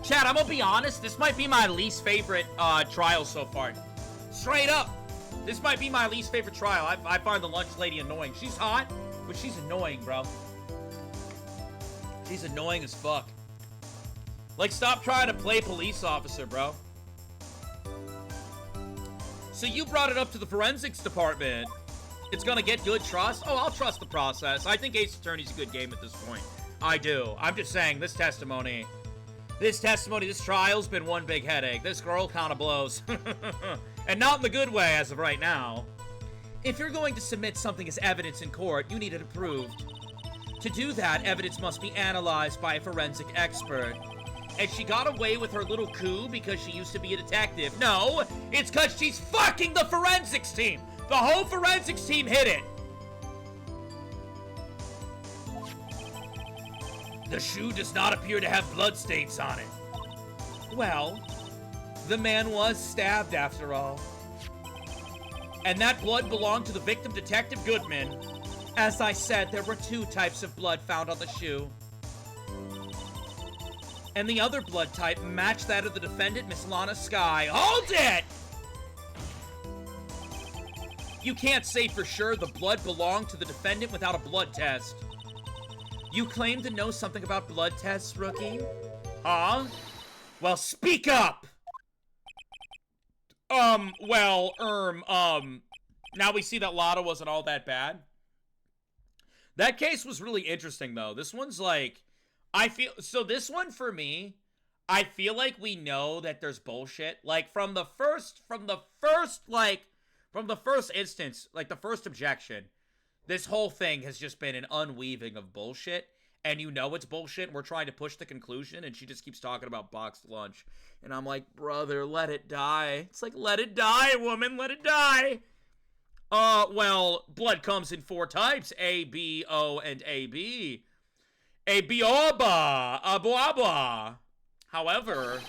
Chad, I'm gonna be honest, this might be my least favorite trial so far. Straight up. This might be my least favorite trial. I find the lunch lady annoying. She's hot, but she's annoying, bro. She's annoying as fuck. Like, stop trying to play police officer, bro. So you brought it up to the forensics department. It's gonna get good trust? Oh, I'll trust the process. I think Ace Attorney's a good game at this point. I do. I'm just saying, this trial's been one big headache. This girl kind of blows. And not in the good way as of right now. If you're going to submit something as evidence in court, you need it approved. To do that, evidence must be analyzed by a forensic expert. And she got away with her little coup because she used to be a detective. No, it's because she's fucking the forensics team. The whole forensics team hit it. The shoe does not appear to have bloodstains on it. Well, the man was stabbed after all. And that blood belonged to the victim, Detective Goodman. As I said, there were 2 types of blood found on the shoe. And the other blood type matched that of the defendant, Miss Lana Skye. Hold it! You can't say for sure the blood belonged to the defendant without a blood test. You claim to know something about blood tests, rookie? Huh? Well, speak up! Now we see that Lotto wasn't all that bad. That case was really interesting, though. This one's like, this one for me, I feel like we know that there's bullshit. Like, from the first instance, like the first objection, this whole thing has just been an unweaving of bullshit. And you know it's bullshit, and we're trying to push the conclusion, and she just keeps talking about boxed lunch. And I'm like, brother, let it die. It's like, let it die, woman, let it die. Well, blood comes in 4 types, A, B, O, and AB. A-B-O-B-A, A-B-O-B-A. However,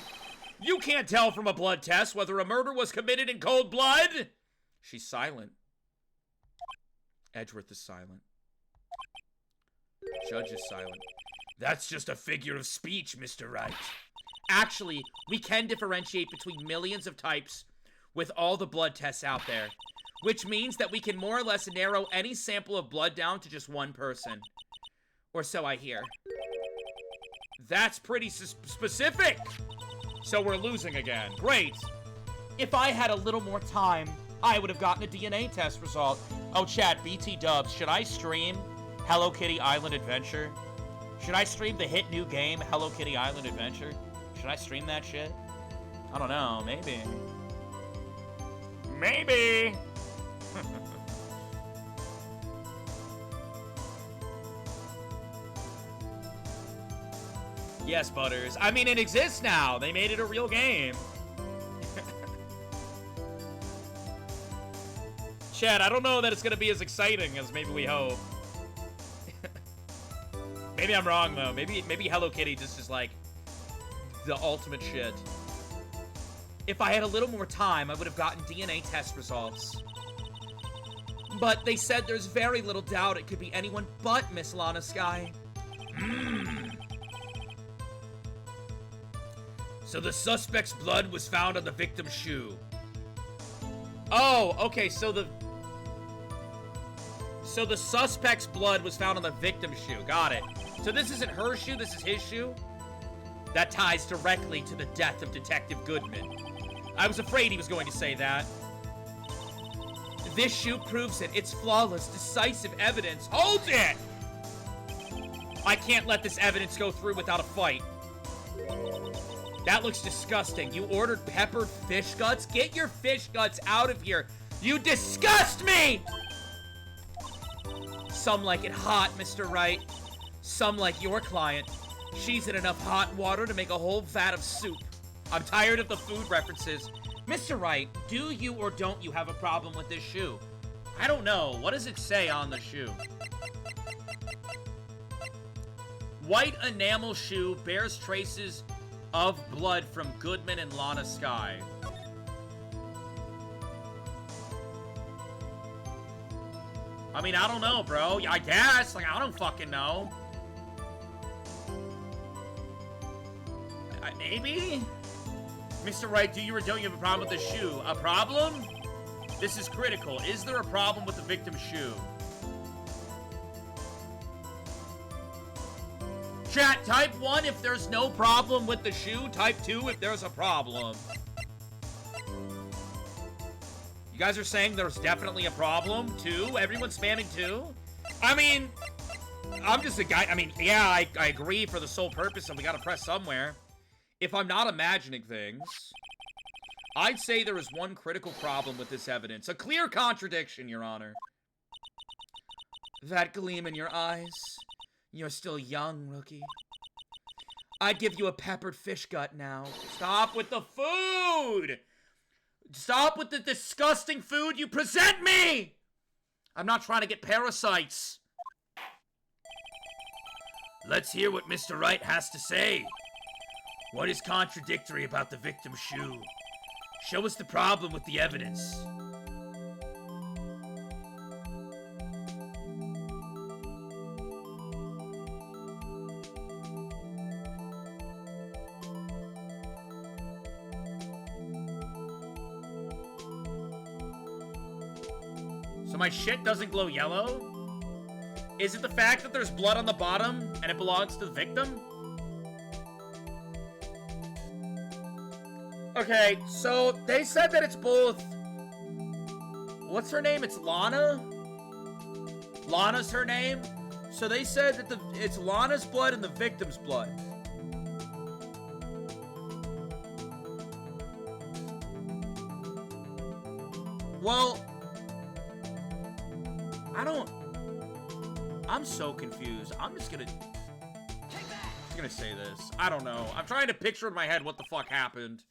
you can't tell from a blood test whether a murder was committed in cold blood. She's silent. Edgeworth is silent. Judge is silent. That's just a figure of speech, Mr. Wright. Actually, we can differentiate between millions of types with all the blood tests out there, which means that we can more or less narrow any sample of blood down to just one person. Or so I hear. That's pretty specific! So we're losing again. Great. If I had a little more time, I would have gotten a DNA test result. Oh, chat, BT dubs, should I stream Hello Kitty Island Adventure? Should I stream the hit new game, Hello Kitty Island Adventure? Should I stream that shit? I don't know, maybe. Maybe! Yes, Butters. I mean, it exists now. They made it a real game. Chad, I don't know that it's gonna be as exciting as maybe we hope. Maybe I'm wrong, though. Maybe Hello Kitty just is, like, the ultimate shit. If I had a little more time, I would have gotten DNA test results. But they said there's very little doubt it could be anyone but Miss Lana Skye. So the suspect's blood was found on the victim's shoe. Oh, okay, so the suspect's blood was found on the victim's shoe. Got it. So this isn't her shoe, this is his shoe? That ties directly to the death of Detective Goodman. I was afraid he was going to say that. This shoe proves it. It's flawless, decisive evidence. Hold it! I can't let this evidence go through without a fight. That looks disgusting. You ordered peppered fish guts? Get your fish guts out of here. You disgust me! Some like it hot, Mr. Wright. Some like your client. She's in enough hot water to make a whole vat of soup. I'm tired of the food references. Mr. Wright, do you or don't you have a problem with this shoe? I don't know. What does it say on the shoe? White enamel shoe bears traces of blood from Goodman and Lana Skye. I mean, I don't know, bro. I guess. Like, I don't fucking know. Maybe? Mr. Wright, do you or don't you have a problem with the shoe? A problem? This is critical. Is there a problem with the victim's shoe? Chat, type 1 if there's no problem with the shoe. Type 2 if there's a problem. You guys are saying there's definitely a problem? 2? Everyone's spamming 2? I mean, I'm just a guy. I mean, yeah, I agree for the sole purpose of we gotta press somewhere. If I'm not imagining things, I'd say there is one critical problem with this evidence. A clear contradiction, Your Honor. That gleam in your eyes. You're still young, rookie. I'd give you a peppered fish gut now. Stop with the food! Stop with the disgusting food you present me! I'm not trying to get parasites. Let's hear what Mr. Wright has to say. What is contradictory about the victim's shoe? Show us the problem with the evidence. So my shit doesn't glow yellow? Is it the fact that there's blood on the bottom and it belongs to the victim? Okay, so they said that it's both... What's her name? It's Lana? Lana's her name? So they said that it's Lana's blood and the victim's blood. Well... I'm so confused. I'm just gonna say this. I don't know. I'm trying to picture in my head what the fuck happened.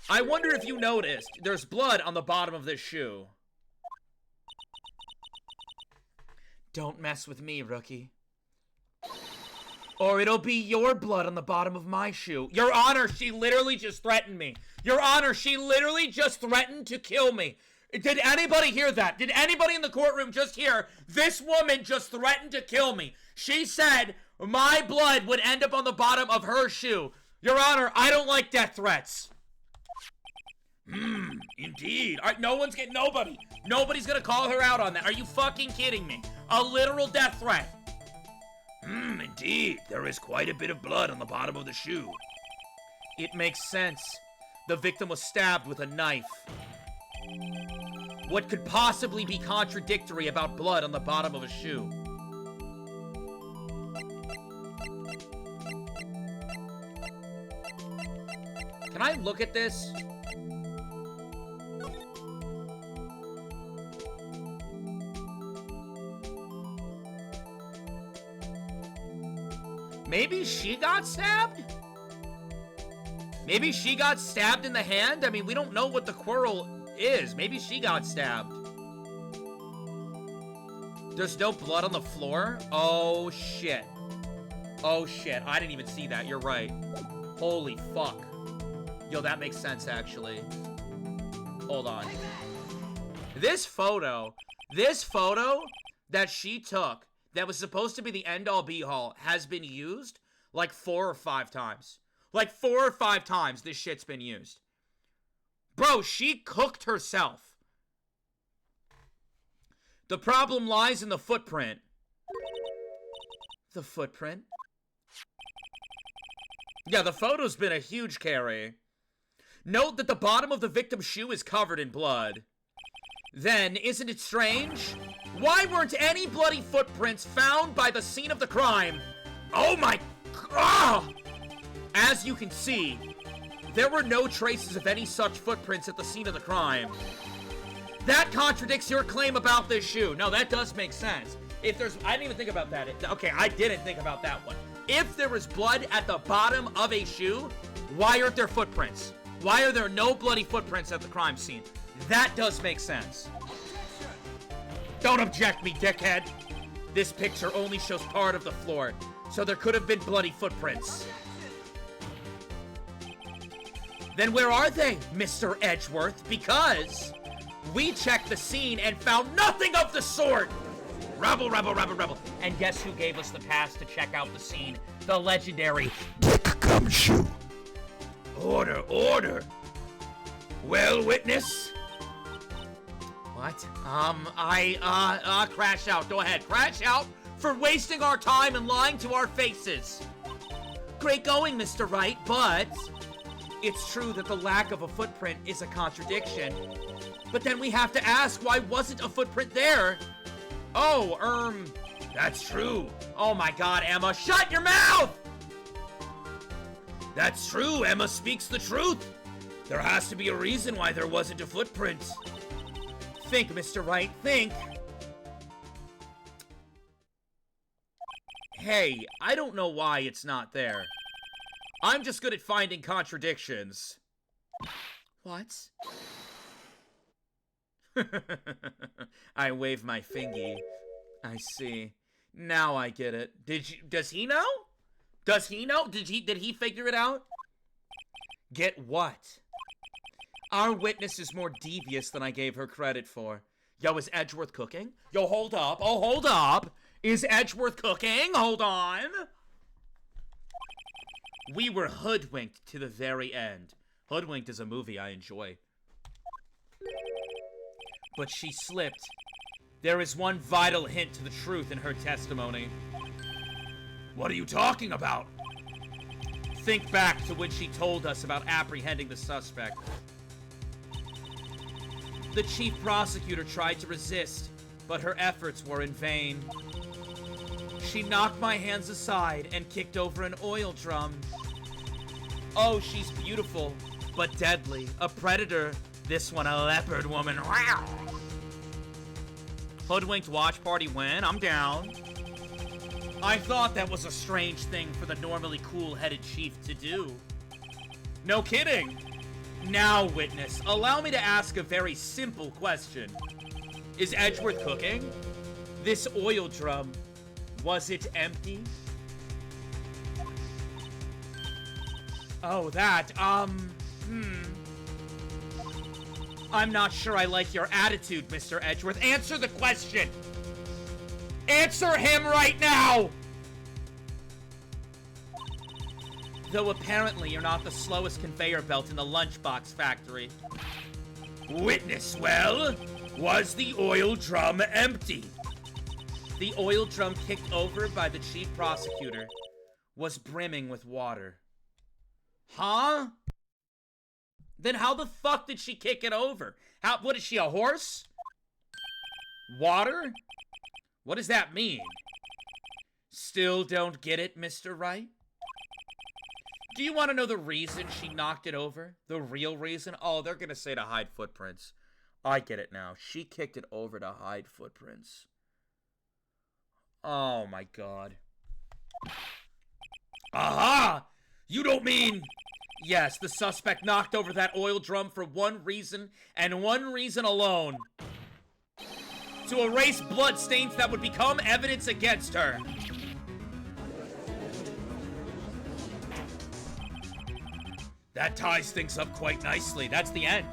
I wonder if you noticed, there's blood on the bottom of this shoe. Don't mess with me, rookie. Or it'll be your blood on the bottom of my shoe. Your Honor, she literally just threatened me. Your Honor, she literally just threatened to kill me. Did anybody hear that? Did anybody in the courtroom just hear this woman just threatened to kill me? She said my blood would end up on the bottom of her shoe. Your Honor, I don't like death threats. Indeed. Nobody's gonna call her out on that. Are you fucking kidding me? A literal death threat. Indeed. There is quite a bit of blood on the bottom of the shoe. It makes sense. The victim was stabbed with a knife. What could possibly be contradictory about blood on the bottom of a shoe? Can I look at this? Maybe she got stabbed? Maybe she got stabbed in the hand? I mean, we don't know what the quarrel is. Maybe she got stabbed. There's no blood on the floor? Oh, shit. Oh, shit. I didn't even see that. You're right. Holy fuck. Yo, that makes sense, actually. Hold on. This photo that she took that was supposed to be the end-all be-all has been used like 4 or 5 times. Like 4 or 5 times this shit's been used. Bro, she cooked herself. The problem lies in the footprint. The footprint? Yeah, the photo's been a huge carry. Note that the bottom of the victim's shoe is covered in blood. Then, isn't it strange? Why weren't any bloody footprints found by the scene of the crime? Oh my... Ah! As you can see, there were no traces of any such footprints at the scene of the crime. That contradicts your claim about this shoe. No, that does make sense. If there's... I didn't even think about that. Okay, I didn't think about that one. If there was blood at the bottom of a shoe, why aren't there footprints? Why are there no bloody footprints at the crime scene? That does make sense. Don't object me, dickhead. This picture only shows part of the floor, so there could have been bloody footprints. Then where are they, Mr. Edgeworth? Because we checked the scene and found nothing of the sort! Rebel, rebel, rebel, rebel. And guess who gave us the pass to check out the scene? The legendary Dick Gumshoe. Order, order. Well, witness? What? Crash out. Go ahead, crash out for wasting our time and lying to our faces. Great going, Mr. Wright, but it's true that the lack of a footprint is a contradiction. But then we have to ask, why wasn't a footprint there? Oh, that's true. Oh my god, Emma, shut your mouth! That's true, Emma speaks the truth. There has to be a reason why there wasn't a footprint. Think, Mr. Wright, think. Hey, I don't know why it's not there. I'm just good at finding contradictions. What? I wave my fingy. I see. Now I get it. Does he know? Does he know? Did he figure it out? Get what? Our witness is more devious than I gave her credit for. Yo, is Edgeworth cooking? Yo, hold up. Oh, hold up. Is Edgeworth cooking? Hold on. We were hoodwinked to the very end. Hoodwinked is a movie I enjoy. But she slipped. There is one vital hint to the truth in her testimony. What are you talking about? Think back to when she told us about apprehending the suspect. The chief prosecutor tried to resist, but her efforts were in vain. She knocked my hands aside and kicked over an oil drum. Oh, she's beautiful, but deadly. A predator. This one a leopard woman. Hoodwinked watch party win. I'm down. I thought that was a strange thing for the normally cool-headed chief to do. No kidding. Now, witness, allow me to ask a very simple question. Is Edgeworth cooking? This oil drum, was it empty? Oh, that, I'm not sure I like your attitude, Mr. Edgeworth. Answer the question! Answer him right now! Though apparently you're not the slowest conveyor belt in the lunchbox factory. Witness, well, was the oil drum empty? The oil drum kicked over by the chief prosecutor was brimming with water. Huh? Then how the fuck did she kick it over? What is she, a horse? Water? What does that mean? Still don't get it, Mr. Wright? Do you want to know the reason she knocked it over? The real reason? Oh, they're gonna say to hide footprints. I get it now. She kicked it over to hide footprints. Oh my god. Aha! You don't mean... Yes, the suspect knocked over that oil drum for one reason, and one reason alone. To erase bloodstains that would become evidence against her. That ties things up quite nicely. That's the end.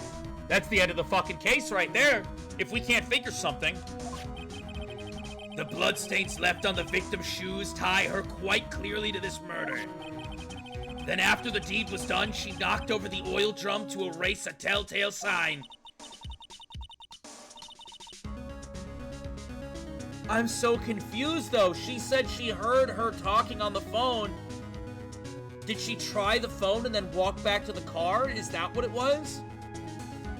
That's the end of the fucking case right there. If we can't figure something. The bloodstains left on the victim's shoes tie her quite clearly to this murder. Then after the deed was done, she knocked over the oil drum to erase a telltale sign. I'm so confused, though. She said she heard her talking on the phone. Did she try the phone and then walk back to the car? Is that what it was?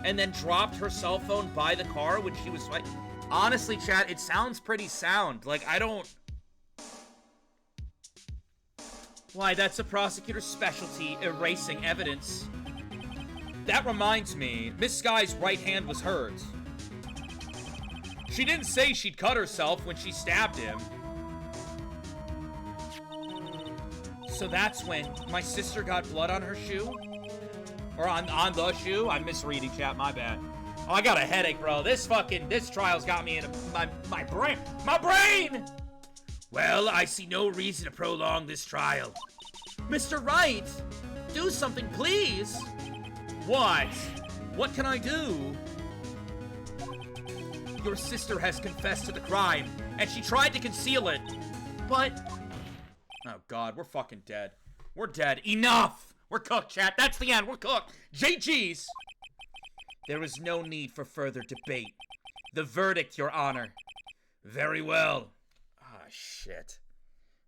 And then dropped her cell phone by the car when she was like... Honestly, chat, it sounds pretty sound. Like, I don't... Why, that's a prosecutor's specialty, erasing evidence. That reminds me, Miss Sky's right hand was hurt. She didn't say she'd cut herself when she stabbed him. So that's when my sister got blood on her shoe? Or on the shoe? I'm misreading, chat, my bad. Oh, I got a headache, bro. This trial's got me in my brain. My brain! Well, I see no reason to prolong this trial. Mr. Wright, do something, please. What? What can I do? Your sister has confessed to the crime, and she tried to conceal it, but... Oh, God, we're fucking dead. We're dead. Enough! We're cooked, chat. That's the end. We're cooked. GG's. There is no need for further debate. The verdict, Your Honor. Very well. Ah, shit.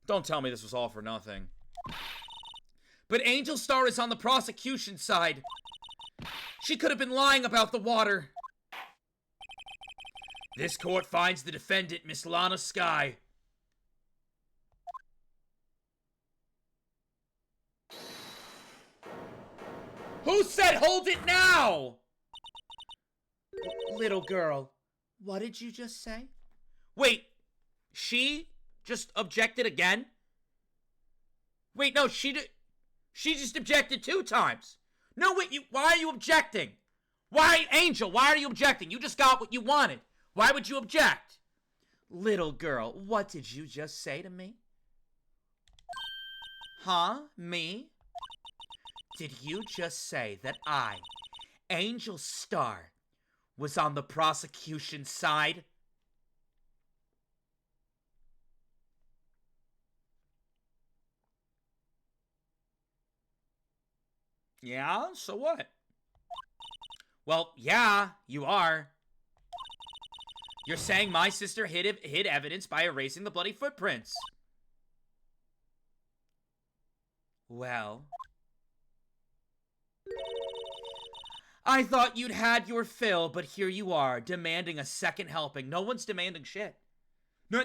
Don't tell me this was all for nothing. But Angel Starr is on the prosecution side. She could have been lying about the water. This court finds the defendant, Miss Lana Sky. Who said hold it now? Little girl, what did you just say? Wait, she just objected again? Wait, no, she just objected 2 times. No, wait, why are you objecting? Why, Angel, why are you objecting? You just got what you wanted. Why would you object? Little girl, what did you just say to me? Huh? Me? Did you just say that I, Angel Starr, was on the prosecution's side? Yeah, so what? Well, yeah, you are. You're saying my sister hid evidence by erasing the bloody footprints. Well... I thought you'd had your fill, but here you are, demanding a second helping. No one's demanding shit. No,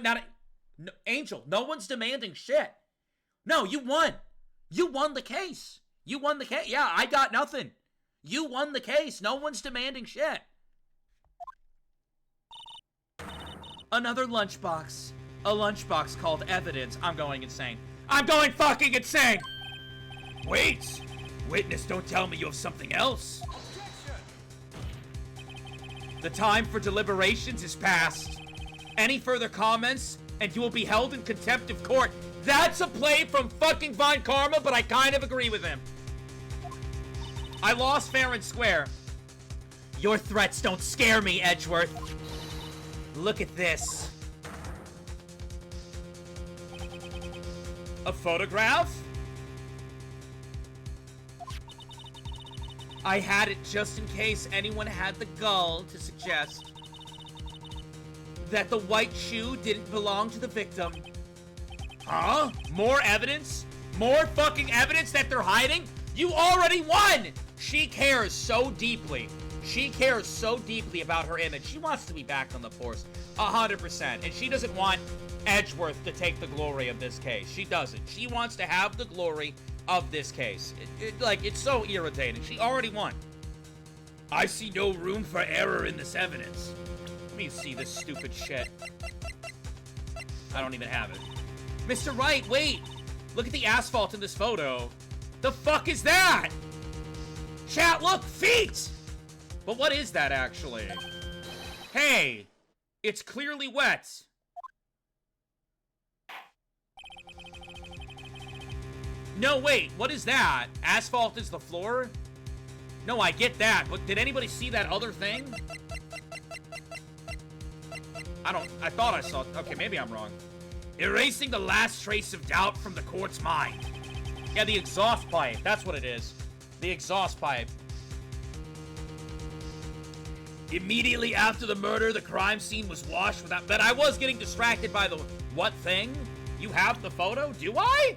Angel, no one's demanding shit. No, you won. You won the case. You won the case. Yeah, I got nothing. You won the case. No one's demanding shit. Another lunchbox. A lunchbox called evidence. I'm going insane. I'm going fucking insane! Wait! Witness, don't tell me you have something else. The time for deliberations is past. Any further comments, and you will be held in contempt of court. That's a play from fucking Vine Karma, but I kind of agree with him. I lost fair and square. Your threats don't scare me, Edgeworth. Look at this. A photograph? I had it just in case anyone had the gall to suggest that the white shoe didn't belong to the victim. Huh? More evidence? More fucking evidence that they're hiding? You already won! She cares so deeply. She cares so deeply about her image. She wants to be back on the force. 100%. And she doesn't want Edgeworth to take the glory of this case. She doesn't. She wants to have the glory of this case. It's so irritating. She already won. I see no room for error in this evidence. Let me see this stupid shit. I don't even have it. Mr. Wright, wait! Look at the asphalt in this photo. The fuck is that? Chat, look! Feet! But what is that, actually? Hey! It's clearly wet. No, wait, what is that? Asphalt is the floor? No, I get that, but did anybody see that other thing? I thought I saw, okay, maybe I'm wrong. Erasing the last trace of doubt from the court's mind. Yeah, the exhaust pipe. That's what it is. The exhaust pipe. Immediately after the murder, the crime scene was washed without... But I was getting distracted by the... What thing? You have the photo? Do I?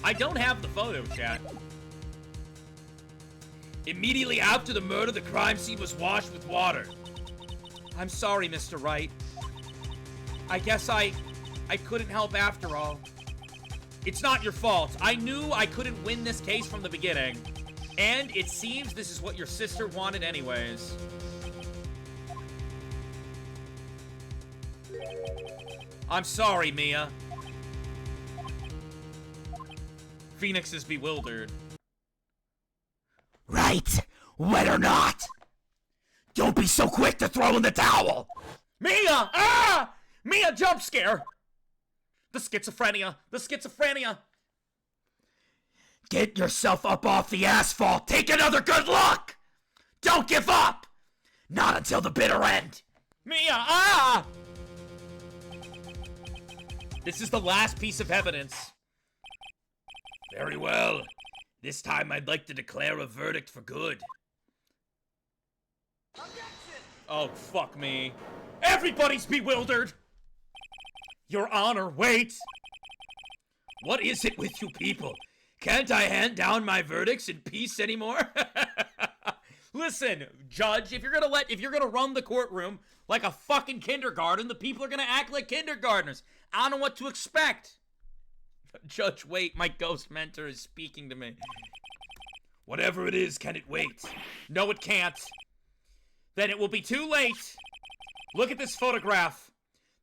I don't have the photo, chat. Immediately after the murder, the crime scene was washed with water. I'm sorry, Mr. Wright. I guess I couldn't help after all. It's not your fault. I knew I couldn't win this case from the beginning. And it seems this is what your sister wanted anyways. I'm sorry, Mia. Phoenix is bewildered. Right? Wet or not? Don't be so quick to throw in the towel! Mia! Ah! Mia, jump scare! The schizophrenia! The schizophrenia! Get yourself up off the asphalt! Take another good look! Don't give up! Not until the bitter end! Mia! Ah! This is the last piece of evidence. Very well. This time I'd like to declare a verdict for good. Oh, fuck me. Everybody's bewildered! Your Honor, wait! What is it with you people? Can't I hand down my verdicts in peace anymore? Listen, Judge, if you're gonna run the courtroom like a fucking kindergarten, the people are gonna act like kindergartners. I don't know what to expect. Judge, wait, my ghost mentor is speaking to me. Whatever it is, can it wait? No, it can't. Then it will be too late. Look at this photograph.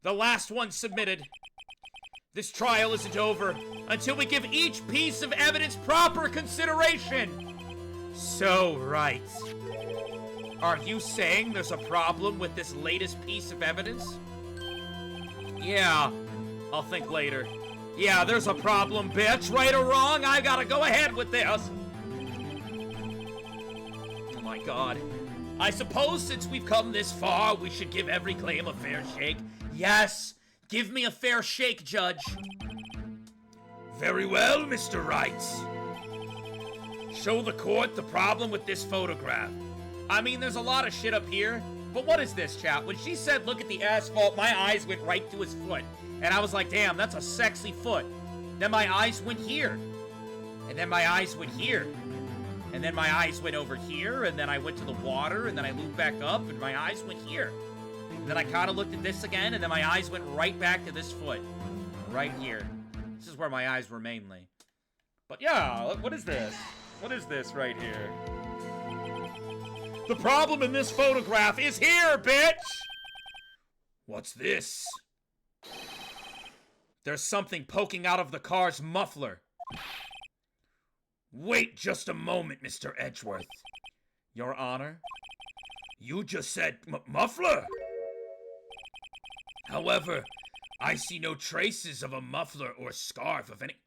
The last one submitted. This trial isn't over until we give each piece of evidence proper consideration. So right. Are you saying there's a problem with this latest piece of evidence? Yeah, I'll think later. Yeah, there's a problem, bitch. Right or wrong, I gotta go ahead with this. Oh my god. I suppose since we've come this far, we should give every claim a fair shake. Yes, give me a fair shake, Judge. Very well, Mr. Wright. Show the court the problem with this photograph. I mean, there's a lot of shit up here, but what is this, chat? When she said, look at the asphalt, my eyes went right to his foot. And I was like, damn, that's a sexy foot. Then my eyes went here. And then my eyes went here. And then my eyes went over here, and then I went to the water, and then I looped back up, and my eyes went here. And then I kind of looked at this again, and then my eyes went right back to this foot. Right here. This is where my eyes were mainly. But yeah, what is this? What is this right here? The problem in this photograph is here, bitch! What's this? There's something poking out of the car's muffler. Wait just a moment, Mr. Edgeworth. Your Honor? You just said muffler. However, I see no traces of a muffler or scarf of any...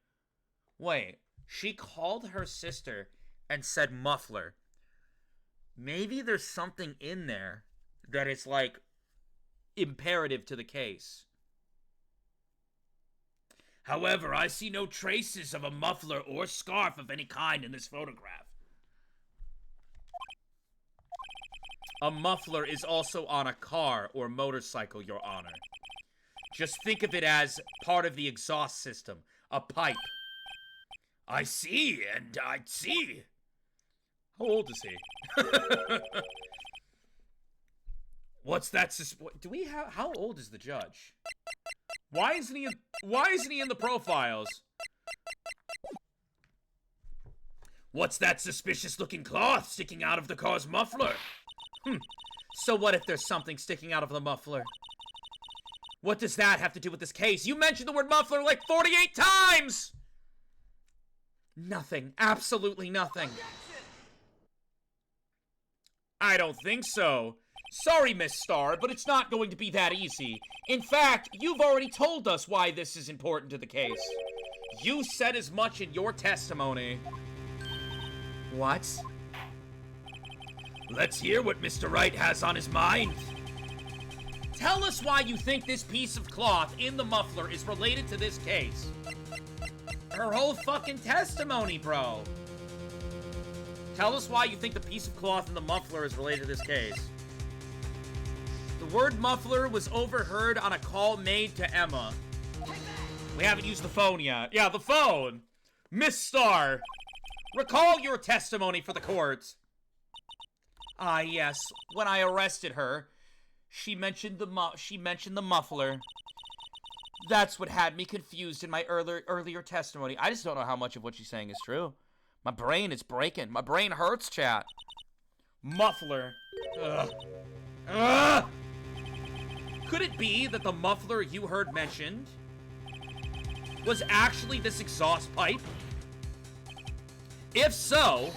Wait, she called her sister and said muffler. Maybe there's something in there that is, like, imperative to the case. However, I see no traces of a muffler or scarf of any kind in this photograph. A muffler is also on a car or motorcycle, Your Honor. Just think of it as part of the exhaust system, a pipe. I see, and I see. How old is he? What's that Do we have... How old is the judge? Why isn't he in the profiles? What's that suspicious-looking cloth sticking out of the car's muffler? So what if there's something sticking out of the muffler? What does that have to do with this case? You mentioned the word muffler like 48 times! Nothing. Absolutely nothing. I don't think so. Sorry, Miss Starr, but it's not going to be that easy. In fact, you've already told us why this is important to the case. You said as much in your testimony. What? Let's hear what Mr. Wright has on his mind. Tell us why you think this piece of cloth in the muffler is related to this case. her whole fucking testimony, bro. Tell us why you think the piece of cloth in the muffler is related to this case. The word muffler was overheard on a call made to Emma. We haven't used the phone yet. Yeah, the phone. Miss Starr, recall your testimony for the court. Ah, yes. When I arrested her, she mentioned the muffler. That's what had me confused in my earlier testimony. I just don't know how much of what she's saying is true. My brain is breaking. My brain hurts, chat. Muffler. Ugh. Ugh. Could it be that the muffler you heard mentioned was actually this exhaust pipe? If so,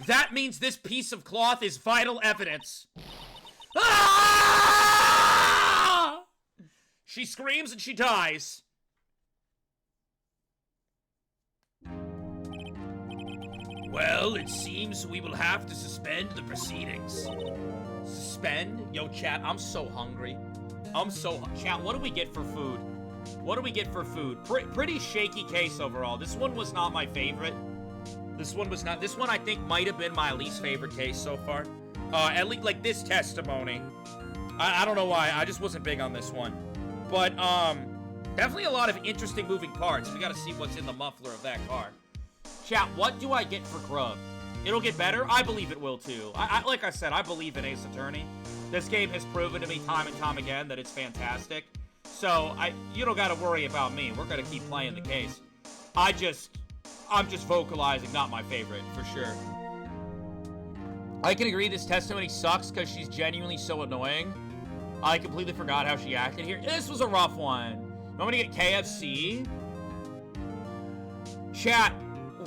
that means this piece of cloth is vital evidence. Ah! She screams and she dies. Well, it seems we will have to suspend the proceedings. Suspend? Yo, chat, I'm so hungry. Chat, what do we get for food? What do we get for food? Pretty shaky case overall. This one was not my favorite. This one I think might have been my least favorite case so far. At least, like, this testimony. I don't know why. I just wasn't big on this one. But, definitely a lot of interesting moving parts. We gotta see what's in the muffler of that car. Chat, what do I get for grub? It'll get better? I believe it will, too. Like I said, I believe in Ace Attorney. This game has proven to me time and time again that it's fantastic. So, you don't gotta worry about me. We're gonna keep playing the case. I'm just vocalizing not my favorite, for sure. I can agree this testimony sucks because she's genuinely so annoying. I completely forgot how she acted here. This was a rough one. You want me to get KFC? Chat,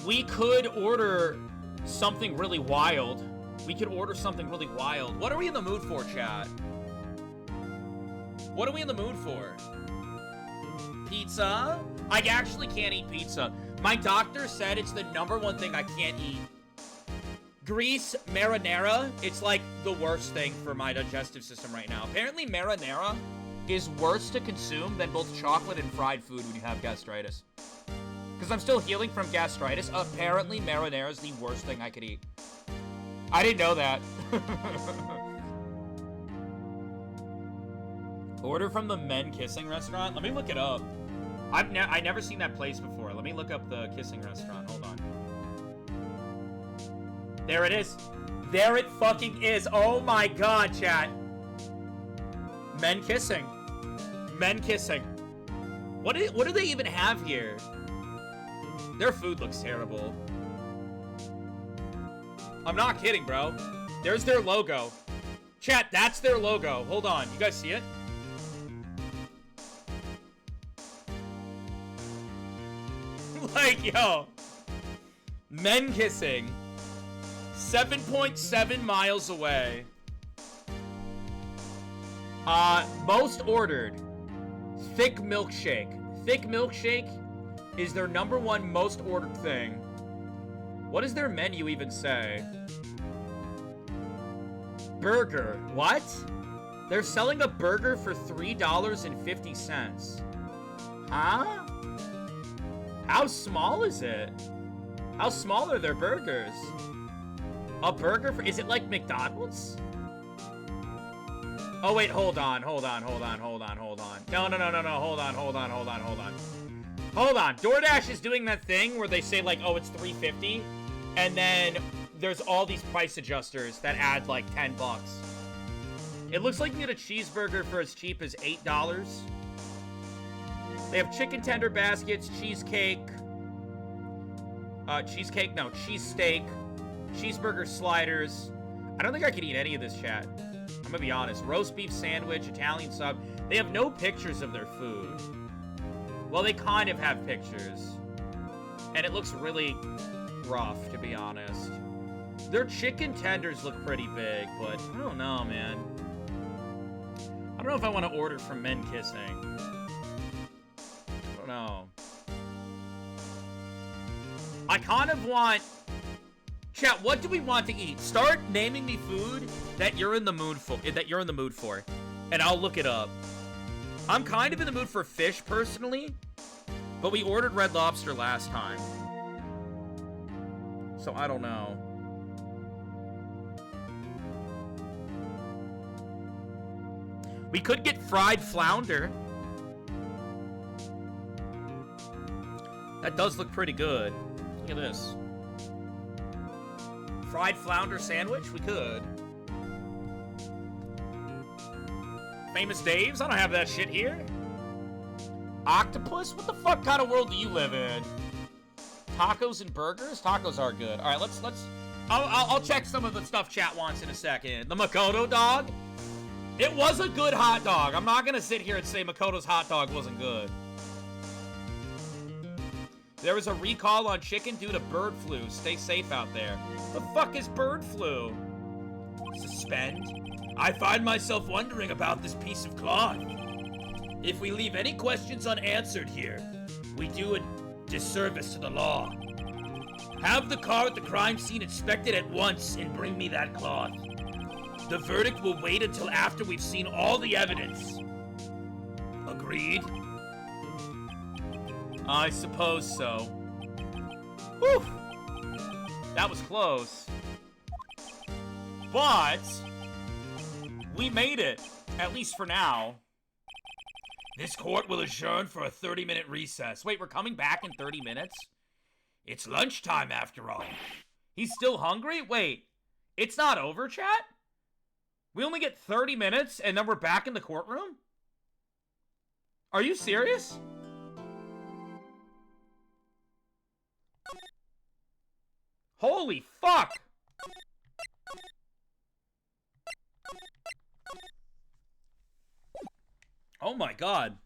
we could order something really wild. We could order something really wild. What are we in the mood for, chat? What are we in the mood for? Pizza? I actually can't eat pizza. My doctor said it's the #1 thing I can't eat. Grease marinara, it's like the worst thing for my digestive system right now. Apparently marinara is worse to consume than both chocolate and fried food when you have gastritis. Because I'm still healing from gastritis, apparently marinara is the worst thing I could eat. I didn't know that. Order from the men kissing restaurant? Let me look it up. I've never seen that place before. Let me look up the kissing restaurant. Hold on. There it is. There it fucking is. Oh my god, chat. Men kissing. Men kissing. What do they even have here? Their food looks terrible. I'm not kidding, bro. There's their logo. Chat, that's their logo. Hold on. You guys see it? Like, yo. Men kissing. 7.7 miles away. Most ordered. Thick milkshake. Thick milkshake is their #1 most ordered thing. What does their menu even say? Burger. What? They're selling a burger for $3.50. Huh? How small is it? How small are their burgers? A burger for... Is it like McDonald's? Oh, wait, hold on. No. Hold on. Hold on. DoorDash is doing that thing where they say, like, oh, it's $3.50. And then there's all these price adjusters that add, like, $10. It looks like you can get a cheeseburger for as cheap as $8. They have chicken tender baskets, cheesesteak, cheeseburger sliders. I don't think I could eat any of this, chat. I'm gonna be honest. Roast beef sandwich, Italian sub. They have no pictures of their food. Well, they kind of have pictures. And it looks really rough, to be honest. Their chicken tenders look pretty big, but I don't know, man. I don't know if I want to order from Men Kissing. I don't know. I kind of want... Chat, what do we want to eat? Start naming me food that you're in the mood for, and I'll look it up. I'm kind of in the mood for fish, personally. But we ordered Red Lobster last time. So I don't know. We could get fried flounder. That does look pretty good. Look at this. Fried flounder sandwich? We could. Famous Dave's? I don't have that shit here. Octopus? What the fuck kind of world do you live in? Tacos and burgers? Tacos are good. All right, let's. I'll check some of the stuff chat wants in a second. The Makoto dog? It was a good hot dog. I'm not gonna sit here and say Makoto's hot dog wasn't good. There was a recall on chicken due to bird flu. Stay safe out there. The fuck is bird flu? Suspend? I find myself wondering about this piece of cloth. If we leave any questions unanswered here, we do a disservice to the law. Have the car at the crime scene inspected at once and bring me that cloth. The verdict will wait until after we've seen all the evidence. Agreed? I suppose so. Whew! That was close. But we made it, at least for now. This court will adjourn for a 30-minute recess. Wait, we're coming back in 30 minutes? It's lunchtime after all. He's still hungry? Wait, it's not over, chat? We only get 30 minutes and then we're back in the courtroom? Are you serious? Holy fuck! Oh my god.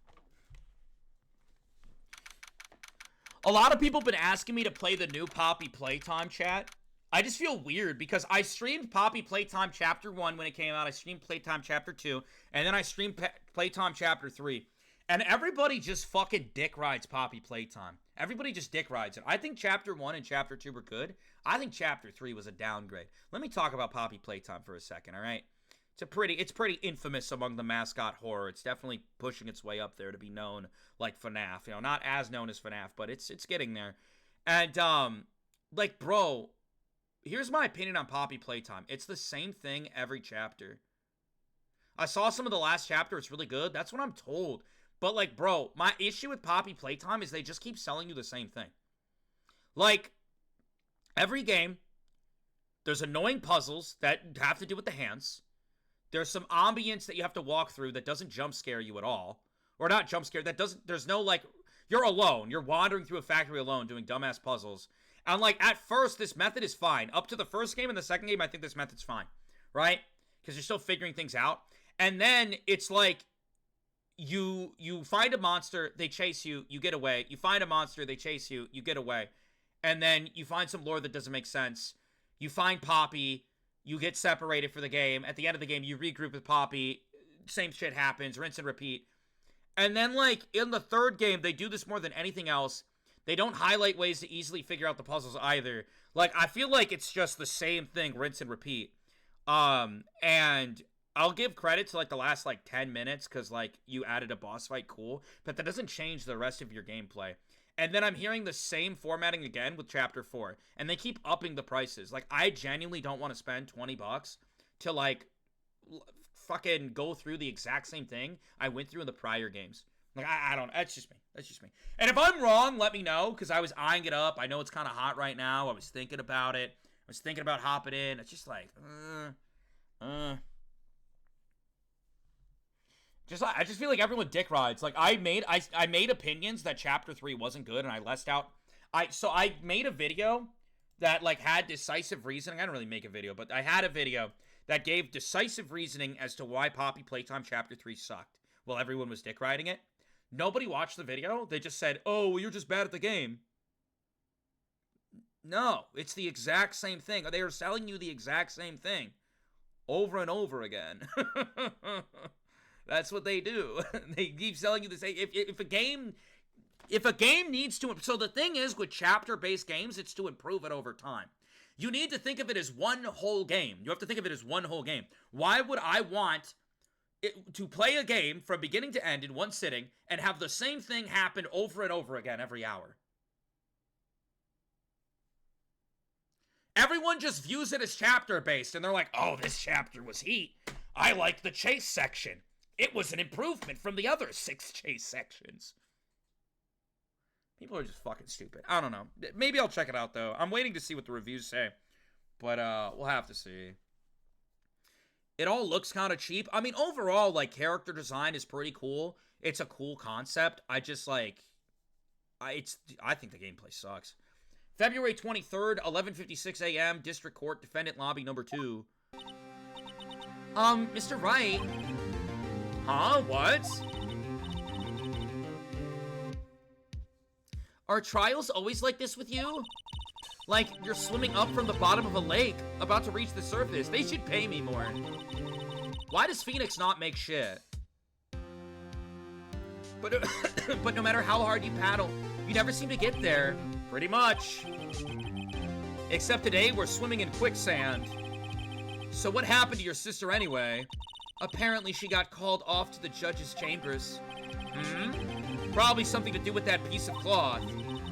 A lot of people have been asking me to play the new Poppy Playtime, chat. I just feel weird because I streamed Poppy Playtime Chapter 1 when it came out. I streamed Playtime Chapter 2. And then I streamed Playtime Chapter 3. And everybody just fucking dick rides Poppy Playtime. Everybody just dick rides it. I think Chapter 1 and Chapter 2 were good. I think Chapter 3 was a downgrade. Let me talk about Poppy Playtime for a second, alright? It's pretty infamous among the mascot horror. It's definitely pushing its way up there to be known like FNAF. You know, not as known as FNAF, but it's getting there. And, like, bro, here's my opinion on Poppy Playtime. It's the same thing every chapter. I saw some of the last chapter. It's really good. That's what I'm told. But, like, bro, my issue with Poppy Playtime is they just keep selling you the same thing. Like, every game, there's annoying puzzles that have to do with the hands. There's some ambience that you have to walk through that doesn't jump scare you at all. Or not jump scare, there's no, like, you're alone. You're wandering through a factory alone doing dumbass puzzles. And, like, at first, this method is fine. Up to the first game and the second game, I think this method's fine. Right? Because you're still figuring things out. And then it's like, you find a monster, they chase you, you get away. You find a monster, they chase you, you get away. And then you find some lore that doesn't make sense. You find Poppy, you get separated for the game. At the end of the game, you regroup with Poppy. Same shit happens, rinse and repeat. And then, like, in the third game, they do this more than anything else. They don't highlight ways to easily figure out the puzzles either. Like, I feel like it's just the same thing, rinse and repeat. And I'll give credit to, like, the last, like, 10 minutes, because, like, you added a boss fight, cool. But that doesn't change the rest of your gameplay. And then I'm hearing the same formatting again with Chapter 4. And they keep upping the prices. Like, I genuinely don't want to spend $20 to, like, fucking go through the exact same thing I went through in the prior games. Like, I don't, that's just me. That's just me. And if I'm wrong, let me know, because I was eyeing it up. I know it's kind of hot right now. I was thinking about it. I was thinking about hopping in. It's just like, I just feel like everyone dick rides. Like, I made opinions that Chapter 3 wasn't good, and I lessed out. So I made a video that, like, had decisive reasoning. I didn't really make a video, but I had a video that gave decisive reasoning as to why Poppy Playtime Chapter 3 sucked. Well, everyone was dick riding it. Nobody watched the video. They just said, oh, well, you're just bad at the game. No, it's the exact same thing. They are selling you the exact same thing over and over again. That's what they do. They keep selling you the same. If a game needs to, so the thing is with chapter-based games, it's to improve it over time. You need to think of it as one whole game. You have to think of it as one whole game. Why would I want to play a game from beginning to end in one sitting and have the same thing happen over and over again every hour. Everyone just views it as chapter-based, and they're like, oh, this chapter was heat. I liked the chase section. It was an improvement from the other 6 chase sections. People are just fucking stupid. I don't know. Maybe I'll check it out, though. I'm waiting to see what the reviews say. But, we'll have to see. It all looks kind of cheap. I mean, overall, like, character design is pretty cool. It's a cool concept. I just, like... I think the gameplay sucks. February 23rd, 11:56 a.m., District Court, Defendant Lobby number 2. Mr. Wright? Huh? What? Are trials always like this with you? Like, you're swimming up from the bottom of a lake, about to reach the surface. They should pay me more. Why does Phoenix not make shit? But no matter how hard you paddle, you never seem to get there. Pretty much. Except today, we're swimming in quicksand. So what happened to your sister anyway? Apparently she got called off to the judge's chambers. Probably something to do with that piece of cloth.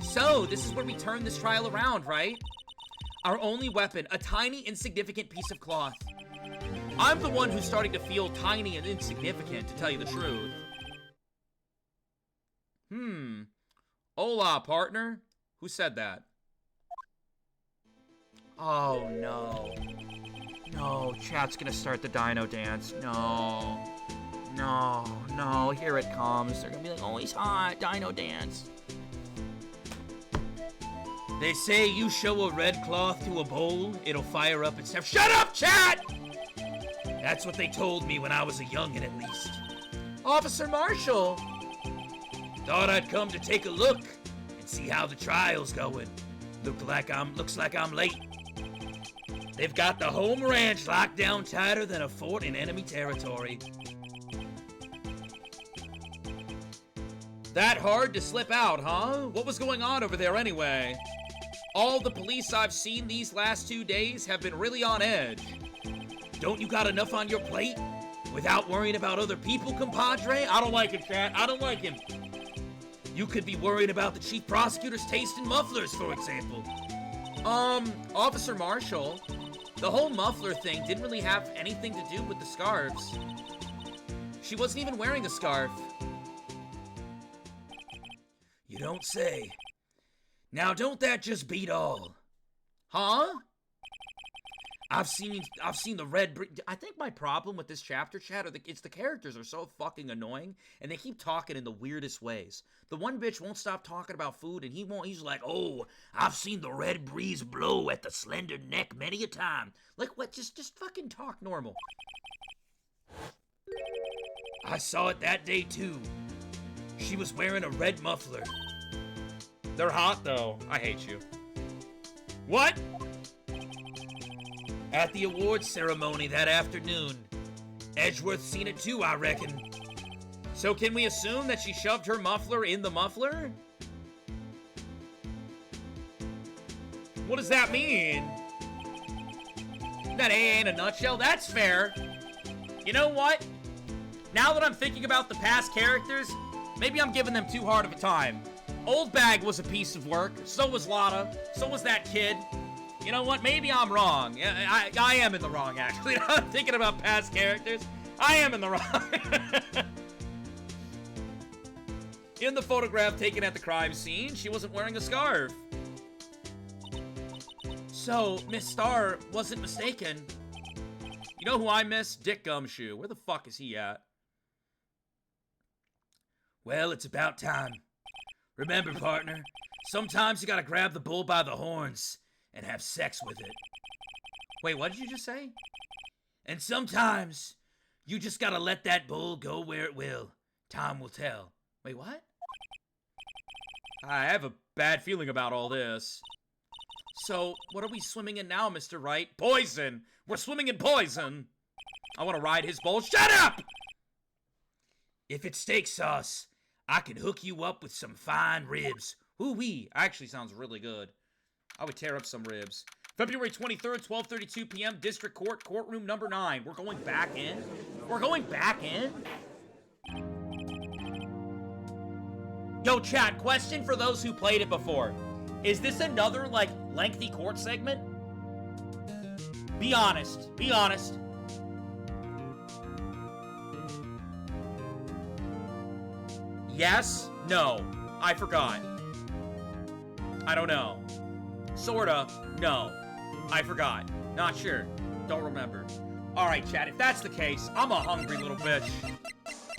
So, this is where we turn this trial around, right? Our only weapon, a tiny, insignificant piece of cloth. I'm the one who's starting to feel tiny and insignificant, to tell you the truth. Hola, partner. Who said that? Oh, no. No, chat's gonna start the dino dance. No. No, here it comes. They're gonna be like, oh, he's hot, dino dance. They say you show a red cloth to a bowl, it'll fire up itself. Shut up, chat! That's what they told me when I was a youngin' at least. Officer Marshall! Thought I'd come to take a look and see how the trial's going. Looks like I'm late. They've got the home ranch locked down tighter than a fort in enemy territory. That hard to slip out, huh? What was going on over there anyway? All the police I've seen these last 2 days have been really on edge. Don't you got enough on your plate without worrying about other people, compadre? I don't like him, chat. I don't like him. You could be worried about the chief prosecutor's taste in mufflers, for example. Officer Marshall, the whole muffler thing didn't really have anything to do with the scarves. She wasn't even wearing a scarf. You don't say. Now, don't that just beat all? Huh? I've seen the red... I think my problem with this chapter, chat, it's the characters are so fucking annoying, and they keep talking in the weirdest ways. The one bitch won't stop talking about food, and he's like, oh, I've seen the red breeze blow at the slender neck many a time. Like, what? Just fucking talk normal. I saw it that day, too. She was wearing a red muffler. They're hot, though. I hate you. What? At the awards ceremony that afternoon. Edgeworth seen it too, I reckon. So can we assume that she shoved her muffler in the muffler? What does that mean? That ain't a nutshell. That's fair. You know what? Now that I'm thinking about the past characters, maybe I'm giving them too hard of a time. Old Bag was a piece of work. So was Lotta. So was that kid. You know what? Maybe I'm wrong. I am in the wrong, actually. I'm thinking about past characters. I am in the wrong. In the photograph taken at the crime scene, she wasn't wearing a scarf. So, Miss Starr wasn't mistaken. You know who I miss? Dick Gumshoe. Where the fuck is he at? Well, it's about time. Remember, partner, sometimes you gotta grab the bull by the horns and have sex with it. Wait, what did you just say? And sometimes you just gotta let that bull go where it will. Time will tell. Wait, what? I have a bad feeling about all this. So, what are we swimming in now, Mr. Wright? Poison! We're swimming in poison! I want to ride his bowl. Shut up! If it's steak sauce, I can hook you up with some fine ribs. Ooh-wee. Actually sounds really good. I would tear up some ribs. February 23rd, 12:32 p.m., District Court, courtroom number 9. We're going back in? We're going back in? Yo, chat, question for those who played it before. Is this another, like, lengthy court segment? Be honest. Be honest. Yes? No. I forgot. I don't know. Sorta. No. I forgot. Not sure. Don't remember. Alright, chat, if that's the case, I'm a hungry little bitch.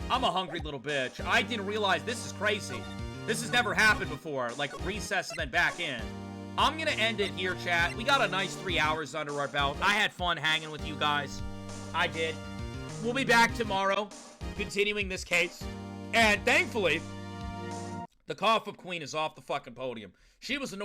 I'm a hungry little bitch. I didn't realize this is crazy. This has never happened before. Like, recess and then back in. I'm gonna end it here, chat. We got a nice 3 hours under our belt. I had fun hanging with you guys. I did. We'll be back tomorrow, continuing this case. And thankfully, the cough-up queen is off the fucking podium. She was annoying.